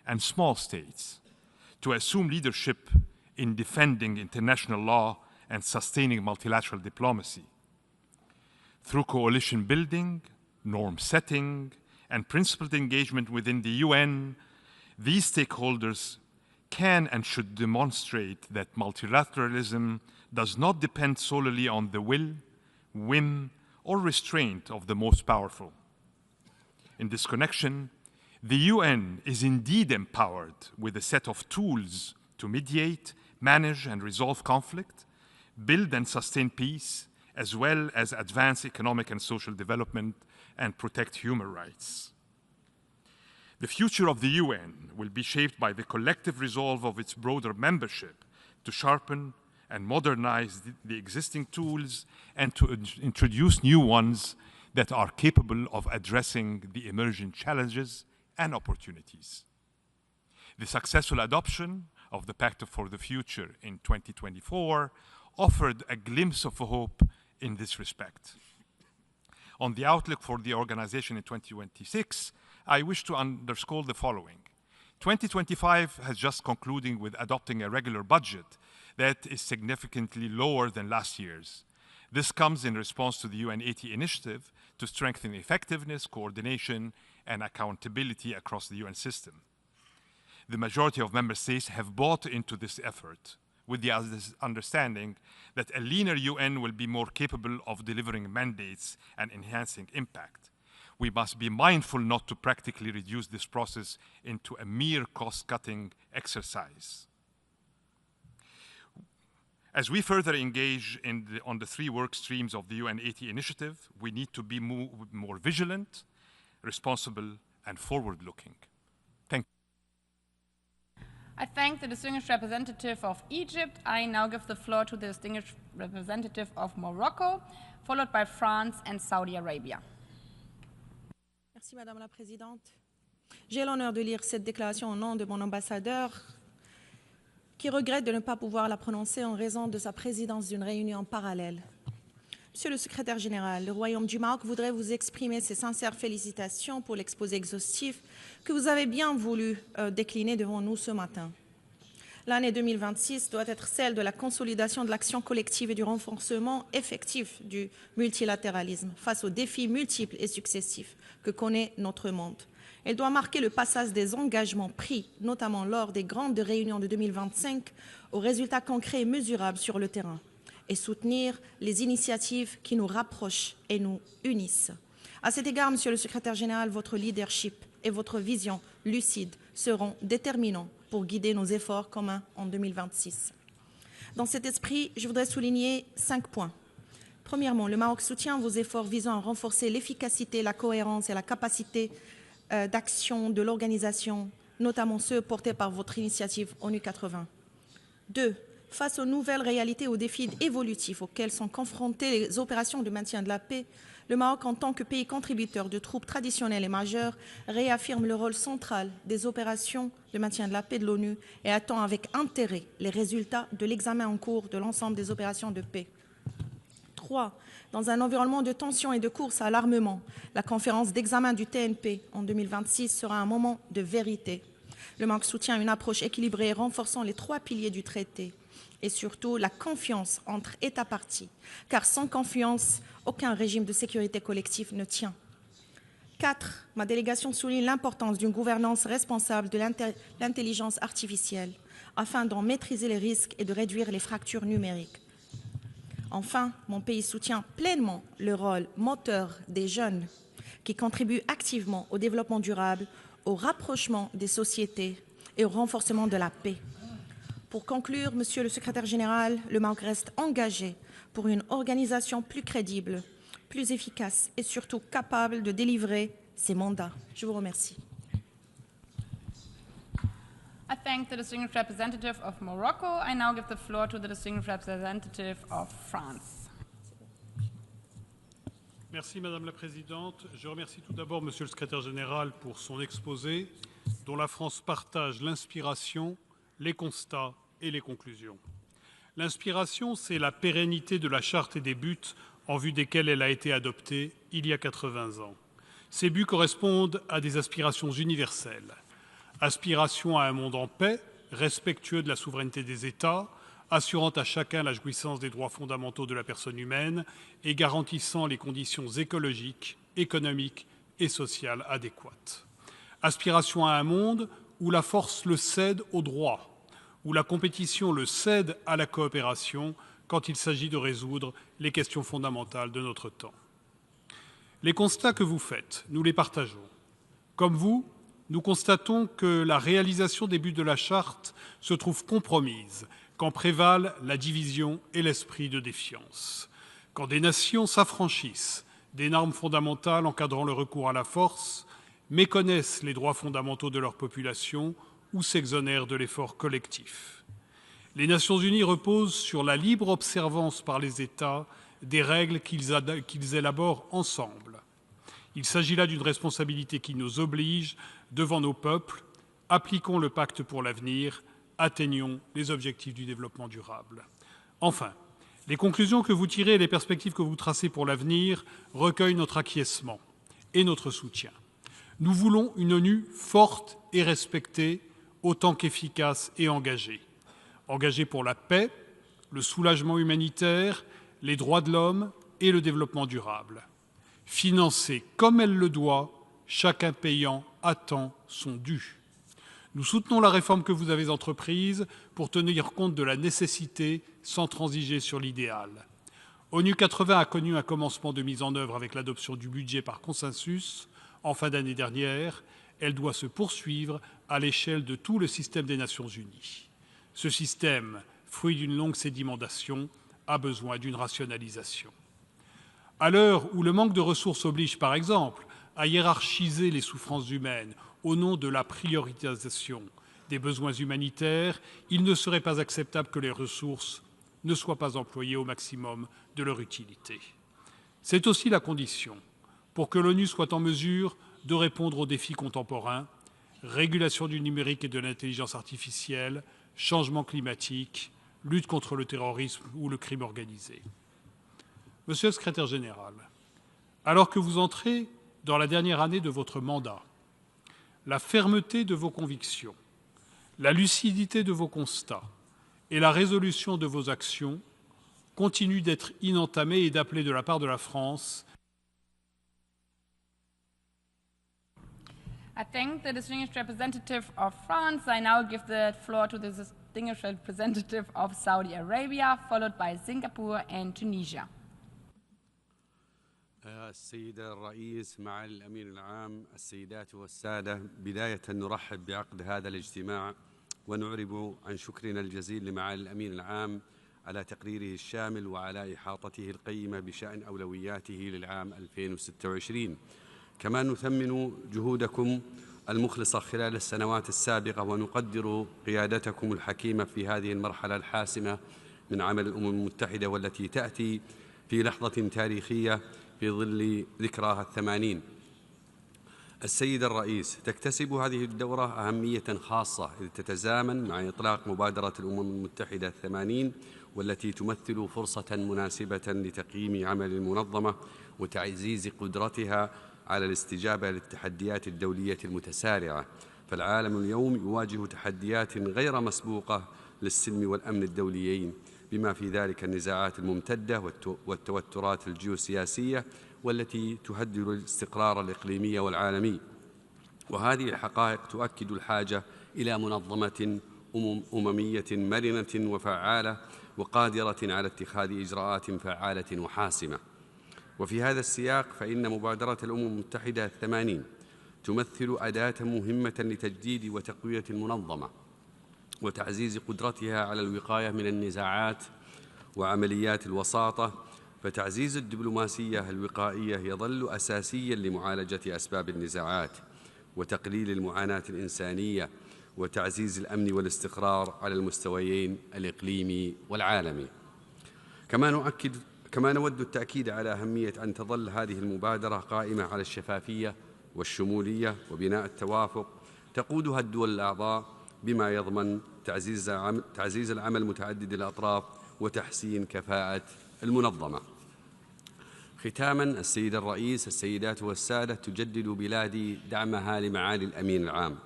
and small states to assume leadership in defending international law and sustaining multilateral diplomacy. Through coalition building, norm setting, and principled engagement within the UN, these stakeholders can and should demonstrate that multilateralism does not depend solely on the will, whim, or restraint of the most powerful. In this connection, the UN is indeed empowered with a set of tools to mediate, manage, and resolve conflict, build and sustain peace, as well as advance economic and social development and protect human rights. The future of the UN will be shaped by the collective resolve of its broader membership to sharpen and modernize the existing tools and to introduce new ones that are capable of addressing the emerging challenges and opportunities. The successful adoption of the Pact for the Future in 2024 offered a glimpse of hope in this respect. On the outlook for the organization in 2026, I wish to underscore the following. 2025 has just concluded with adopting a regular budget that is significantly lower than last year's. This comes in response to the UN 80 initiative to strengthen effectiveness, coordination, and accountability across the UN system. The majority of member states have bought into this effort with the understanding that a leaner UN will be more capable of delivering mandates and enhancing impact. We must be mindful not to practically reduce this process into a mere cost-cutting exercise. As we further engage on the three work streams of the UN 80 initiative, we need to be more vigilant, responsible, and forward-looking. Thank you. I thank the distinguished representative of Egypt. I now give the floor to the distinguished representative of Morocco, followed by France and Saudi Arabia. Merci Madame la Présidente. J'ai l'honneur de lire cette déclaration au nom de mon ambassadeur qui regrette de ne pas pouvoir la prononcer en raison de sa présidence d'une réunion parallèle. Monsieur le secrétaire général, le Royaume du Maroc voudrait vous exprimer ses sincères félicitations pour l'exposé exhaustif que vous avez bien voulu décliner devant nous ce matin. L'année 2026 doit être celle de la consolidation de l'action collective et du renforcement effectif du multilatéralisme face aux défis multiples et successifs que connaît notre monde. Elle doit marquer le passage des engagements pris, notamment lors des grandes réunions de 2025, aux résultats concrets et mesurables sur le terrain, et soutenir les initiatives qui nous rapprochent et nous unissent. À cet égard, Monsieur le Secrétaire général, votre leadership et votre vision lucide seront déterminants pour guider nos efforts communs en 2026. Dans cet esprit, je voudrais souligner 5 points. Premièrement, le Maroc soutient vos efforts visant à renforcer l'efficacité, la cohérence et la capacité d'action de l'organisation, notamment ceux portés par votre initiative ONU 80. 2. Face aux nouvelles réalités et aux défis évolutifs auxquels sont confrontées les opérations de maintien de la paix, le Maroc, en tant que pays contributeur de troupes traditionnelles et majeures, réaffirme le rôle central des opérations de maintien de la paix de l'ONU et attend avec intérêt les résultats de l'examen en cours de l'ensemble des opérations de paix. 3. Dans un environnement de tension et de course à l'armement, la conférence d'examen du TNP en 2026 sera un moment de vérité. Le Maroc soutient une approche équilibrée renforçant les 3 piliers du traité et surtout la confiance entre États parties, car sans confiance, aucun régime de sécurité collective ne tient. 4. Ma délégation souligne l'importance d'une gouvernance responsable de l'intelligence artificielle afin d'en maîtriser les risques et de réduire les fractures numériques. Enfin, mon pays soutient pleinement le rôle moteur des jeunes qui contribuent activement au développement durable, au rapprochement des sociétés et au renforcement de la paix. Pour conclure, Monsieur le Secrétaire général, le Maroc reste engagé pour une organisation plus crédible, plus efficace et surtout capable de délivrer ses mandats. Je vous remercie. I thank the distinguished representative of Morocco. I now give the floor to the distinguished representative of France. Merci Madame la Présidente. Je remercie tout d'abord Monsieur le Secrétaire général pour son exposé, dont la France partage l'inspiration, les constats et les conclusions. L'inspiration, c'est la pérennité de la charte et des buts en vue desquels elle a été adoptée il y a 80 ans. Ces buts correspondent à des aspirations universelles. Aspiration à un monde en paix, respectueux de la souveraineté des États, assurant à chacun la jouissance des droits fondamentaux de la personne humaine et garantissant les conditions écologiques, économiques et sociales adéquates. Aspiration à un monde où la force le cède au droit, où la compétition le cède à la coopération quand il s'agit de résoudre les questions fondamentales de notre temps. Les constats que vous faites, nous les partageons. Comme vous, nous constatons que la réalisation des buts de la Charte se trouve compromise quand prévalent la division et l'esprit de défiance. Quand des nations s'affranchissent des normes fondamentales encadrant le recours à la force, méconnaissent les droits fondamentaux de leur population ou s'exonèrent de l'effort collectif. Les Nations unies reposent sur la libre observance par les États des règles qu'ils élaborent ensemble. Il s'agit là d'une responsabilité qui nous oblige devant nos peuples. Appliquons le pacte pour l'avenir, atteignons les objectifs du développement durable. Enfin, les conclusions que vous tirez et les perspectives que vous tracez pour l'avenir recueillent notre acquiescement et notre soutien. Nous voulons une ONU forte et respectée, autant qu'efficace et engagée. Engagée pour la paix, le soulagement humanitaire, les droits de l'homme et le développement durable. Financée comme elle le doit, chacun payant à temps son dû. Nous soutenons la réforme que vous avez entreprise pour tenir compte de la nécessité sans transiger sur l'idéal. ONU 80 a connu un commencement de mise en œuvre avec l'adoption du budget par consensus en fin d'année dernière. Elle doit se poursuivre à l'échelle de tout le système des Nations unies. Ce système, fruit d'une longue sédimentation, a besoin d'une rationalisation. À l'heure où le manque de ressources oblige, par exemple, à hiérarchiser les souffrances humaines au nom de la priorisation des besoins humanitaires, il ne serait pas acceptable que les ressources ne soient pas employées au maximum de leur utilité. C'est aussi la condition pour que l'ONU soit en mesure de répondre aux défis contemporains, régulation du numérique et de l'intelligence artificielle, changement climatique, lutte contre le terrorisme ou le crime organisé. Monsieur le Secrétaire général, alors que vous entrez dans la dernière année de votre mandat, la fermeté de vos convictions, la lucidité de vos constats et la résolution de vos actions continuent d'être inentamées et d'appeler de la part de la France. I thank the distinguished representative of France. I now give the floor to the distinguished representative of Saudi Arabia, followed by Singapore and Tunisia. السيد الرئيس مع الأمين العام، السيدات والسادة، بداية نرحب بعقد هذا الاجتماع ونعرب عن شكرنا الجزيل لمعالي الأمين العام على تقريره الشامل وعلى إحاطته القيمة بشأن أولوياته للعام 2026. كما نثمن جهودكم المخلصة خلال السنوات السابقة ونقدر قيادتكم الحكيمة في هذه المرحلة الحاسمة من عمل الأمم المتحدة والتي تأتي في لحظة تاريخية في ظل ذكراها 80. السيد الرئيس، تكتسب هذه الدورة أهمية خاصة إذ تتزامن مع إطلاق مبادرة الأمم المتحدة 80 والتي تمثل فرصة مناسبة لتقييم عمل المنظمة وتعزيز قدرتها على الاستجابة للتحديات الدولية المتسارعة. فالعالم اليوم يواجه تحديات غير مسبوقة للسلم والأمن الدوليين، بما في ذلك النزاعات الممتدة والتوترات الجيوسياسية والتي تهدد الاستقرار الإقليمي والعالمي. وهذه الحقائق تؤكد الحاجة إلى منظمة أممية مرنة وفعالة وقادرة على اتخاذ إجراءات فعالة وحاسمة. وفي هذا السياق فإن مبادرة الأمم المتحدة 80 تمثل أداة مهمة لتجديد وتقوية المنظمة وتعزيز قدرتها على الوقاية من النزاعات وعمليات الوساطة، فتعزيز الدبلوماسية الوقائية يظل أساسياً لمعالجة أسباب النزاعات وتقليل المعاناة الإنسانية وتعزيز الأمن والاستقرار على المستويين الإقليمي والعالمي. كما نود التأكيد على أهمية أن تظل هذه المبادرة قائمة على الشفافية والشمولية وبناء التوافق تقودها الدول الأعضاء، بما يضمن تعزيز العمل متعدد الأطراف وتحسين كفاءة المنظمة. ختاماً، السيد الرئيس، السيدات والسادة، تجدد بلادي دعمها لمعالي الأمين العام،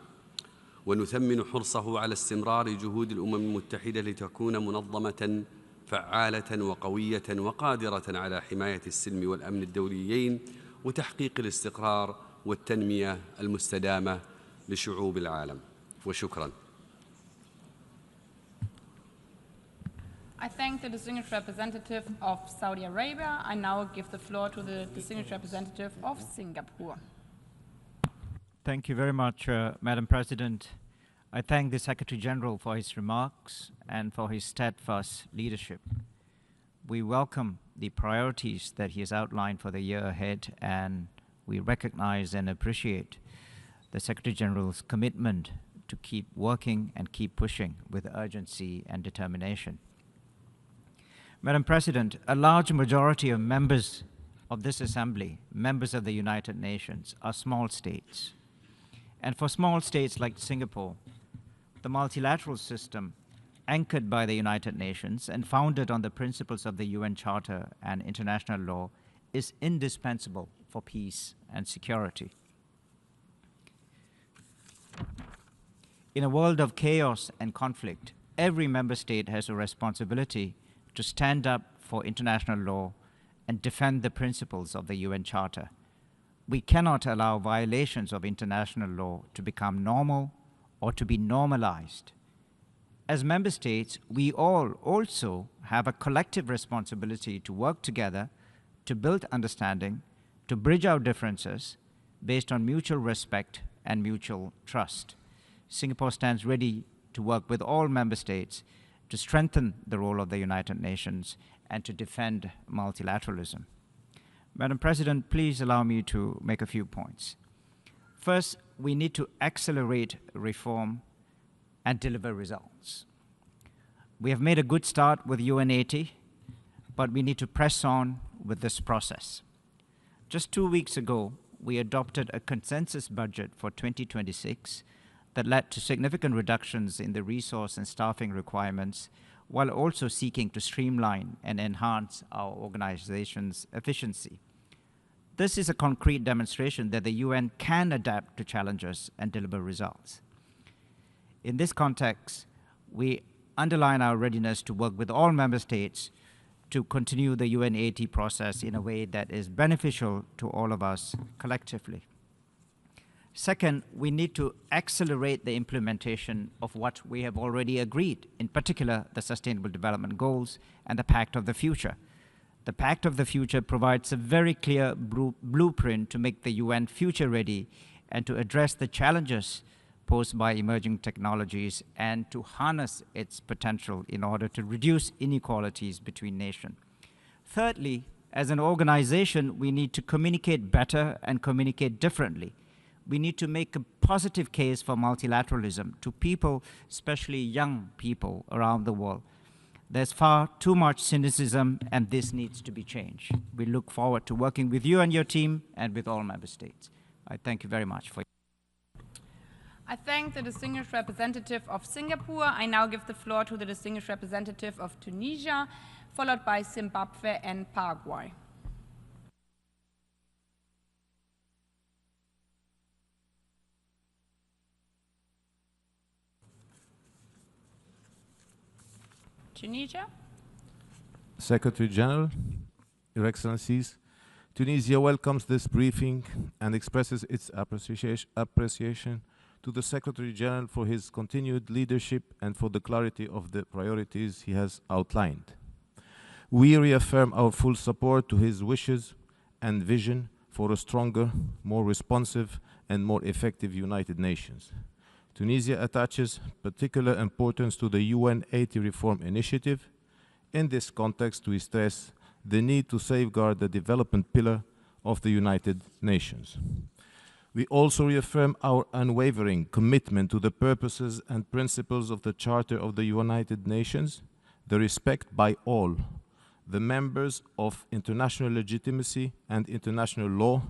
ونثمن حرصه على استمرار جهود الأمم المتحدة لتكون منظمة فعالة وقوية وقادرة على حماية السلم والأمن الدوليين وتحقيق الاستقرار والتنمية المستدامة لشعوب العالم. وشكراً. I thank the distinguished representative of Saudi Arabia. I now give the floor to the distinguished representative of Singapore. Thank you very much, Madam President. I thank the Secretary General for his remarks and for his steadfast leadership. We welcome the priorities that he has outlined for the year ahead, and we recognize and appreciate the Secretary General's commitment to keep working and keep pushing with urgency and determination. Madam President, a large majority of members of this Assembly, members of the United Nations, are small states. And for small states like Singapore, the multilateral system, anchored by the United Nations and founded on the principles of the UN Charter and international law, is indispensable for peace and security. In a world of chaos and conflict, every member state has a responsibility to stand up for international law and defend the principles of the UN Charter. We cannot allow violations of international law to become normal or to be normalized. As member states, we all also have a collective responsibility to work together to build understanding, to bridge our differences based on mutual respect and mutual trust. Singapore stands ready to work with all member states to strengthen the role of the United Nations and to defend multilateralism. Madam President, please allow me to make a few points. First, we need to accelerate reform and deliver results. We have made a good start with UN80, but we need to press on with this process. Just 2 weeks ago, we adopted a consensus budget for 2026 that led to significant reductions in the resource and staffing requirements, while also seeking to streamline and enhance our organization's efficiency. This is a concrete demonstration that the UN can adapt to challenges and deliver results. In this context, we underline our readiness to work with all member states to continue the UN80 process in a way that is beneficial to all of us collectively. Second, we need to accelerate the implementation of what we have already agreed, in particular the Sustainable Development Goals and the Pact of the Future. The Pact of the Future provides a very clear blueprint to make the UN future ready and to address the challenges posed by emerging technologies and to harness its potential in order to reduce inequalities between nations. Thirdly, as an organization, we need to communicate better and communicate differently. We need to make a positive case for multilateralism to people, especially young people around the world. There's far too much cynicism, and this needs to be changed. We look forward to working with you and your team and with all member states. I thank you very much for. I thank the distinguished representative of Singapore. I now give the floor to the distinguished representative of Tunisia, followed by Zimbabwe and Paraguay. Tunisia. Secretary General, Your Excellencies, Tunisia welcomes this briefing and expresses its appreciation to the Secretary General for his continued leadership and for the clarity of the priorities he has outlined. We reaffirm our full support to his wishes and vision for a stronger, more responsive, and more effective United Nations. Tunisia attaches particular importance to the UN 80 reform initiative. In this context, we stress the need to safeguard the development pillar of the United Nations. We also reaffirm our unwavering commitment to the purposes and principles of the Charter of the United Nations, the respect by all the members of international legitimacy and international law,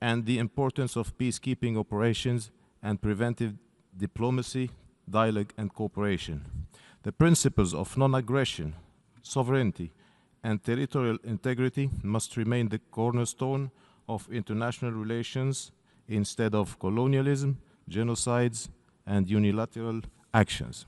and the importance of peacekeeping operations and preventive diplomacy, dialogue and cooperation. The principles of non-aggression, sovereignty, and territorial integrity must remain the cornerstone of international relations instead of colonialism, genocides, and unilateral actions.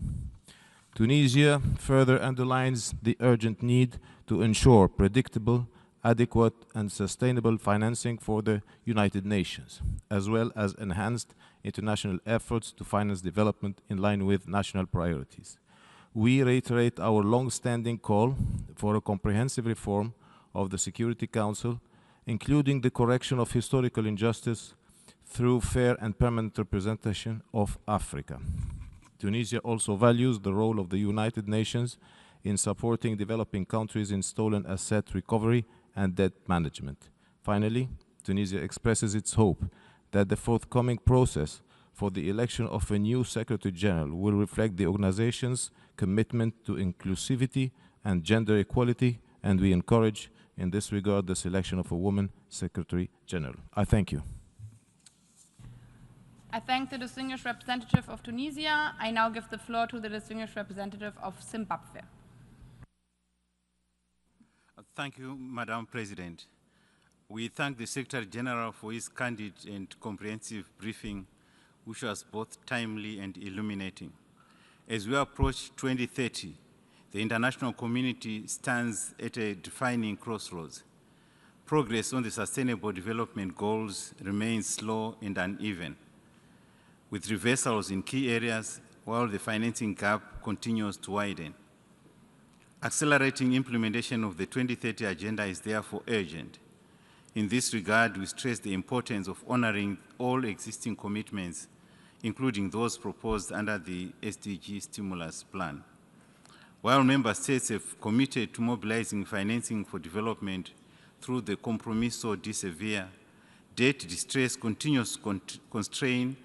Tunisia further underlines the urgent need to ensure predictable, adequate, and sustainable financing for the United Nations, as well as enhanced international efforts to finance development in line with national priorities. We reiterate our long-standing call for a comprehensive reform of the Security Council, including the correction of historical injustice through fair and permanent representation of Africa. Tunisia also values the role of the United Nations in supporting developing countries in stolen asset recovery and debt management. Finally, Tunisia expresses its hope that the forthcoming process for the election of a new Secretary General will reflect the organization's commitment to inclusivity and gender equality, and we encourage in this regard the selection of a woman Secretary General. I thank you. I thank the distinguished representative of Tunisia. I now give the floor to the distinguished representative of Zimbabwe. Thank you, Madam President. We thank the Secretary General for his candid and comprehensive briefing, which was both timely and illuminating. As we approach 2030, the international community stands at a defining crossroads. Progress on the Sustainable Development Goals remains slow and uneven, with reversals in key areas while the financing gap continues to widen. Accelerating implementation of the 2030 Agenda is therefore urgent. In this regard, we stress the importance of honoring all existing commitments, including those proposed under the SDG Stimulus Plan. While member states have committed to mobilizing financing for development through the Compromiso de Sevilla, debt distress continues to constrain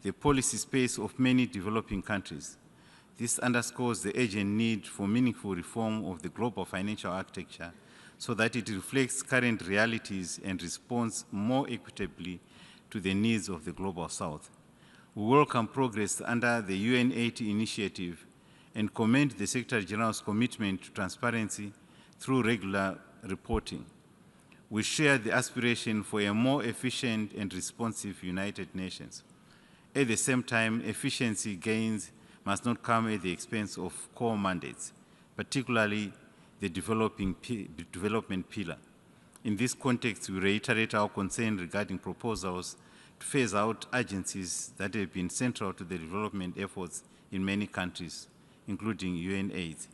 the policy space of many developing countries. This underscores the urgent need for meaningful reform of the global financial architecture so that it reflects current realities and responds more equitably to the needs of the Global South. We welcome progress under the UN 80 initiative and commend the Secretary General's commitment to transparency through regular reporting. We share the aspiration for a more efficient and responsive United Nations. At the same time, efficiency gains must not come at the expense of core mandates, particularly the development pillar. In this context, we reiterate our concern regarding proposals to phase out agencies that have been central to the development efforts in many countries, including UNAID.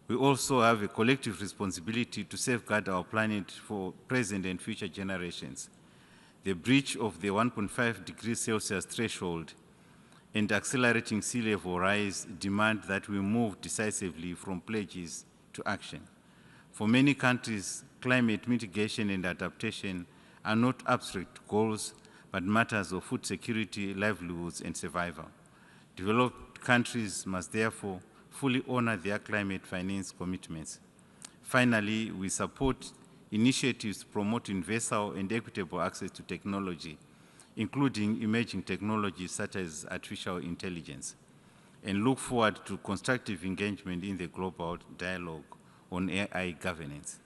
We also have a collective responsibility to safeguard our planet for present and future generations. The breach of the 1.5 degrees Celsius threshold and accelerating sea level rise demand that we move decisively from pledges to action. For many countries, climate mitigation and adaptation are not abstract goals, but matters of food security, livelihoods, and survival. Developed countries must therefore fully honor their climate finance commitments. Finally, we support initiatives to promote universal and equitable access to technology, including emerging technologies such as artificial intelligence, and look forward to constructive engagement in the global dialogue on AI governance.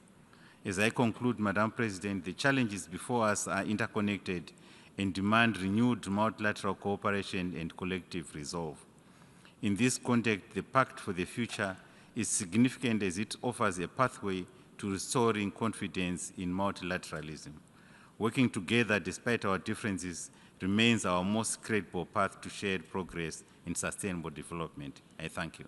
As I conclude, Madam President, the challenges before us are interconnected and demand renewed multilateral cooperation and collective resolve. In this context, the Pact for the Future is significant as it offers a pathway to restoring confidence in multilateralism. Working together despite our differences remains our most credible path to shared progress in sustainable development. I thank you.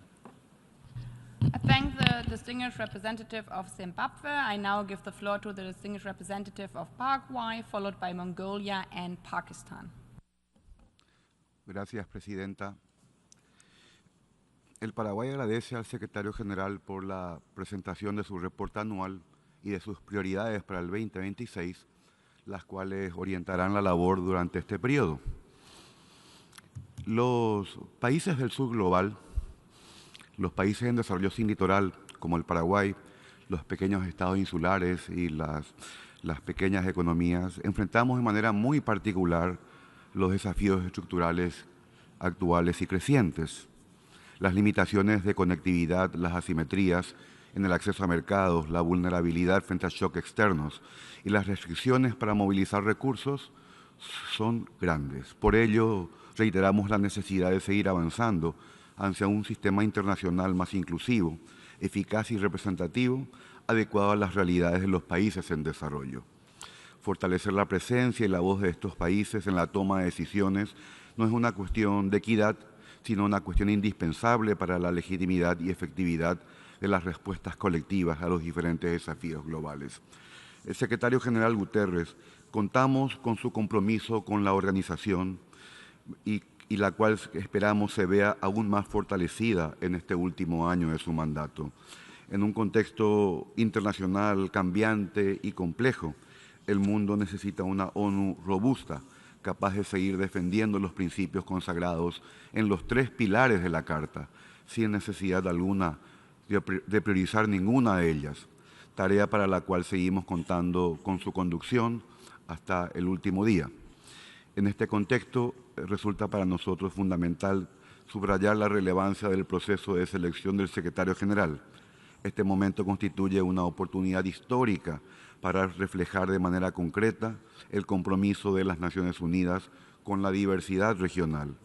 I thank the distinguished representative of Zimbabwe. I now give the floor to the distinguished representative of Paraguay, followed by Mongolia and Pakistan. Gracias, Presidenta. El Paraguay agradece al Secretario General por la presentación de su reporte anual y de sus prioridades para el 2026, las cuales orientarán la labor durante este periodo. Los países del sur global, los países en desarrollo sin litoral, como el Paraguay, los pequeños estados insulares y las pequeñas economías, enfrentamos de manera muy particular los desafíos estructurales actuales y crecientes. Las limitaciones de conectividad, las asimetrías en el acceso a mercados, la vulnerabilidad frente a shocks externos y las restricciones para movilizar recursos son grandes. Por ello, reiteramos la necesidad de seguir avanzando hacia un sistema internacional más inclusivo, eficaz y representativo, adecuado a las realidades de los países en desarrollo. Fortalecer la presencia y la voz de estos países en la toma de decisiones no es una cuestión de equidad, sino una cuestión indispensable para la legitimidad y efectividad de las respuestas colectivas a los diferentes desafíos globales. El secretario general Guterres, contamos con su compromiso con la organización y la cual esperamos se vea aún más fortalecida en este último año de su mandato. En un contexto internacional cambiante y complejo, el mundo necesita una ONU robusta, capaz de seguir defendiendo los principios consagrados en los 3 pilares de la Carta, sin necesidad alguna de priorizar ninguna de ellas, tarea para la cual seguimos contando con su conducción hasta el último día. En este contexto, resulta para nosotros fundamental subrayar la relevancia del proceso de selección del secretario general. Este momento constituye una oportunidad histórica para reflejar de manera concreta el compromiso de las Naciones Unidas con la diversidad regional.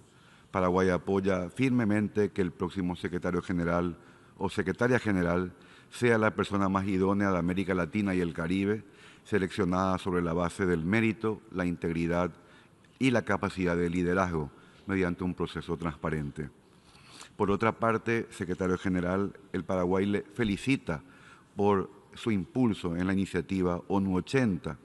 Paraguay apoya firmemente que el próximo secretario general o secretaria general sea la persona más idónea de América Latina y el Caribe, seleccionada sobre la base del mérito, la integridad y la capacidad de liderazgo mediante un proceso transparente. Por otra parte, secretario general, el Paraguay le felicita por su impulso en la iniciativa ONU 80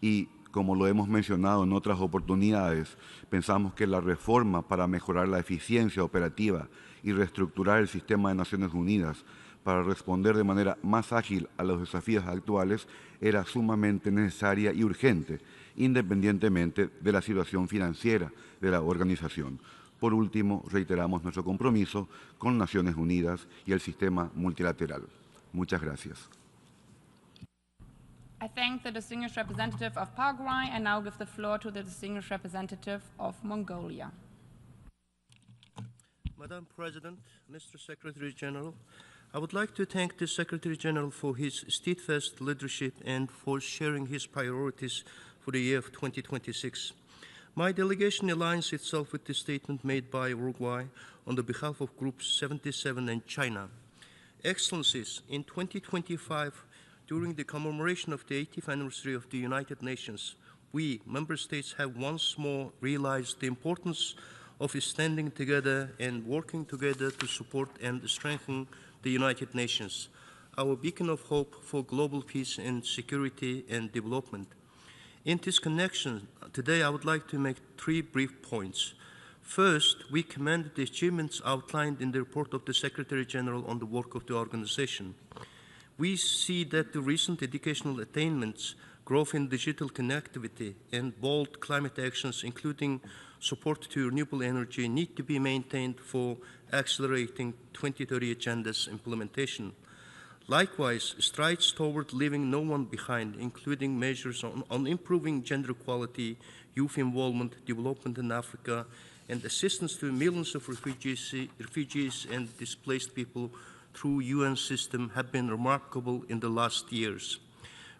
y, como lo hemos mencionado en otras oportunidades, pensamos que la reforma para mejorar la eficiencia operativa y reestructurar el sistema de Naciones Unidas para responder de manera más ágil a los desafíos actuales era sumamente necesaria y urgente, independientemente de la situación financiera de la organización. Por último, reiteramos nuestro compromiso con Naciones Unidas y el sistema multilateral. Muchas gracias. I thank the distinguished representative of Paraguay and now give the floor to the distinguished representative of Mongolia. Madam President, Mr. Secretary General, I would like to thank the Secretary General for his steadfast leadership and for sharing his priorities for the year of 2026. My delegation aligns itself with the statement made by Uruguay on the behalf of Groups 77 and China. Excellencies, in 2025, during the commemoration of the 80th anniversary of the United Nations, we, member states, have once more realized the importance of standing together and working together to support and strengthen the United Nations, our beacon of hope for global peace and security and development. In this connection, today I would like to make 3 brief points. First, we commend the achievements outlined in the report of the Secretary General on the work of the organization. We see that the recent educational attainments, growth in digital connectivity, and bold climate actions, including support to renewable energy, need to be maintained for accelerating 2030 agenda's implementation. Likewise, strides toward leaving no one behind, including measures on improving gender equality, youth involvement, development in Africa, and assistance to millions of refugees and displaced people through UN system have been remarkable in the last years.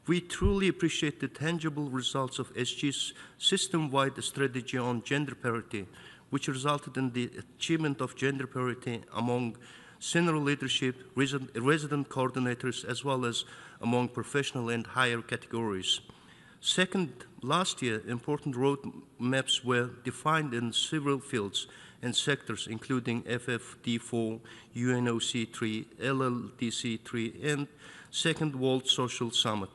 We truly appreciate the tangible results of SG's system-wide strategy on gender parity, which resulted in the achievement of gender parity among senior leadership, resident coordinators, as well as among professional and higher categories. Second, last year, important roadmaps were defined in several fields and sectors, including FFD4, UNOC3, LLDC3, and Second World Social Summit.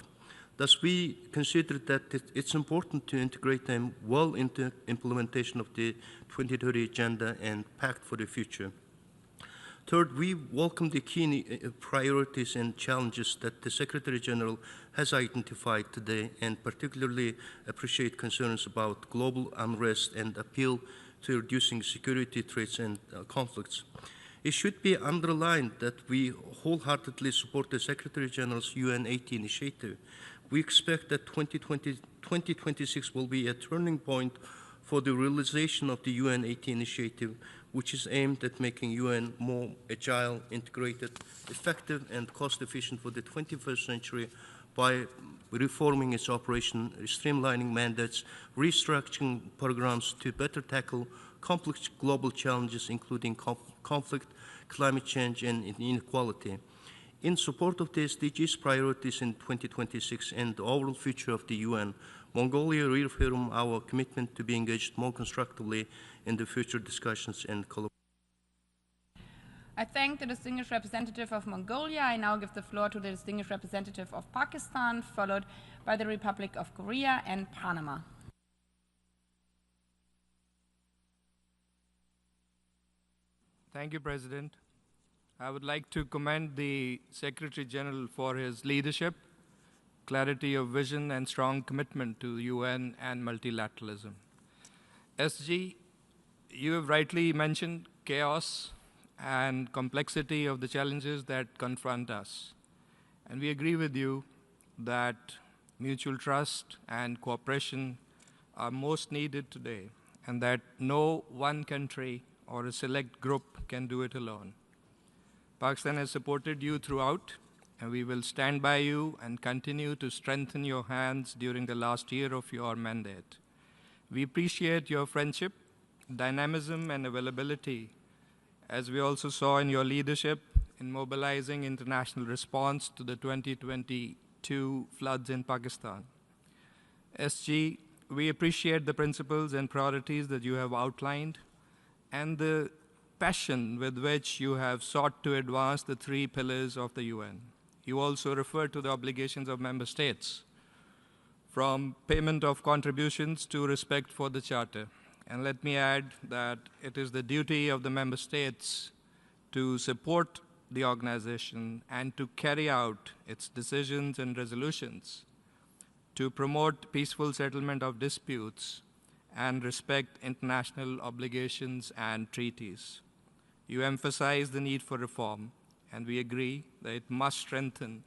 Thus, we consider that it's important to integrate them well into implementation of the 2030 Agenda and Pact for the Future. Third, we welcome the key priorities and challenges that the Secretary General has identified today, and particularly appreciate concerns about global unrest and appeal to reducing security threats and conflicts. It should be underlined that we wholeheartedly support the Secretary General's UN80 initiative. We expect that 2026 will be a turning point for the realization of the UN80 initiative, which is aimed at making UN more agile, integrated, effective, and cost-efficient for the 21st century by reforming its operation, streamlining mandates, restructuring programs to better tackle complex global challenges, including conflict, climate change, and inequality. In support of the SDGs priorities in 2026 and the overall future of the UN, Mongolia reaffirms our commitment to be engaged more constructively in the future discussions and collaboration. I thank the distinguished representative of Mongolia. I now give the floor to the distinguished representative of Pakistan, followed by the Republic of Korea and Panama. Thank you, President. I would like to commend the Secretary General for his leadership, clarity of vision, and strong commitment to UN and multilateralism. SG, you have rightly mentioned chaos and complexity of the challenges that confront us. And we agree with you that mutual trust and cooperation are most needed today, and that no one country or a select group can do it alone. Pakistan has supported you throughout, and we will stand by you and continue to strengthen your hands during the last year of your mandate. We appreciate your friendship, dynamism, and availability, as we also saw in your leadership in mobilizing international response to the 2022 floods in Pakistan. SG, we appreciate the principles and priorities that you have outlined and the passion with which you have sought to advance the 3 pillars of the UN. You also refer to the obligations of member states, from payment of contributions to respect for the Charter. And let me add that it is the duty of the member states to support the organization and to carry out its decisions and resolutions, to promote peaceful settlement of disputes and respect international obligations and treaties. You emphasize the need for reform, and we agree that it must strengthen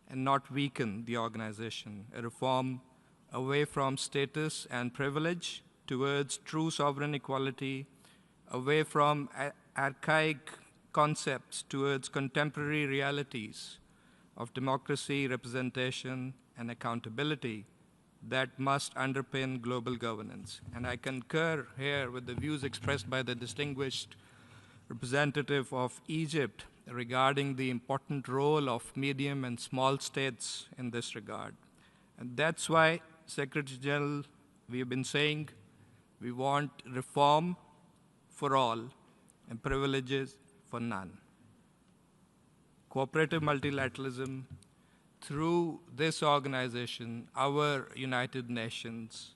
and not weaken the organization, a reform away from status and privilege towards true sovereign equality, away from archaic concepts towards contemporary realities of democracy, representation, and accountability that must underpin global governance. And I concur here with the views expressed by the distinguished representative of Egypt regarding the important role of medium and small states in this regard. And that's why, Secretary General, we have been saying we want reform for all and privileges for none. Cooperative multilateralism through this organization, our United Nations,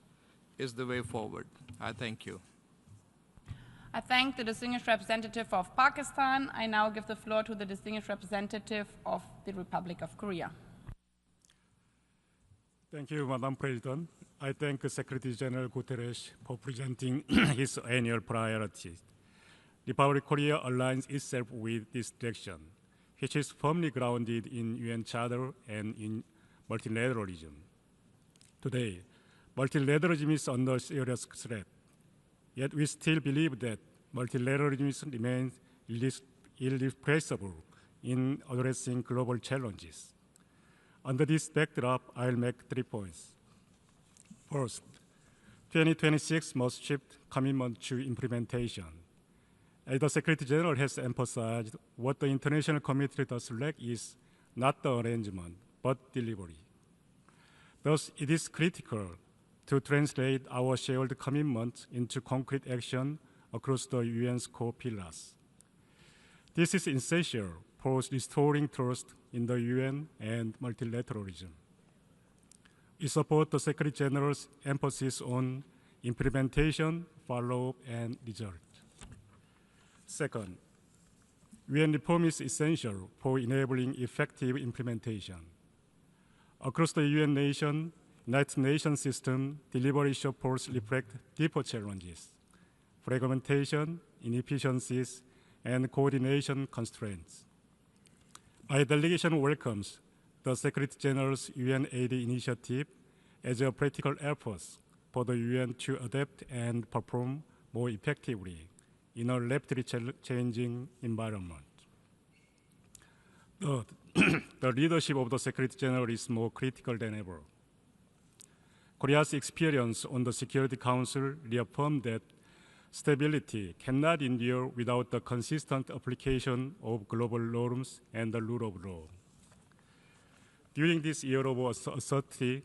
is the way forward. I thank you. I thank the distinguished representative of Pakistan. I now give the floor to the distinguished representative of the Republic of Korea. Thank you, Madam President. I thank Secretary General Guterres for presenting his annual priorities. Republic of Korea aligns itself with this direction, which is firmly grounded in UN Charter and in multilateralism. Today, multilateralism is under serious threat. Yet we still believe that multilateralism remains irreplaceable in addressing global challenges. Under this backdrop, I'll make 3 points. First, 2026 must shift commitment to implementation. As the Secretary General has emphasized, what the international community does lack is not the arrangement, but delivery. Thus, it is critical to translate our shared commitment into concrete action across the UN's core pillars. This is essential for restoring trust in the UN and multilateralism. We support the Secretary General's emphasis on implementation, follow-up, and result. Second, UN reform is essential for enabling effective implementation. Across the UN nation, United Nations system, delivery shortfalls reflect deeper challenges: fragmentation, inefficiencies, and coordination constraints. Our delegation welcomes the Secretary General's UN aid initiative as a practical effort for the UN to adapt and perform more effectively in a rapidly changing environment. Third, the leadership of the Secretary General is more critical than ever. Korea's experience on the Security Council reaffirmed that stability cannot endure without the consistent application of global norms and the rule of law. During this year of uncertainty,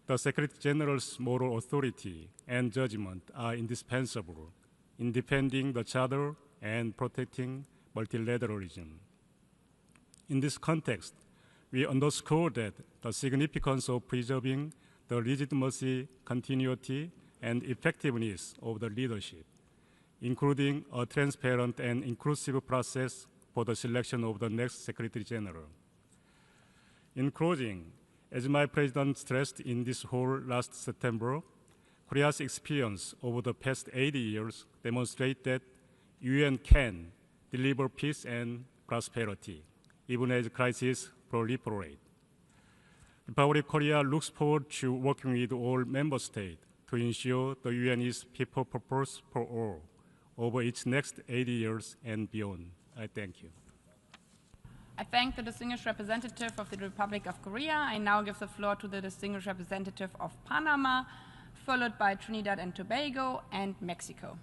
the Secretary General's moral authority and judgment are indispensable in defending the Charter and protecting multilateralism. In this context, we underscore that the significance of preserving the legitimacy, continuity, and effectiveness of the leadership, including a transparent and inclusive process for the selection of the next Secretary General. In closing, as my president stressed in this hall last September, Korea's experience over the past 80 years demonstrate that UN can deliver peace and prosperity, even as crises proliferate. The Republic of Korea looks forward to working with all member states to ensure the UN is people purpose for all over its next 80 years and beyond. I thank you. I thank the distinguished representative of the Republic of Korea. I now give the floor to the distinguished representative of Panama, followed by Trinidad and Tobago and Mexico.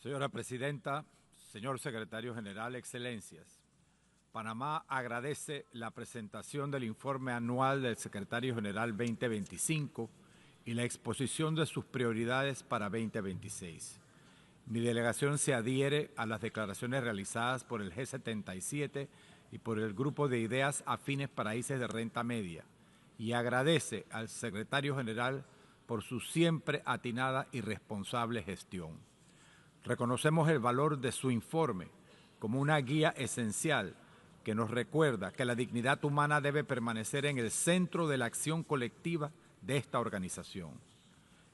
Señora Presidenta, señor Secretario General, Excelencias, Panamá agradece la presentación del informe anual del Secretario General 2025 y la exposición de sus prioridades para 2026. Mi delegación se adhiere a las declaraciones realizadas por el G77 y por el Grupo de Ideas Afines Países de Renta Media y agradece al Secretario General por su siempre atinada y responsable gestión. Reconocemos el valor de su informe como una guía esencial que nos recuerda que la dignidad humana debe permanecer en el centro de la acción colectiva de esta organización.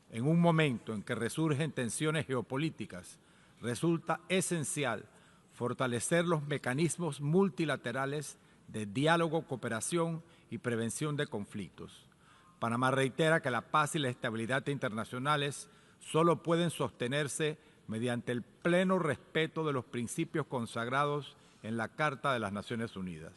En un momento en que resurgen tensiones geopolíticas, resulta esencial fortalecer los mecanismos multilaterales de diálogo, cooperación y prevención de conflictos. Panamá reitera que la paz y la estabilidad internacionales solo pueden sostenerse mediante el pleno respeto de los principios consagrados en la Carta de las Naciones Unidas.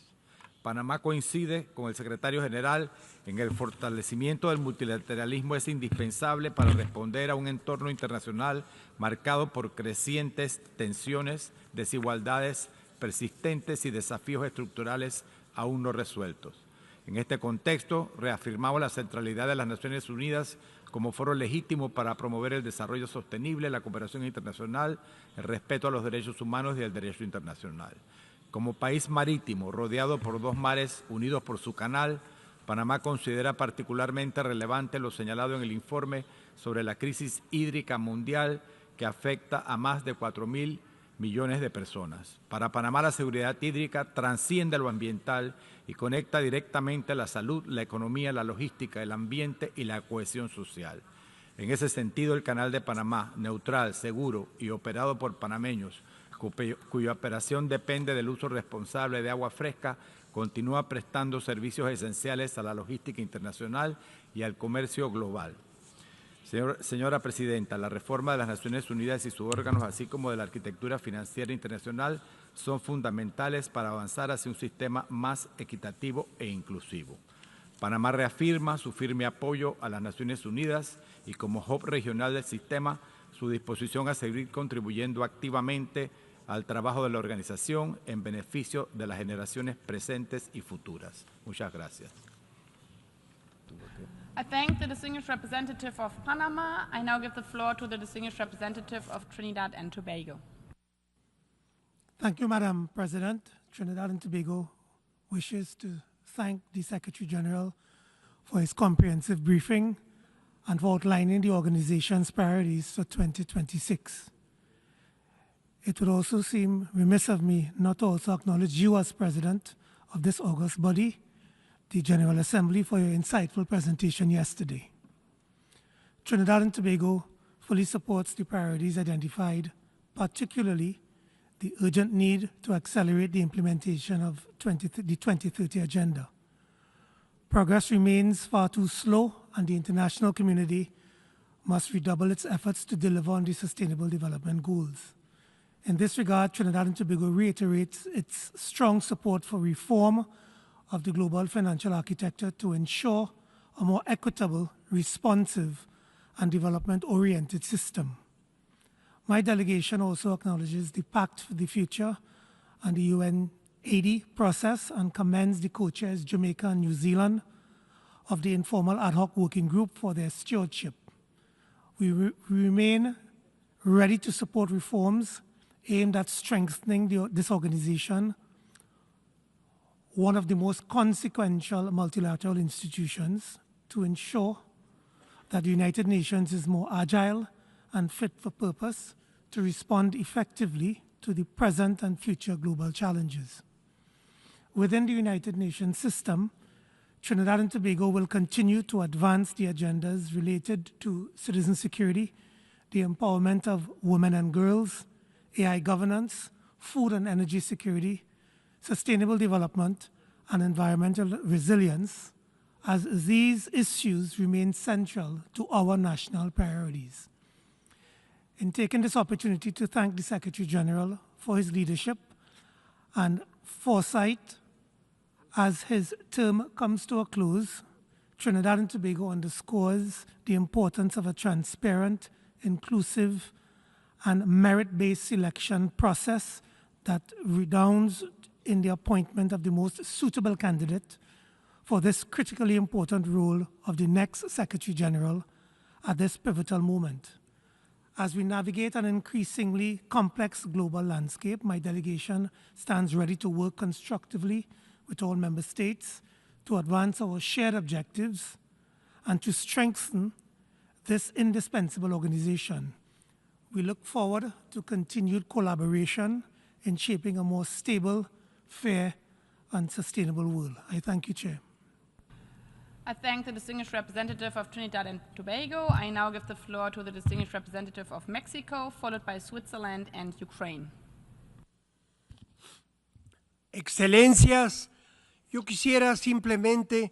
Panamá coincide con el Secretario General en el fortalecimiento del multilateralismo es indispensable para responder a un entorno internacional marcado por crecientes tensiones, desigualdades persistentes y desafíos estructurales aún no resueltos. En este contexto, reafirmamos la centralidad de las Naciones Unidas como foro legítimo para promover el desarrollo sostenible, la cooperación internacional, el respeto a los derechos humanos y el derecho internacional. Como país marítimo rodeado por dos mares unidos por su canal, Panamá considera particularmente relevante lo señalado en el informe sobre la crisis hídrica mundial que afecta a más de 4.000 millones de personas. Para Panamá la seguridad hídrica trasciende lo ambiental y conecta directamente la salud, la economía, la logística, el ambiente y la cohesión social. En ese sentido, el Canal de Panamá, neutral, seguro y operado por panameños, cuya operación depende del uso responsable de agua fresca, continúa prestando servicios esenciales a la logística internacional y al comercio global. Señora Presidenta, la reforma de las Naciones Unidas y sus órganos, así como de la arquitectura financiera internacional, son fundamentales para avanzar hacia un sistema más equitativo e inclusivo. Panamá reafirma su firme apoyo a las Naciones Unidas y como hub regional del sistema, su disposición a seguir contribuyendo activamente al trabajo de la organización en beneficio de las generaciones presentes y futuras. Muchas gracias. I thank the distinguished representative of Panama. I now give the floor to the distinguished representative of Trinidad and Tobago. Thank you, Madam President. Trinidad and Tobago wishes to thank the Secretary General for his comprehensive briefing and for outlining the organization's priorities for 2026. It would also seem remiss of me not to also acknowledge you as president of this august body, the General Assembly, for your insightful presentation yesterday. Trinidad and Tobago fully supports the priorities identified, particularly the urgent need to accelerate the implementation of the 2030 Agenda. Progress remains far too slow, and the international community must redouble its efforts to deliver on the Sustainable Development Goals. In this regard, Trinidad and Tobago reiterates its strong support for reform of the global financial architecture to ensure a more equitable, responsive, and development-oriented system. My delegation also acknowledges the Pact for the Future and the UN 80 process and commends the co-chairs Jamaica and New Zealand of the informal ad hoc working group for their stewardship. We remain ready to support reforms aimed at strengthening this organization, one of the most consequential multilateral institutions, to ensure that the United Nations is more agile and fit for purpose to respond effectively to the present and future global challenges. Within the United Nations system, Trinidad and Tobago will continue to advance the agendas related to citizen security, the empowerment of women and girls, AI governance, food and energy security, sustainable development, and environmental resilience, as these issues remain central to our national priorities. In taking this opportunity to thank the Secretary General for his leadership and foresight as his term comes to a close, Trinidad and Tobago underscores the importance of a transparent, inclusive, and merit-based selection process that redounds in the appointment of the most suitable candidate for this critically important role of the next Secretary General at this pivotal moment. As we navigate an increasingly complex global landscape, my delegation stands ready to work constructively with all member states to advance our shared objectives and to strengthen this indispensable organization. We look forward to continued collaboration in shaping a more stable, fair, and sustainable world. I thank you, Chair. I thank the distinguished representative of Trinidad and Tobago. I now give the floor to the distinguished representative of Mexico, followed by Switzerland and Ukraine. Excelencias, yo quisiera simplemente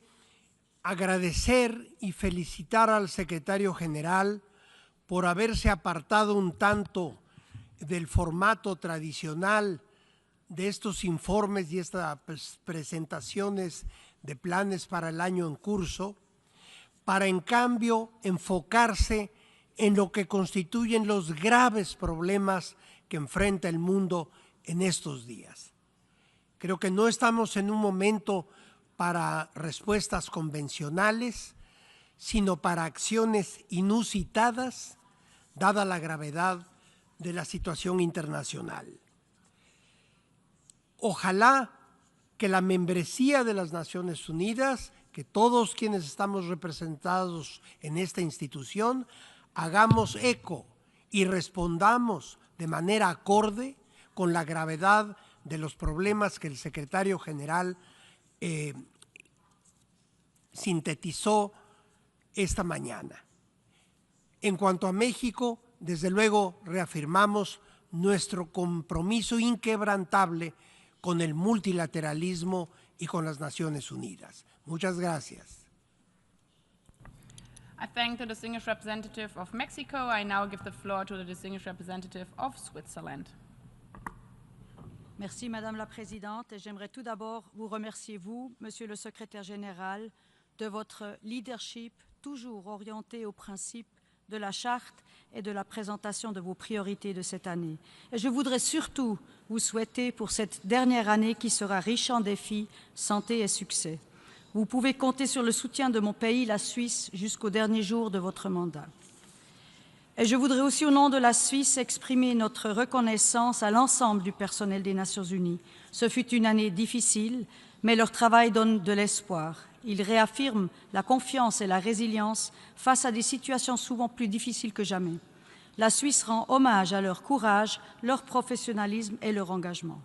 agradecer y felicitar al secretario general por haberse apartado un tanto del formato tradicional de estos informes y estas presentaciones de planes para el año en curso, para en cambio enfocarse en lo que constituyen los graves problemas que enfrenta el mundo en estos días. Creo que no estamos en un momento para respuestas convencionales, sino para acciones inusitadas, dada la gravedad de la situación internacional. Ojalá que la membresía de las Naciones Unidas, que todos quienes estamos representados en esta institución, hagamos eco y respondamos de manera acorde con la gravedad de los problemas que el secretario general sintetizó esta mañana. En cuanto a México, desde luego reafirmamos nuestro compromiso inquebrantable con el multilateralismo y con las Naciones Unidas. Muchas gracias. I thank the distinguished representative of Mexico. I now give the floor to the distinguished representative of Switzerland. Merci Madame la Présidente, et j'aimerais tout d'abord vous remercier, vous, Monsieur le Secrétaire Général, de votre leadership toujours orienté aux principes de la Charte et de la présentation de vos priorités de cette année. Et je voudrais surtout vous souhaiter pour cette dernière année qui sera riche en défis, santé et succès. Vous pouvez compter sur le soutien de mon pays, la Suisse, jusqu'au dernier jour de votre mandat. Et je voudrais aussi, au nom de la Suisse, exprimer notre reconnaissance à l'ensemble du personnel des Nations Unies. Ce fut une année difficile, mais leur travail donne de l'espoir. Il réaffirme la confiance et la résilience face à des situations souvent plus difficiles que jamais. La Suisse rend hommage à leur courage, leur professionnalisme et leur engagement.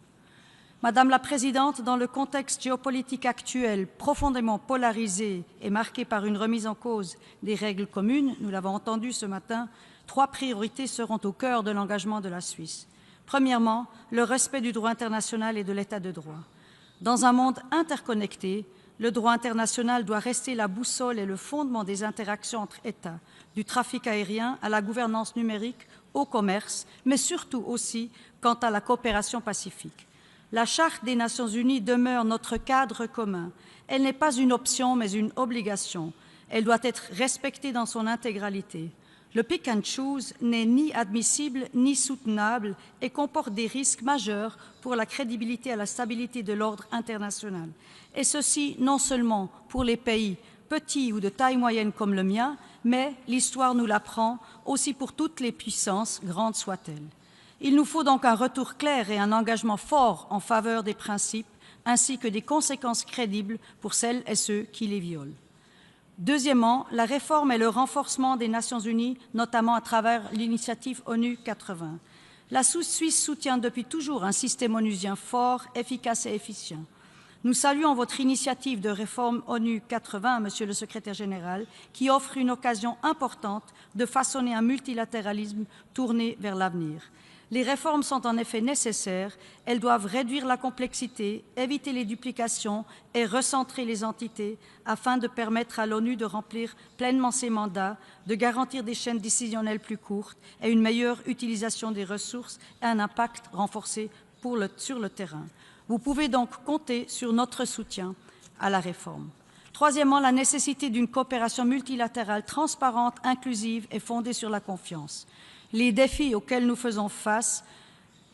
Madame la Présidente, dans le contexte géopolitique actuel profondément polarisé et marqué par une remise en cause des règles communes, nous l'avons entendu ce matin, 3 priorités seront au cœur de l'engagement de la Suisse. Premièrement, le respect du droit international et de l'état de droit. Dans un monde interconnecté, le droit international doit rester la boussole et le fondement des interactions entre États, du trafic aérien à la gouvernance numérique, au commerce, mais surtout aussi quant à la coopération pacifique. La Charte des Nations Unies demeure notre cadre commun. Elle n'est pas une option, mais une obligation. Elle doit être respectée dans son intégralité. Le pick and choose n'est ni admissible ni soutenable et comporte des risques majeurs pour la crédibilité et la stabilité de l'ordre international. Et ceci non seulement pour les pays petits ou de taille moyenne comme le mien, mais, l'histoire nous l'apprend, aussi pour toutes les puissances, grandes soient-elles. Il nous faut donc un retour clair et un engagement fort en faveur des principes, ainsi que des conséquences crédibles pour celles et ceux qui les violent. Deuxièmement, la réforme et le renforcement des Nations Unies, notamment à travers l'initiative ONU 80. La Suisse soutient depuis toujours un système onusien fort, efficace et efficient. Nous saluons votre initiative de réforme ONU 80, Monsieur le Secrétaire général, qui offre une occasion importante de façonner un multilatéralisme tourné vers l'avenir. Les réformes sont en effet nécessaires, elles doivent réduire la complexité, éviter les duplications et recentrer les entités afin de permettre à l'ONU de remplir pleinement ses mandats, de garantir des chaînes décisionnelles plus courtes et une meilleure utilisation des ressources et un impact renforcé sur le terrain. Vous pouvez donc compter sur notre soutien à la réforme. Troisièmement, la nécessité d'une coopération multilatérale transparente, inclusive et fondée sur la confiance. Les défis auxquels nous faisons face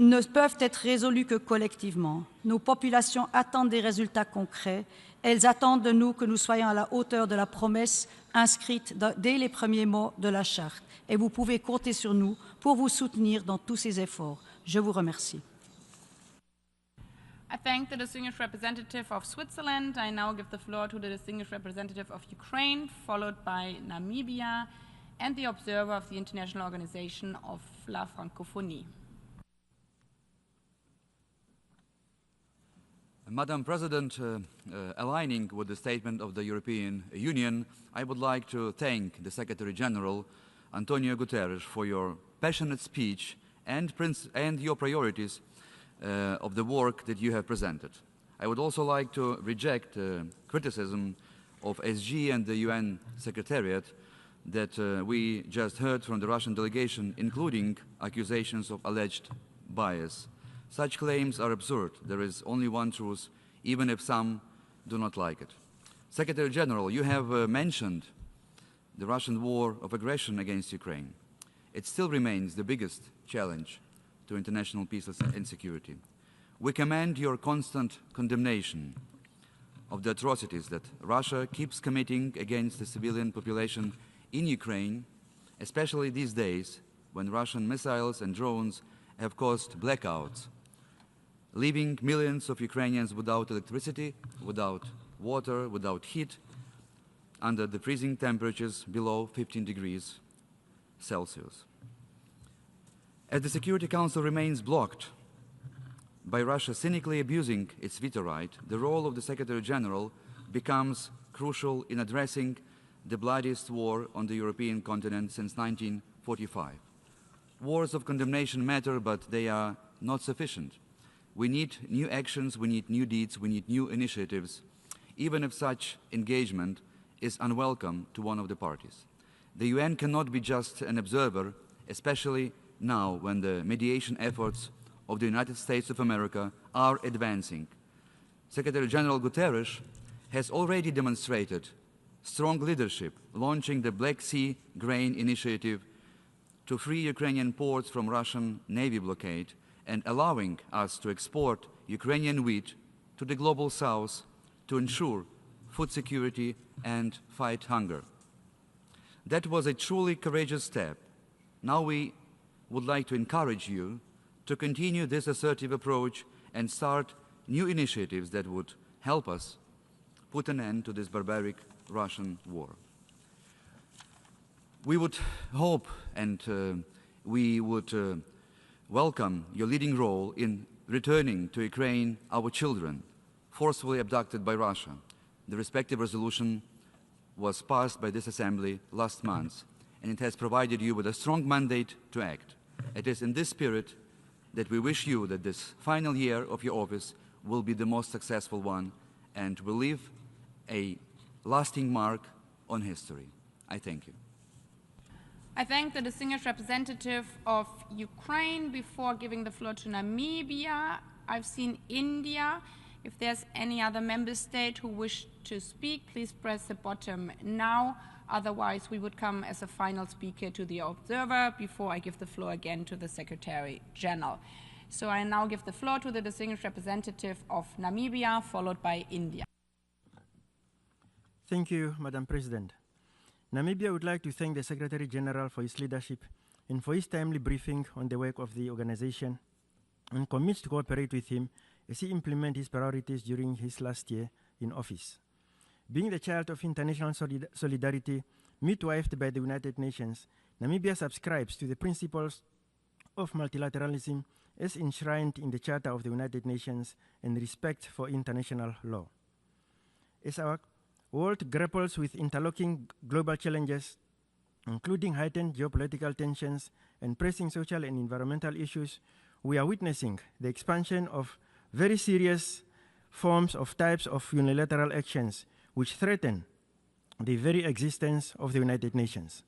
ne peuvent être résolus que collectivement. Nos populations attendent des résultats concrets. Elles attendent de nous que nous soyons à la hauteur de la promesse inscrite dès les premiers mots de la Charte. Et vous pouvez compter sur nous pour vous soutenir dans tous ces efforts. Je vous remercie. I thank the distinguished representative of Switzerland. I now give the floor to the distinguished representative of Ukraine, followed by Namibia, and the observer of the International Organization of La Francophonie. Madam President, aligning with the statement of the European Union, I would like to thank the Secretary General, Antonio Guterres, for your passionate speech and your priorities of the work that you have presented. I would also like to reject criticism of SG and the UN Secretariat that we just heard from the Russian delegation, including accusations of alleged bias. Such claims are absurd. There is only one truth, even if some do not like it. Secretary General, you have mentioned the Russian war of aggression against Ukraine. It still remains the biggest challenge to international peace and security. We commend your constant condemnation of the atrocities that Russia keeps committing against the civilian population in Ukraine, especially these days when Russian missiles and drones have caused blackouts, leaving millions of Ukrainians without electricity, without water, without heat, under the freezing temperatures below 15 degrees Celsius. As the Security Council remains blocked by Russia cynically abusing its veto right, the role of the Secretary General becomes crucial in addressing the bloodiest war on the European continent since 1945. Wars of condemnation matter, but they are not sufficient. We need new actions, we need new deeds, we need new initiatives, even if such engagement is unwelcome to one of the parties. The UN cannot be just an observer, especially now when the mediation efforts of the United States of America are advancing. Secretary General Guterres has already demonstrated strong leadership, launching the Black Sea Grain Initiative to free Ukrainian ports from Russian Navy blockade and allowing us to export Ukrainian wheat to the global south to ensure food security and fight hunger. That was a truly courageous step. Now we would like to encourage you to continue this assertive approach and start new initiatives that would help us put an end to this barbaric Russian war. We would hope and we would welcome your leading role in returning to Ukraine our children forcefully abducted by Russia. The respective resolution was passed by this Assembly last month, and it has provided you with a strong mandate to act. It is in this spirit that we wish you that this final year of your office will be the most successful one and will leave a lasting mark on history. I thank you. I thank the distinguished representative of Ukraine. Before giving the floor to Namibia, I've seen India. If there's any other member state who wish to speak, please press the button now. Otherwise, we would come as a final speaker to the observer before I give the floor again to the Secretary General. So I now give the floor to the distinguished representative of Namibia, followed by India. Thank you, Madam President. Namibia would like to thank the Secretary General for his leadership and for his timely briefing on the work of the organization, and commits to cooperate with him as he implements his priorities during his last year in office. Being the child of international solidarity midwifed by the United Nations, Namibia subscribes to the principles of multilateralism as enshrined in the Charter of the United Nations and respect for international law. As our world grapples with interlocking global challenges, including heightened geopolitical tensions and pressing social and environmental issues, we are witnessing the expansion of very serious forms of types of unilateral actions which threaten the very existence of the United Nations.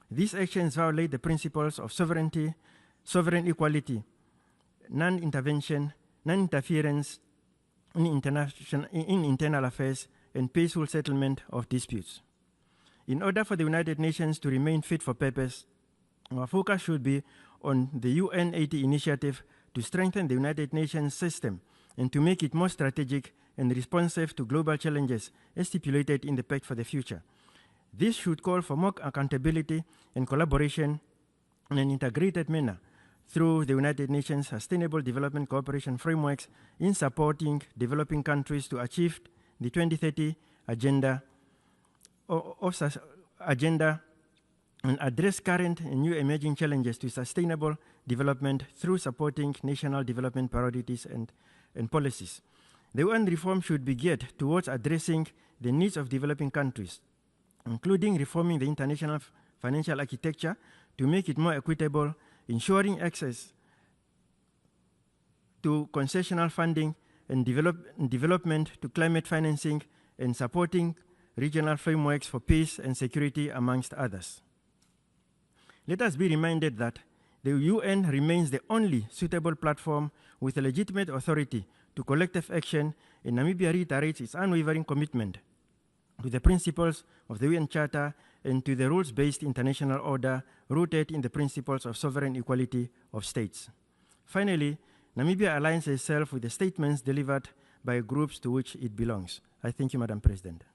These actions violate the principles of sovereignty, sovereign equality, non-intervention, non-interference in internal affairs, and peaceful settlement of disputes. In order for the United Nations to remain fit for purpose, our focus should be on the UN 80 initiative to strengthen the United Nations system and to make it more strategic and responsive to global challenges as stipulated in the Pact for the Future. This should call for more accountability and collaboration in an integrated manner through the United Nations Sustainable Development Cooperation frameworks in supporting developing countries to achieve the 2030 agenda and address current and new emerging challenges to sustainable development through supporting national development priorities and policies. The UN reform should be geared towards addressing the needs of developing countries, including reforming the international financial architecture to make it more equitable, ensuring access to concessional funding and development to climate financing, and supporting regional frameworks for peace and security, amongst others. Let us be reminded that the UN remains the only suitable platform with a legitimate authority to collective action, and Namibia reiterates its unwavering commitment to the principles of the UN Charter and to the rules-based international order rooted in the principles of sovereign equality of states. Finally, Namibia aligns itself with the statements delivered by groups to which it belongs. I thank you, Madam President.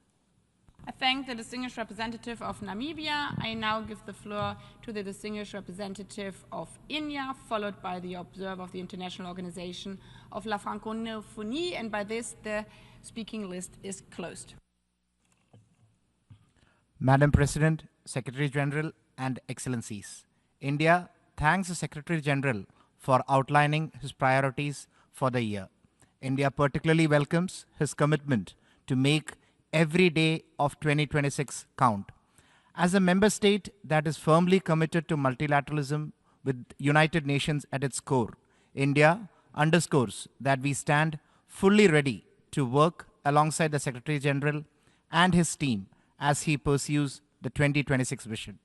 I thank the distinguished representative of Namibia. I now give the floor to the distinguished representative of India, followed by the observer of the International Organization of La Francophonie, and by this, the speaking list is closed. Madam President, Secretary General, and Excellencies, India thanks the Secretary General for outlining his priorities for the year. India particularly welcomes his commitment to make every day of 2026 count. As a member state that is firmly committed to multilateralism with United Nations at its core, India underscores that we stand fully ready to work alongside the Secretary General and his team as he pursues the 2026 vision.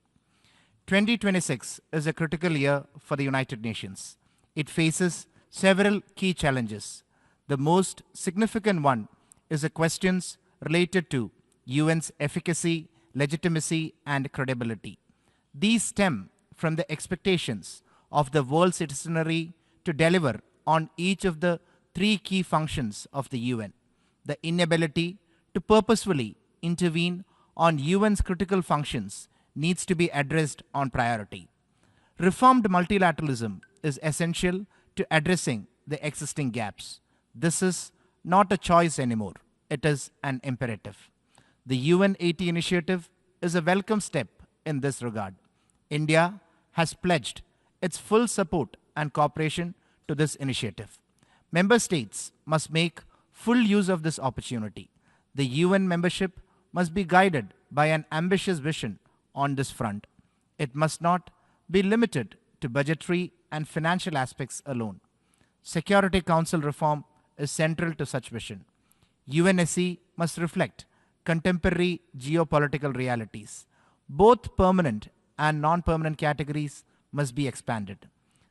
2026 is a critical year for the United Nations. It faces several key challenges. The most significant one is the questions related to UN's efficacy, legitimacy, and credibility. These stem from the expectations of the world citizenry to deliver on each of the three key functions of the UN. The inability to purposefully intervene on UN's critical functions needs to be addressed on priority. Reformed multilateralism is essential to addressing the existing gaps. This is not a choice anymore. it is an imperative. The UN 80 initiative is a welcome step in this regard. India has pledged its full support and cooperation to this initiative. Member states must make full use of this opportunity. The UN membership must be guided by an ambitious vision on this front. It must not be limited to budgetary and financial aspects alone. Security Council reform is central to such vision. UNSC must reflect contemporary geopolitical realities. Both permanent and non-permanent categories must be expanded.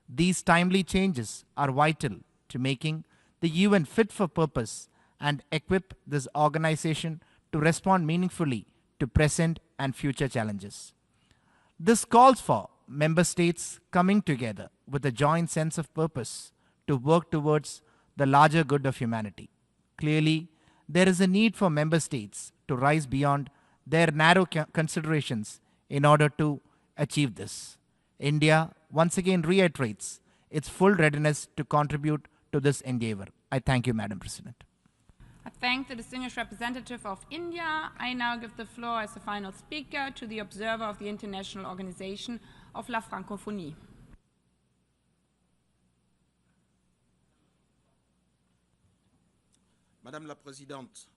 These timely changes are vital to making the UN fit for purpose and equip this organization to respond meaningfully to present and future challenges. This calls for member states coming together with a joint sense of purpose to work towards the larger good of humanity. Clearly, there is a need for member states to rise beyond their narrow considerations in order to achieve this. India once again reiterates its full readiness to contribute to this endeavor. I thank you, Madam President. I thank the distinguished representative of India. I now give the floor as the final speaker to the observer of the International Organization of la Francophonie. Madame la Présidente,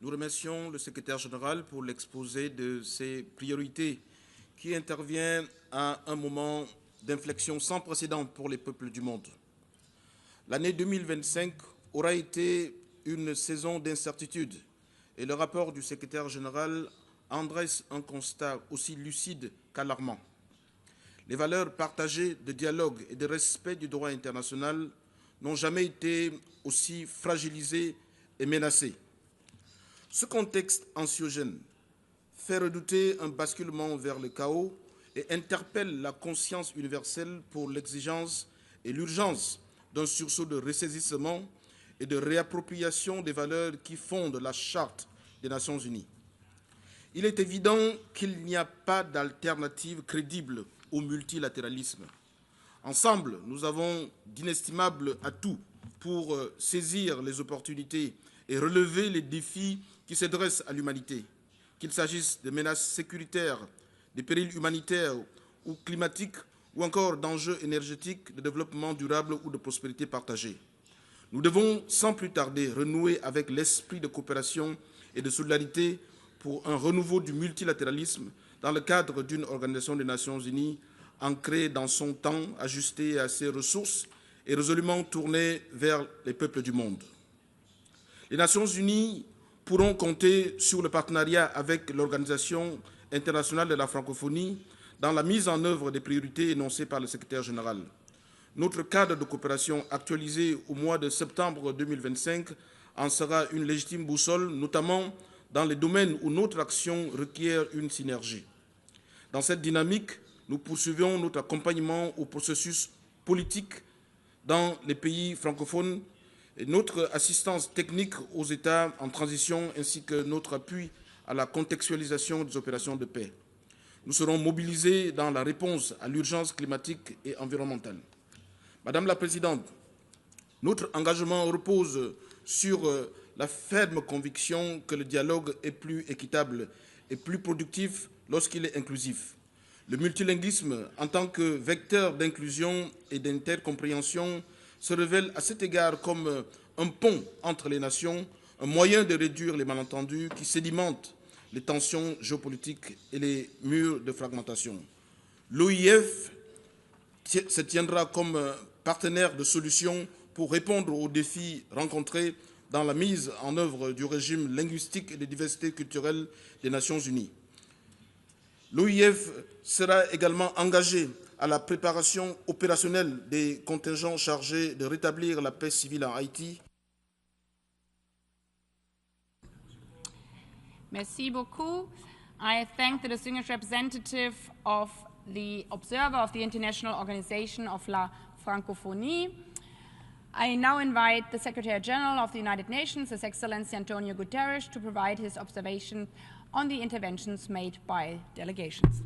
nous remercions le secrétaire général pour l'exposé de ses priorités qui intervient à un moment d'inflexion sans précédent pour les peuples du monde. L'année 2025 aura été une saison d'incertitude et le rapport du secrétaire général en dresse un constat aussi lucide qu'alarmant. Les valeurs partagées de dialogue et de respect du droit international n'ont jamais été aussi fragilisées et menacées. Ce contexte anxiogène fait redouter un basculement vers le chaos et interpelle la conscience universelle pour l'exigence et l'urgence d'un sursaut de ressaisissement et de réappropriation des valeurs qui fondent la Charte des Nations Unies. Il est évident qu'il n'y a pas d'alternative crédible au multilatéralisme. Ensemble, nous avons d'inestimables atouts pour saisir les opportunités et relever les défis qui se dressent à l'humanité, qu'il s'agisse de menaces sécuritaires, de périls humanitaires ou climatiques, ou encore d'enjeux énergétiques, de développement durable ou de prospérité partagée. Nous devons sans plus tarder renouer avec l'esprit de coopération et de solidarité pour un renouveau du multilatéralisme dans le cadre d'une organisation des Nations Unies ancrée dans son temps, ajustée à ses ressources et résolument tournée vers les peuples du monde. Les Nations Unies pourront compter sur le partenariat avec l'Organisation internationale de la francophonie dans la mise en œuvre des priorités énoncées par le secrétaire général. Notre cadre de coopération actualisé au mois de septembre 2025 en sera une légitime boussole, notamment dans les domaines où notre action requiert une synergie. Dans cette dynamique, nous poursuivons notre accompagnement au processus politique dans les pays francophones et notre assistance technique aux États en transition ainsi que notre appui à la contextualisation des opérations de paix. Nous serons mobilisés dans la réponse à l'urgence climatique et environnementale. Madame la Présidente, notre engagement repose sur la ferme conviction que le dialogue est plus équitable et plus productif lorsqu'il est inclusif. Le multilinguisme, en tant que vecteur d'inclusion et d'intercompréhension, se révèle à cet égard comme un pont entre les nations, un moyen de réduire les malentendus qui sédimentent les tensions géopolitiques et les murs de fragmentation. L'OIF se tiendra comme partenaire de solutions pour répondre aux défis rencontrés dans la mise en œuvre du régime linguistique et de diversité culturelle des Nations Unies. L'OIF sera également engagé à la préparation opérationnelle des contingents chargés de rétablir la paix civile en Haïti. Merci beaucoup. I thank the distinguished representative of the observer of the International Organization of la Francophonie. I now invite the Secretary General of the United Nations, His Excellency Antonio Guterres, to provide his observation on the interventions made by delegations.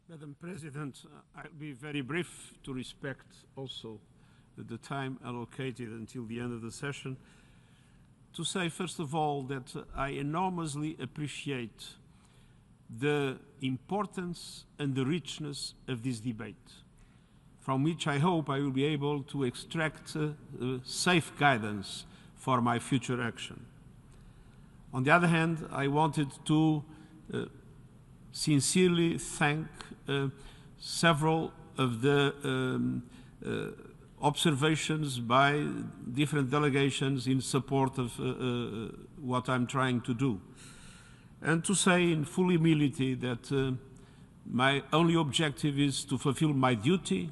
Madam President, I'll be very brief to respect also the time allocated until the end of the session to say, first of all, that I enormously appreciate the importance and the richness of this debate, from which I hope I will be able to extract safe guidance for my future action. On the other hand, I wanted to sincerely thank several of the observations by different delegations in support of what I'm trying to do. And to say in full humility that my only objective is to fulfill my duty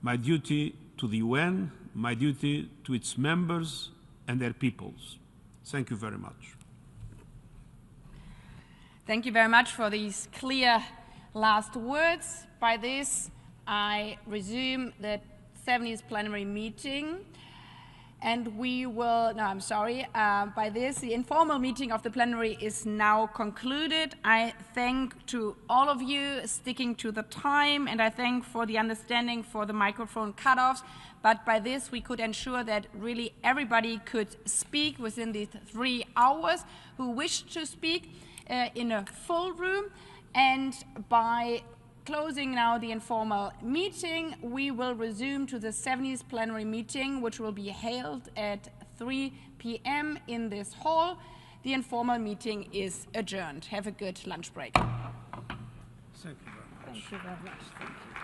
to the UN, my duty to its members and their peoples. Thank you very much. Thank you very much for these clear last words. By this, I resume the 70th plenary meeting, and we will, no, I'm sorry, by this, the informal meeting of the plenary is now concluded. I thank to all of you sticking to the time, and I thank for the understanding for the microphone cutoffs, but by this we could ensure that really everybody could speak within the 3 hours who wished to speak in a full room, and by closing now the informal meeting, we will resume to the 70th plenary meeting, which will be held at 3 p.m. in this hall. The informal meeting is adjourned. Have a good lunch break. Thank you very much. Thank you very much. Thank you.